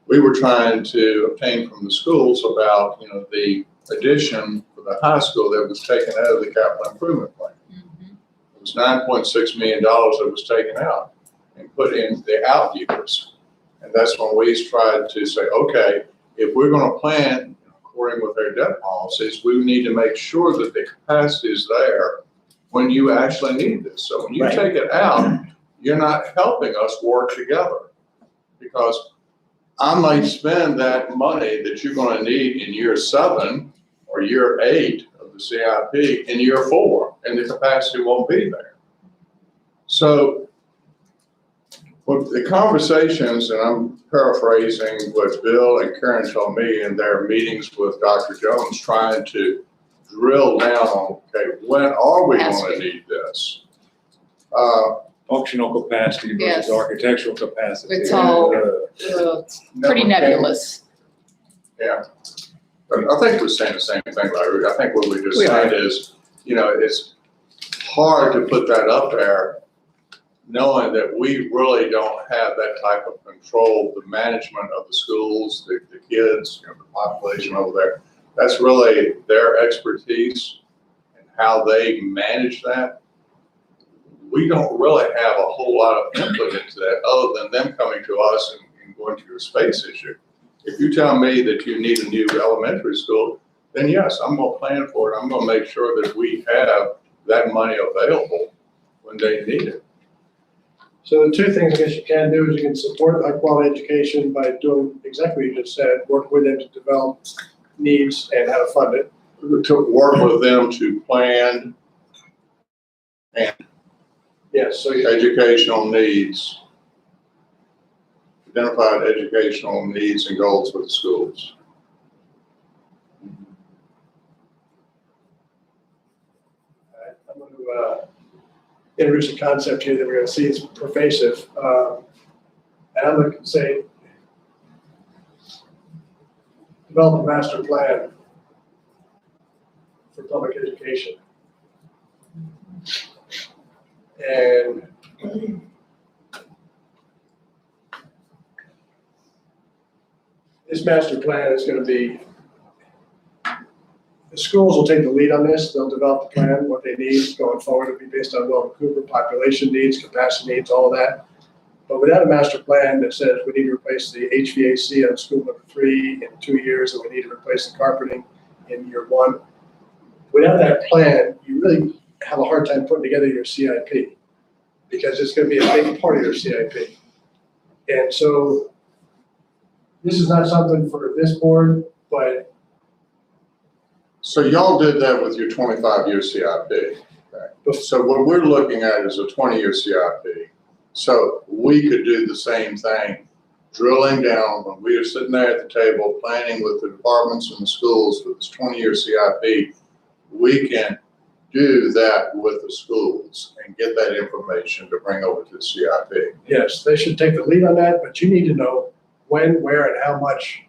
We were trying to obtain from the schools about, the addition for the high school that was taken out of the capital improvement plan. It was $9.6 million that was taken out and put in the out years. And that's when we tried to say, okay, if we're going to plan according with our debt policies, we need to make sure that the capacity is there when you actually need this. So when you Right. take it out, you're not helping us work together, because I might spend that money that you're going to need in year 7 or year 8 of the CIP in year 4, and the capacity won't be there. So with the conversations, and I'm paraphrasing what Bill and Karen told me in their meetings with Dr. Jones, trying to drill down on, okay, when are we going to need this? Functional capacity Yes. versus architectural capacity. It's all- And, Pretty nebulous. Yeah, but I think we're saying the same thing, Larry. I think what we just said is, it's hard to put that up there, knowing that we really don't have that type of control, the management of the schools, the kids, the population over there. That's really their expertise and how they manage that. We don't really have a whole lot of input into that, other than them coming to us and going to your space issue. If you tell me that you need a new elementary school, then yes, I'm gonna plan for it. I'm gonna make sure that we have that money available when they need it. So the 2 things I guess you can do is you can support high quality education by doing exactly what you just said, work with them to develop needs and how to fund it. To work with them to plan Yes, so you, educational needs, identified educational needs and goals for the schools. I'm going to introduce a concept here that we're going to see is pervasive. And I'm going to say, develop a master plan for public education. And this master plan is going to be, the schools will take the lead on this. They'll develop the plan, what they need going forward. It'll be based on Wilton Cooper, population needs, capacity needs, all of that. But without a master plan that says we need to replace the HVAC on school number 3 in 2 years, and we need to replace the carpeting in year 1, without that plan, you really have a hard time putting together your CIP, because it's going to be a big part of your CIP. And so this is not something for this board, but So y'all did that with your 25-year CIP. Okay. So what we're looking at is a 20-year CIP. So we could do the same thing, drilling down when we are sitting there at the table, planning with the departments and the schools for this 20-year CIP. We can do that with the schools and get that information to bring over to the CIP. yes, they should take the lead on that, but you need to know when, where, and how much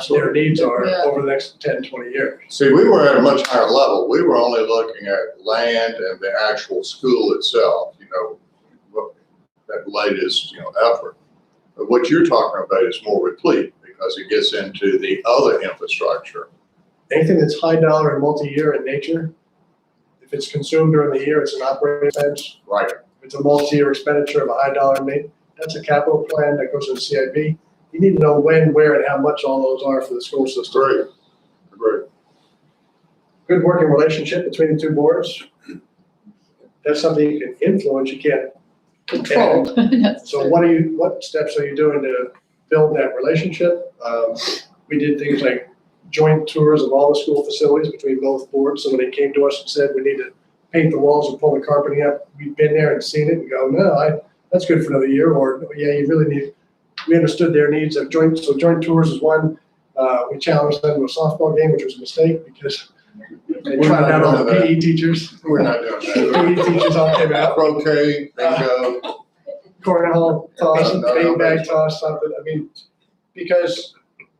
their needs are Yeah. over the next 10, 20 years. See, we were at a much higher level. We were only looking at land and the actual school itself, that latest, effort. But what you're talking about is more replete because it gets into the other infrastructure. Anything that's high dollar and multi-year in nature, if it's consumed during the year, it's an operating expense. Right. If it's a multi-year expenditure of a high dollar in that's a capital plan that goes in the CIP. You need to know when, where, and how much all those are for the school system. Agreed. Good working relationship between the two boards. That's something you can influence, you can't. Control. So what steps are you doing to build that relationship? We did things like joint tours of all the school facilities between both boards. So when they came to us and said, we need to paint the walls and pull the carpeting up, we've been there and seen it and go, no, that's good for another year. Or, yeah, you really need, we understood their needs of joint tours is one. We challenged them to a softball game, which was a mistake because they tried out all the PE teachers. We're not doing PE that. teachers all came out. Croquet, bingo. Cornhole toss, big bag toss, something. I mean, because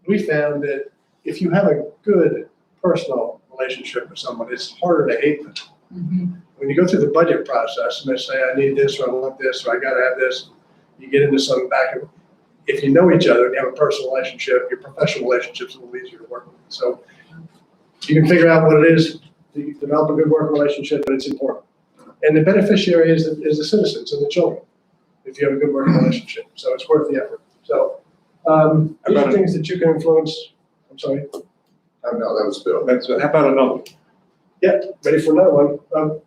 we found that if you have a good personal relationship with someone, it's harder to hate them. Mhm. When you go through the budget process and they say, I need this, or I want this, or I gotta have this, you get into some back and if you know each other and you have a personal relationship, your professional relationship's a little easier to work with. So you can figure out what it is, you develop a good working relationship, but it's important. And the beneficiary is the citizens and the children, if you have a good working relationship. So it's worth the effort. So these are things that you can influence. I'm sorry. Oh, no, that was Bill. How about another? Yeah, ready for another one.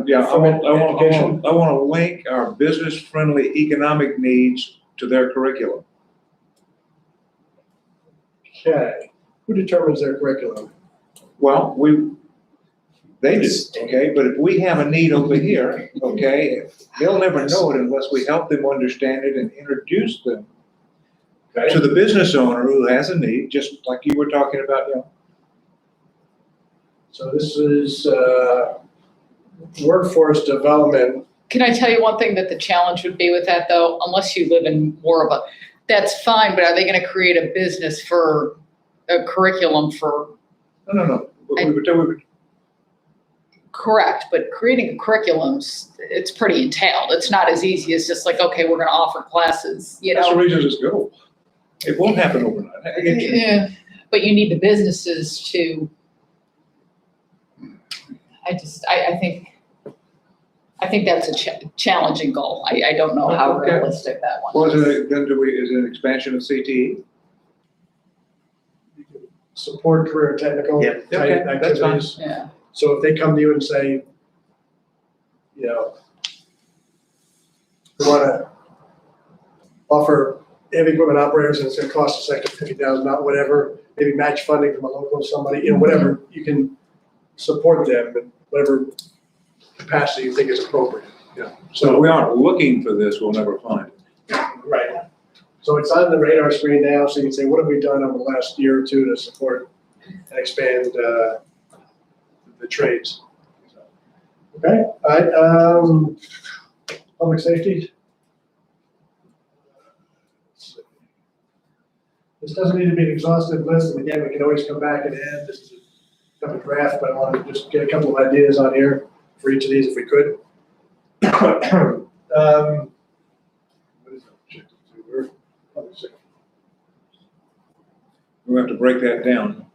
Yeah, I Education. want to link our business-friendly economic needs to their curriculum. Okay. Who determines their curriculum? Well, they do, okay, but if we have a need over here, okay, they'll never know it unless we help them understand it and introduce them Okay. to the business owner who has a need, just like you were talking about, So this is workforce development. Can I tell you one thing that the challenge would be with that though? Unless you live in more of a, that's fine, but are they gonna create a business for a curriculum for, No. We were correct, but creating a curriculum's, it's pretty entailed. It's not as easy as just like, okay, we're gonna offer classes, that's the reason it's go. It won't happen overnight. I get you. Yeah, but you need the businesses to, I think that's a challenging goal. I don't know how Okay. realistic that one Well, is. is it an expansion of CTE? Support career technical Yep. type Okay, that's fine. activities. Yeah, So if they come to you and say, we want to offer heavy equipment operators and it's going to cost us extra $50,000, not whatever, maybe match funding from a local somebody, whatever, you can support them in whatever capacity you think is appropriate. So if we aren't looking for this, we'll never find it. Right. So it's on the radar screen now, so you can say, what have we done over the last year or two to support and expand the trades? Okay, all right, public safety. This doesn't need to be an exhaustive list, and again, we can always come back and add. This is a couple draft, but I wanted to just get a couple of ideas on here for each of these if we could. What is that? We have to break that down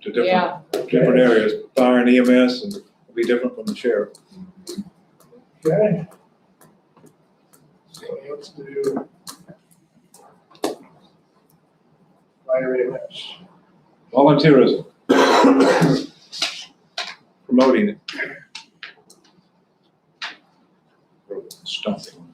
to Yeah. different areas. Fire and EMS and will be different from the sheriff. Okay. So let's do fire EMS. Volunteerism. Promoting it. Stumping.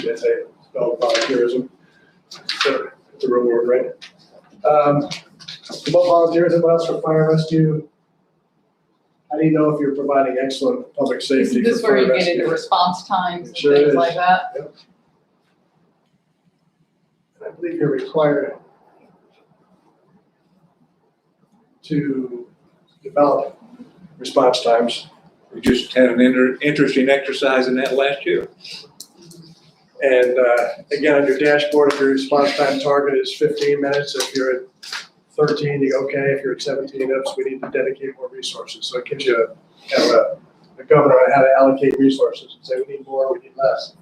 That's a spell volunteerism. So it's a real word, right? Promote volunteerism, what else for fire rescue? How do you know if you're providing excellent public safety? Isn't this for where fire you get into rescue? response times and Sure things is. like that? Yep. And I believe you're required to develop response times. We just had an interesting exercise in that last year. And again, on your dashboard, if your response time target is 15 minutes, if you're at 13, you go, okay, if you're at 17, oops, we need to dedicate more resources. So it gives you kind of a governor on how to allocate resources and say we need more, we need less.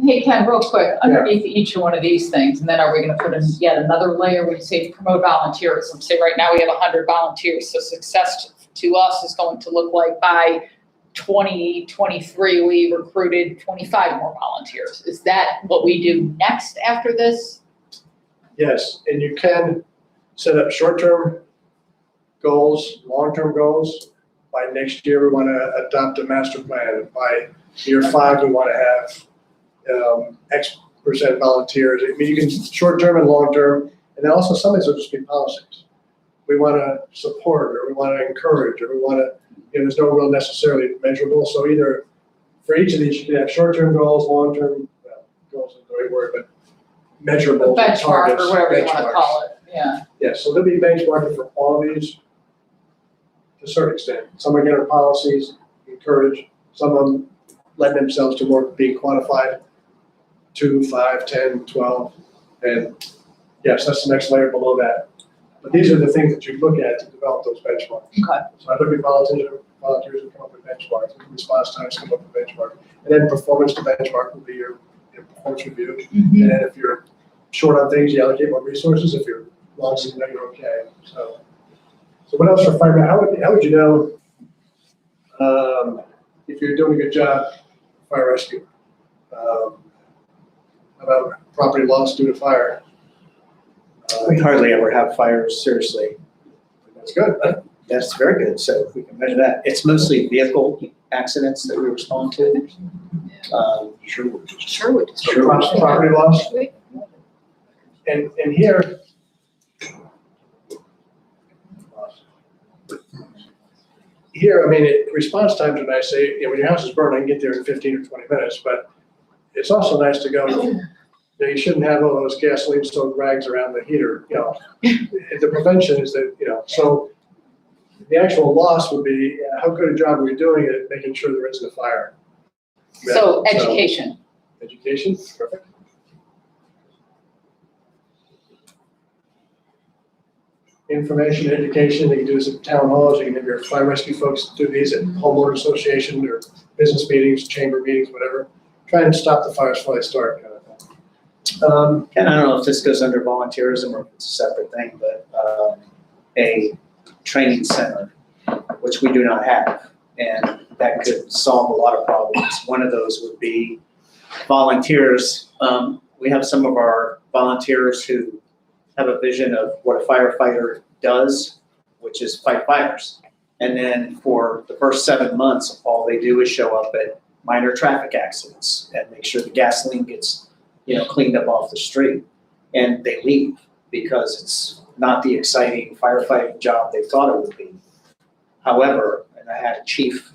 Hey, Ken, real quick, underneath each one of these things, and then are we gonna put in yet another layer where you say promote volunteerism? Say right now we have 100 volunteers, so success to us is going to look like by 2023, we recruited 25 more volunteers. Is that what we do next after this? Yes, and you can set up short-term goals, long-term goals. By next year, we want to adopt a master plan. By year 5, we want to have X percent volunteers. I mean, you can short-term and long-term, and then also some of these will just be policies. We want to support, or we want to encourage, or we want to, there's no real necessarily measurable. So either for each of these, you can have short-term goals, long-term, goals isn't the right word, but measurable Benchmark targets. or whatever you want to benchmarks. call it, yeah. Yeah, so there'll be benchmarking for all of these to a certain extent. Some are getting policies, encourage, some of them lend themselves to more being quantified, 2, 5, 10, 12, and yes, that's the next layer below that. But these are the things that you look at to develop those benchmarks. Okay. So I look at volunteers who come up with benchmarks, response times come up with benchmark, and then performance to benchmark will be your performance review. Mhm. And then if you're short on things, you allocate more resources. If you're long, you know you're okay. So what else for firemen? How would you know if you're doing a good job fire rescue? About property loss due to fire? We hardly ever have fires, seriously. That's good. That's very good, so if we can measure that. It's mostly vehicle accidents that we respond to. Sure. Property loss. And here, I mean, response times are nice. Say, when your house is burning, I can get there in 15 or 20 minutes, but it's also nice to go, you shouldn't have all those gasoline-soaked rags around the heater, The prevention is that, so the actual loss would be, how good a job are we doing at making sure there isn't a fire? So education. Education, perfect. Information, education, you can do this at town halls, you can have your fire rescue folks do these at homeowner association or business meetings, chamber meetings, whatever. Try and stop the fires before they start, kind of thing. And I don't know if this goes under volunteerism or if it's a separate thing, but a training center, which we do not have, and that could solve a lot of problems. One of those would be volunteers. We have some of our volunteers who have a vision of what a firefighter does, which is fight fires. And then for the first 7 months, all they do is show up at minor traffic accidents and make sure the gasoline gets, cleaned up off the street. And they leave because it's not the exciting firefighting job they thought it would be. However, and I had a chief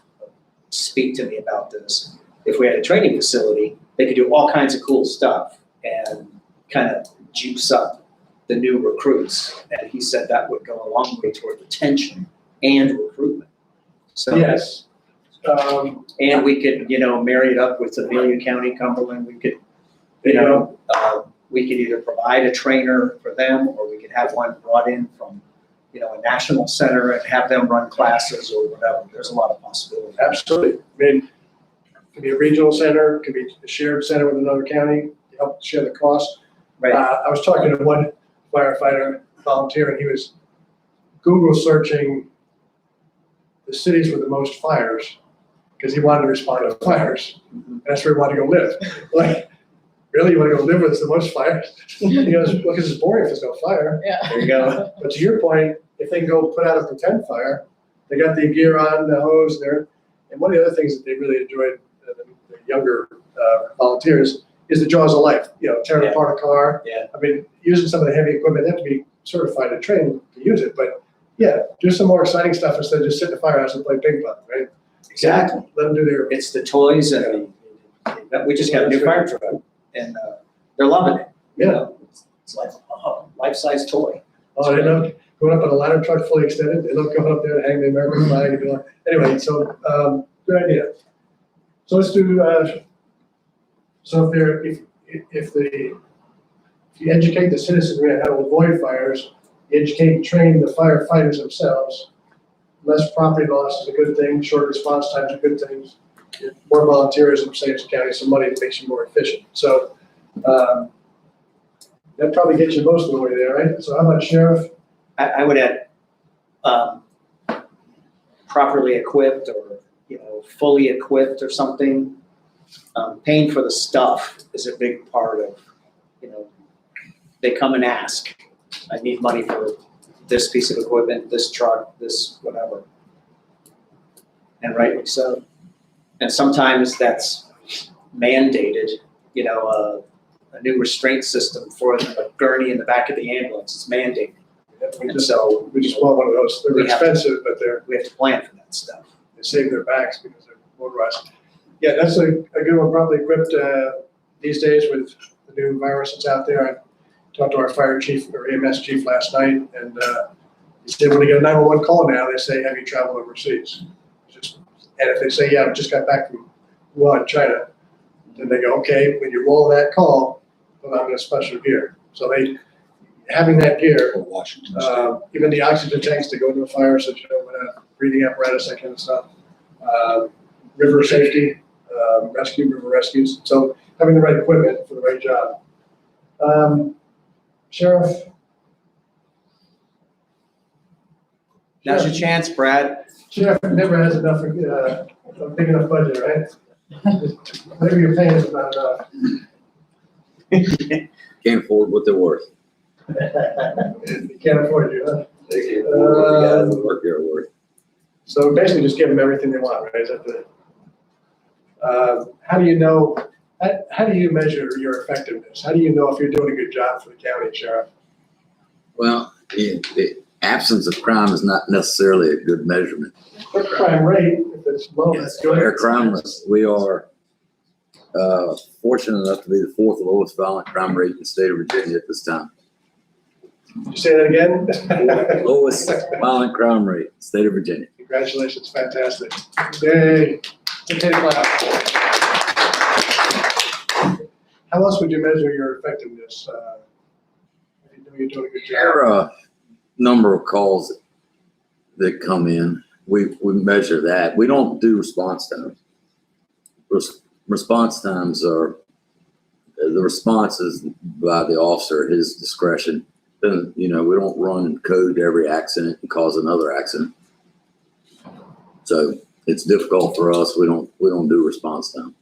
speak to me about this, if we had a training facility, they could do all kinds of cool stuff and kind of juice up the new recruits. And he said that would go a long way toward retention and recruitment. So Yes. And we could, marry it up with Amelia County, Cumberland, we could, we could either provide a trainer for them, or we could have one brought in from, a national center and have them run classes or whatever. There's a lot of possibilities. Absolutely. I mean, it could be a regional center, it could be a shared center with another county, to help share the cost. Right. I was talking to one firefighter volunteer, and he was Google searching the cities with the most fires, because he wanted to respond to fires. And that's where he wanted to go live. Like, really, you want to go live where there's the most fires? He goes, well, because it's boring if there's no fire. Yeah. There you go. But to your point, if they can go put out a pretend fire, they got the gear on, the hose there. And one of the other things that they really enjoyed, the younger volunteers, is the jaws of life. Tearing apart a car. Yeah. I mean, using some of the heavy equipment, they have to be certified and trained to use it. But yeah, do some more exciting stuff instead of just sit in the firehouse and play ping pong, right? Exactly. Let them do their. It's the toys, and we just got a new fire truck, and they're loving it. It's like, life-size toy. Oh, they love going up on a ladder truck fully extended. They love going up there and hang the American flag. And doing, anyway, so good idea. So let's do. So if you educate the citizenry on how to avoid fires, you educate and train the firefighters themselves. Less property loss is a good thing. Short response times are good things. More volunteerism saves the county some money. It makes you more efficient. So that probably gets you most of the way there, right? So how about sheriff? I would add properly equipped, or fully equipped or something. Paying for the stuff is a big part of, they come and ask, I need money for this piece of equipment, this truck, this whatever. And rightly so. And sometimes that's mandated, a new restraint system for a gurney in the back of the ambulance. It's mandated. We And just, so we just want one of those. They're we have- expensive, but we have to plan for that stuff. they save their backs because they're motorized. Yeah, that's a good one, probably equipped these days with the new virus that's out there. I talked to our fire chief or EMS chief last night, and he said when they get a 911 call now, they say, have you traveled overseas? And if they say, yeah, I just got back from Wuhan, China, then they go, okay, when you roll that call, put on a special gear. So having that gear, Washington even the oxygen tanks to go into a fire, so breathing apparatus, that kind of stuff. River safety, river rescues. So having the right equipment for the right job. Sheriff? Now's your chance, Brad. Sheriff never has enough, a big enough budget, right? Whatever you're paying is not enough. Can't afford what they're worth. You can't afford it, huh? They can't afford what the guys that work there are worth. So basically just give them everything they want, right? Is that the, how do you know, how do you measure your effectiveness? How do you know if you're doing a good job for the county, Sheriff? Well, the absence of crime is not necessarily a good measurement. What crime rate, if it's low, that's good. Our crime rate, we are fortunate enough to be the fourth lowest violent crime rate in the state of Virginia at this time. Did you say that again? Lowest violent crime rate, state of Virginia. Congratulations, fantastic. Yay. Okay, clap. How else would you measure your effectiveness? If you know you're doing a good job. There are a number of calls that come in. We measure that. We don't do response times. Response times are, the response is by the officer at his discretion. Then, we don't run code to every accident and cause another accident. So it's difficult for us. We don't do response time.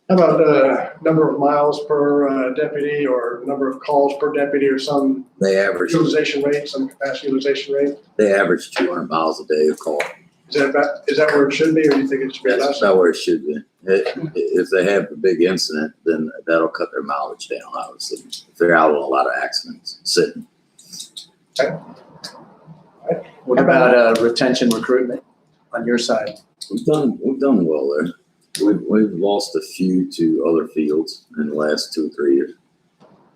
How about number of miles per deputy, or number of calls per deputy, or some They average utilization rate, some capacity utilization rate? They average 200 miles a day a call. Is that where it should be, or do you think it should be That's less? about where it should be. If they have a big incident, then that'll cut their mileage down, obviously. If they're out on a lot of accidents, sitting. What about retention recruitment on your side? We've done well there. We've lost a few to other fields in the last 2 or 3 years.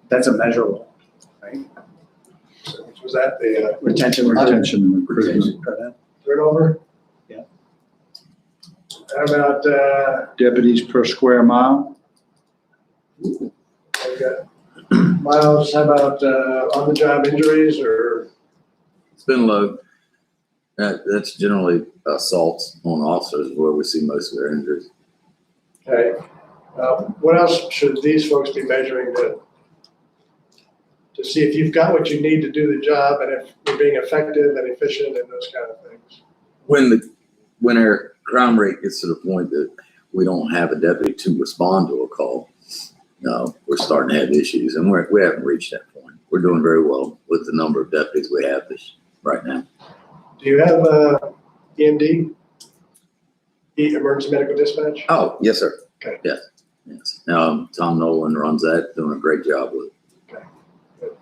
That's a measurable, right? So, was that the Retention recruitment. and recruitment. turnover? How about, Deputies per square mile. I've got Miles, how about, on-the-job injuries or, It's been low. That's generally assaults on officers where we see most of their injuries. okay. What else should these folks be measuring to see if you've got what you need to do the job and if you're being effective and efficient and those kind of things? When our crime rate gets to the point that we don't have a deputy to respond to a call, we're starting to have issues, and we haven't reached that point. We're doing very well with the number of deputies we have right now. Do you have EMD, emergency medical dispatch? Oh, yes, sir. Okay. Yes. Tom Nolan runs that, doing a great job with it. Okay.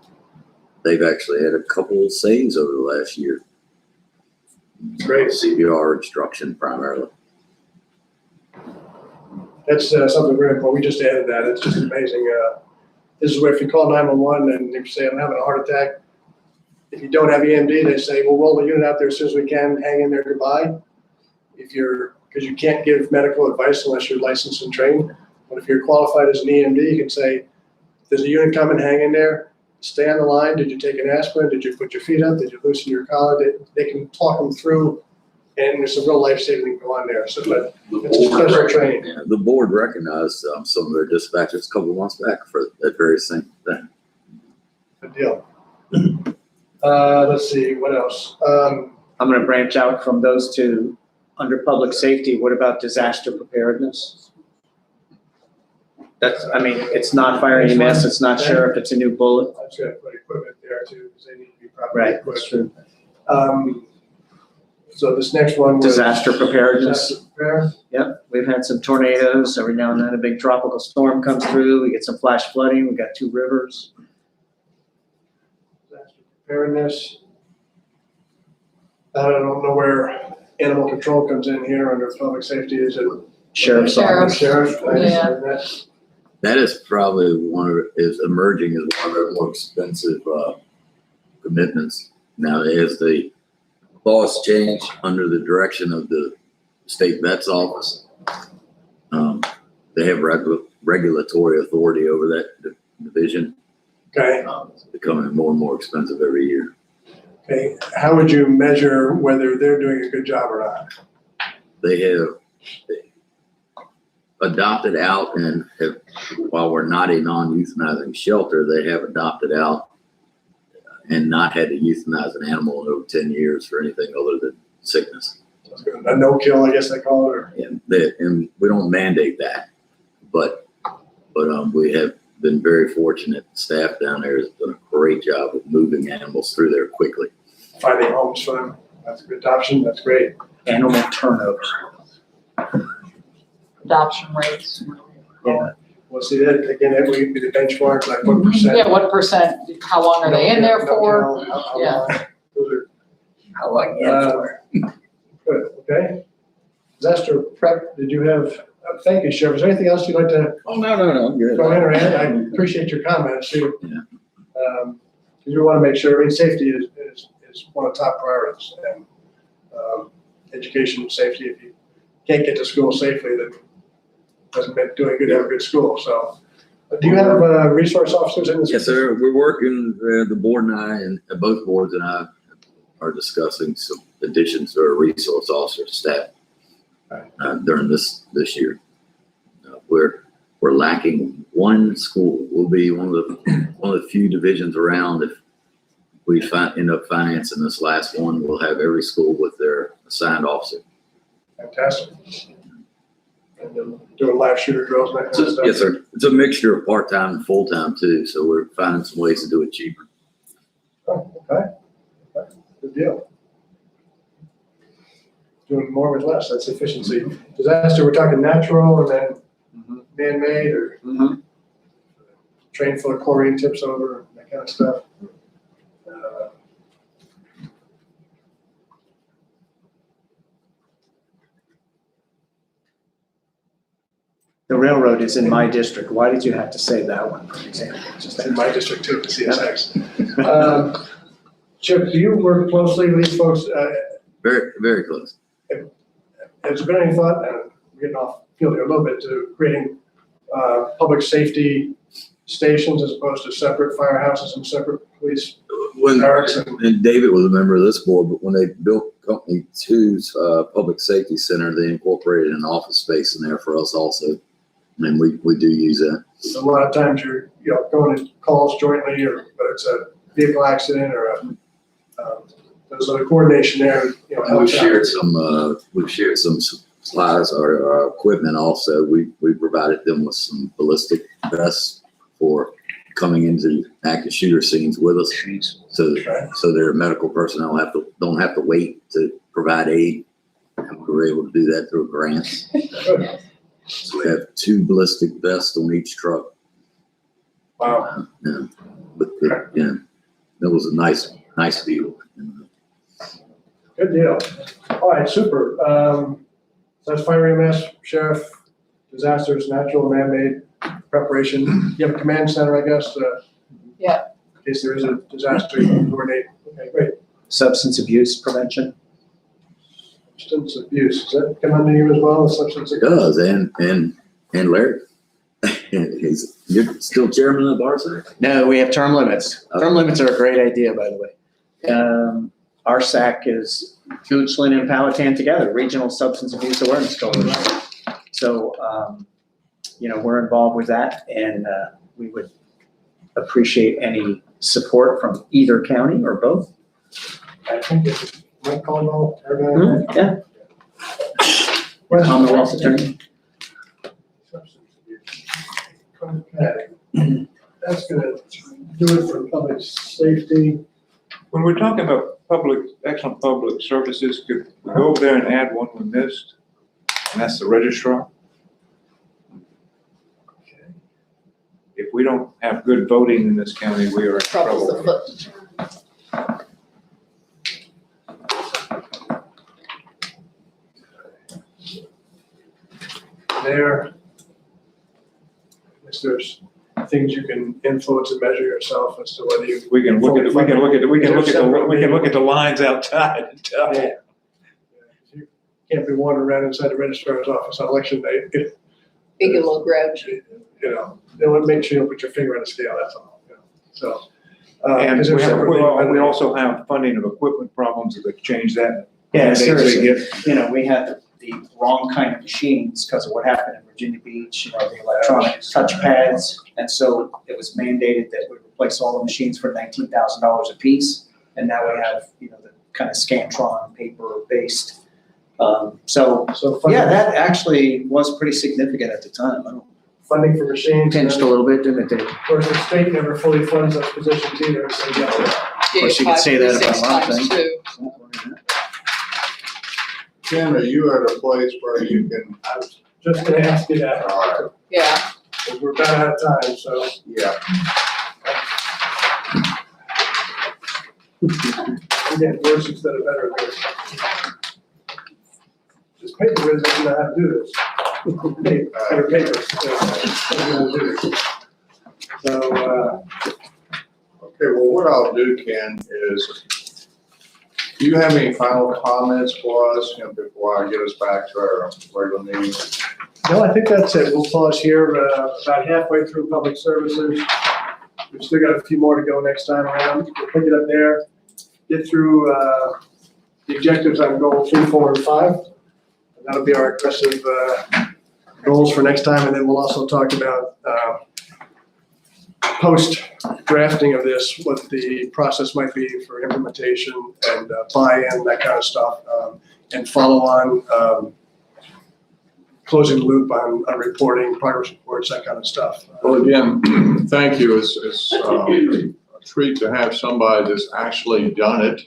They've actually had a couple of saves over the last year. Great. CPR instruction primarily. That's something very important. We just added that. It's just amazing. This is where if you call 911 and you say, I'm having a heart attack, if you don't have EMD, they say, well, roll the unit out there as soon as we can, hang in there, goodbye. Because you can't give medical advice unless you're licensed and trained. But if you're qualified as an EMD, you can say, there's a unit coming, hang in there, stay on the line. Did you take an aspirin? Did you put your feet up? Did you loosen your collar? They can talk them through, and there's some real life-saving go on there. So, but it's a special training. Yeah, the board recognized some of their dispatchers a couple of months back for that very same thing. Good deal. Let's see, what else? I'm going to branch out from those two. Under public safety, what about disaster preparedness? It's not fire and EMS, it's not sheriff, it's a new bullet. I've got to put equipment there too, because they need to be properly Right, equipped. that's true. So this next one was. Disaster preparedness. Disaster prepare. Yep, we've had some tornadoes. Every now and then a big tropical storm comes through. We get some flash flooding. We've got 2 rivers. Disaster preparedness. I don't know where animal control comes in here under public safety. Is it? Sheriff's office. Sheriff. Yeah. That is probably is emerging as one of our more expensive commitments. Now, as the laws change under the direction of the state vet's office, they have regulatory authority over that division. Okay. It's becoming more and more expensive every year. Okay. How would you measure whether they're doing a good job or not? They have adopted out and have, while we're not a non-euthanizing shelter, they have adopted out and not had to euthanize an animal in over 10 years for anything other than sickness. A no-kill, I guess they call it, or? And we don't mandate that, but we have been very fortunate. The staff down there has done a great job of moving animals through there quickly. Finding homes for them. That's a good option. That's great. Animal turnover. Adoption rates. Yeah. We'll see that, again, that would be the benchmark, like what percent? Yeah, what percent, how long are they in there for? Yeah. Those are, How long good, okay. Disaster prep, did you have, thank you, Sheriff. Is there anything else you'd like to Oh, no, good. throw in or add? I appreciate your comments too. Yeah. Because we want to make sure, safety is one of the top priorities. And education and safety, if you can't get to school safely, then doesn't mean doing good to have a good school. So, do you have resource officers in this? Yes, sir. We're working, the board and I, and both boards and I are discussing some additions to our resource officer staff during this year. We're lacking one school. We'll be one of the few divisions around. If we end up financing this last one, we'll have every school with their assigned officer. Fantastic. And doing live shooter drills and that kind of stuff? Yes, sir. It's a mixture of part-time and full-time too, so we're finding some ways to do it cheaper. Oh, okay. Good deal. Doing more with less, that's efficiency. Disaster, we're talking natural and then man-made or train full of chlorine tips over, that kind of stuff. The railroad is in my district. Why did you have to say that one, for example? Just in my district too, the CSX. Chip, do you work closely with these folks? Very, very close. Has there been any thought, getting off field here a little bit, to creating public safety stations as opposed to separate firehouses and separate police When, barracks. and David was a member of this board, but when they built Company Two's Public Safety Center, they incorporated an office space in there for us also. And we do use that. A lot of times you're, going to calls jointly, or whether it's a vehicle accident or there's a coordination there, We've helps out. shared some supplies or equipment also. We provided them with some ballistic vests for coming into active shooter scenes with us. So their medical personnel don't have to wait to provide aid. And we were able to do that through grants. So we have 2 ballistic vests on each truck. Wow. Yeah, but yeah, that was a nice deal. Good deal. All right, super. So that's fire EMS, sheriff, disasters, natural, man-made, preparation. You have a command center, I guess? Yeah. In case there is a disaster, you can coordinate. Okay, great. Substance abuse prevention. Substance abuse, does that come under you as well, substance It abuse? does, and Larry. You're still chairman of the bar, sir? No, we have term limits. Term limits are a great idea, by the way. Our SAC is Goochland and Powhatan together, Regional Substance Abuse Awareness Coalition. So, we're involved with that, and we would appreciate any support from either county or both. I think it's Mike Caldwell, everybody. Yeah. Commonwealth Attorney. Substance abuse. Okay. That's gonna do it for public safety. When we're talking about excellent public services, could we go over there and add one we missed? And that's the registrar. Okay. If we don't have good voting in this county, we are in Troubles trouble. afoot. There. I guess there's things you can influence and measure yourself as to whether you. We can look at the lines outside and tell. Yeah. You can't be wandering around inside the registrar's office on election day. Big a little grouchy. They want to make sure you don't put your finger on the scale, that's all. So. And is there separate- we also have funding of equipment problems that change that. Yeah, Mandates they seriously, get. we had the wrong kind of machines because of what happened in Virginia Beach, the electronic touch pads. And so it was mandated that we replace all the machines for $19,000 a piece. And now we have, the kind of Scantron paper-based. So So yeah, that actually was pretty significant at the time. I don't funding for machines. pinched a little bit, didn't it, Dave? Of course, the state never fully funds those positions either, so you have to. Of course, you could say that about a lot of 5, 6 things. times 2. Ken, are you at a place where you can, I was just gonna ask you that, all right, Yeah. because we're about out of time, so. yeah. I'm getting worse instead of better at this. Just paper is, I know how to do this. Better paper. I know how to do this. So, Okay, well, what I'll do, Ken, is, do you have any final comments for us, before I get us back to our regular meeting? no, I think that's it. We'll pause here, about halfway through public services. We've still got a few more to go next time around. We'll pick it up there. Get through, the objectives on goal 3, 4, and 5. And that'll be our aggressive, goals for next time. And then we'll also talk about, post drafting of this, what the process might be for implementation and buy-in, that kind of stuff, and follow on, closing the loop on reporting, progress reports, that kind of stuff. Well, again, thank you. It's a treat to have somebody that's actually done it,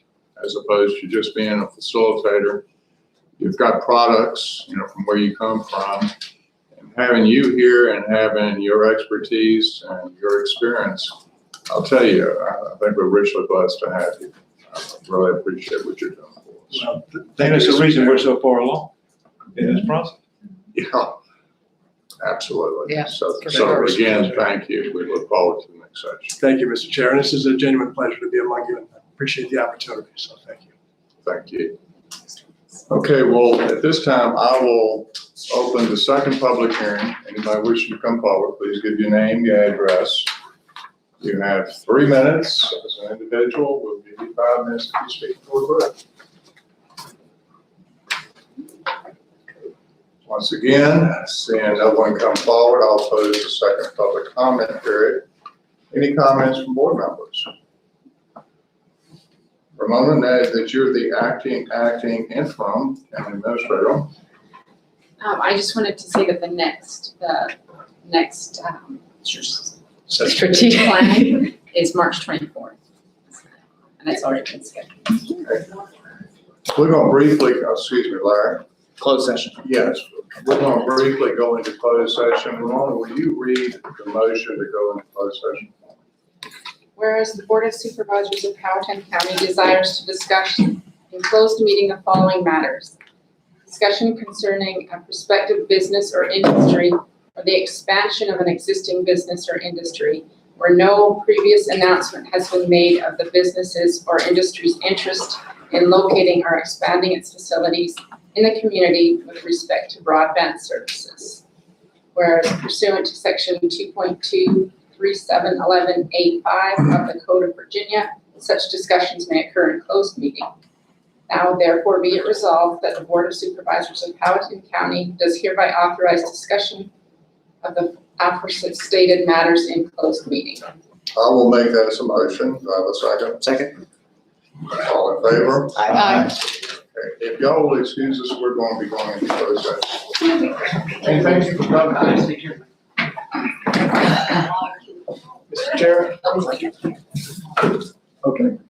as opposed to just being a facilitator. You've got products, from where you come from. And having you here and having your expertise and your experience, I'll tell you, I think we're richly blessed to have you. I really appreciate what you're doing for us. Well, And thank it's you, the Mr. reason Chair. we're so far along in this process. Yeah, absolutely. Yeah, So for sure. again, thank you. We look forward to the next session. Thank you, Mr. Chair. And this is a genuine pleasure to be among you, and I appreciate the opportunity, so thank you. Thank you. Okay, well, at this time, I will open the second public hearing. Anybody wishing to come forward, please give your name, your address. You have 3 minutes as an individual. We'll give you 5 minutes if you speak for the group. Once again, seeing no one come forward, I'll close the second public comment period. Any comments from board members? Ramona, now that you're the acting interim county administrator. I just wanted to say that the next strategic plan is March 24th. And it's already been scheduled. We're going to briefly, excuse me, Larry. Closed session. Yes, we're going to briefly go into closed session. Ramona, will you read the motion to go into closed session? Whereas the Board of Supervisors of Powhatan County desires to discuss in closed meeting the following matters. Discussion concerning a prospective business or industry or the expansion of an existing business or industry where no previous announcement has been made of the business's or industry's interest in locating or expanding its facilities in the community with respect to broadband services. Whereas pursuant to section 2.23711A5 of the Code of Virginia, such discussions may occur in closed meeting. Now therefore be it resolved that the Board of Supervisors of Powhatan County does hereby authorize discussion of the aforesaid stated matters in closed meeting. I will make that as a motion. Do I have a second? Second. All in favor? Aye. Okay, if y'all will excuse us, we're going to be going into closed session. And thank you for coming. Mr. Chair? Okay.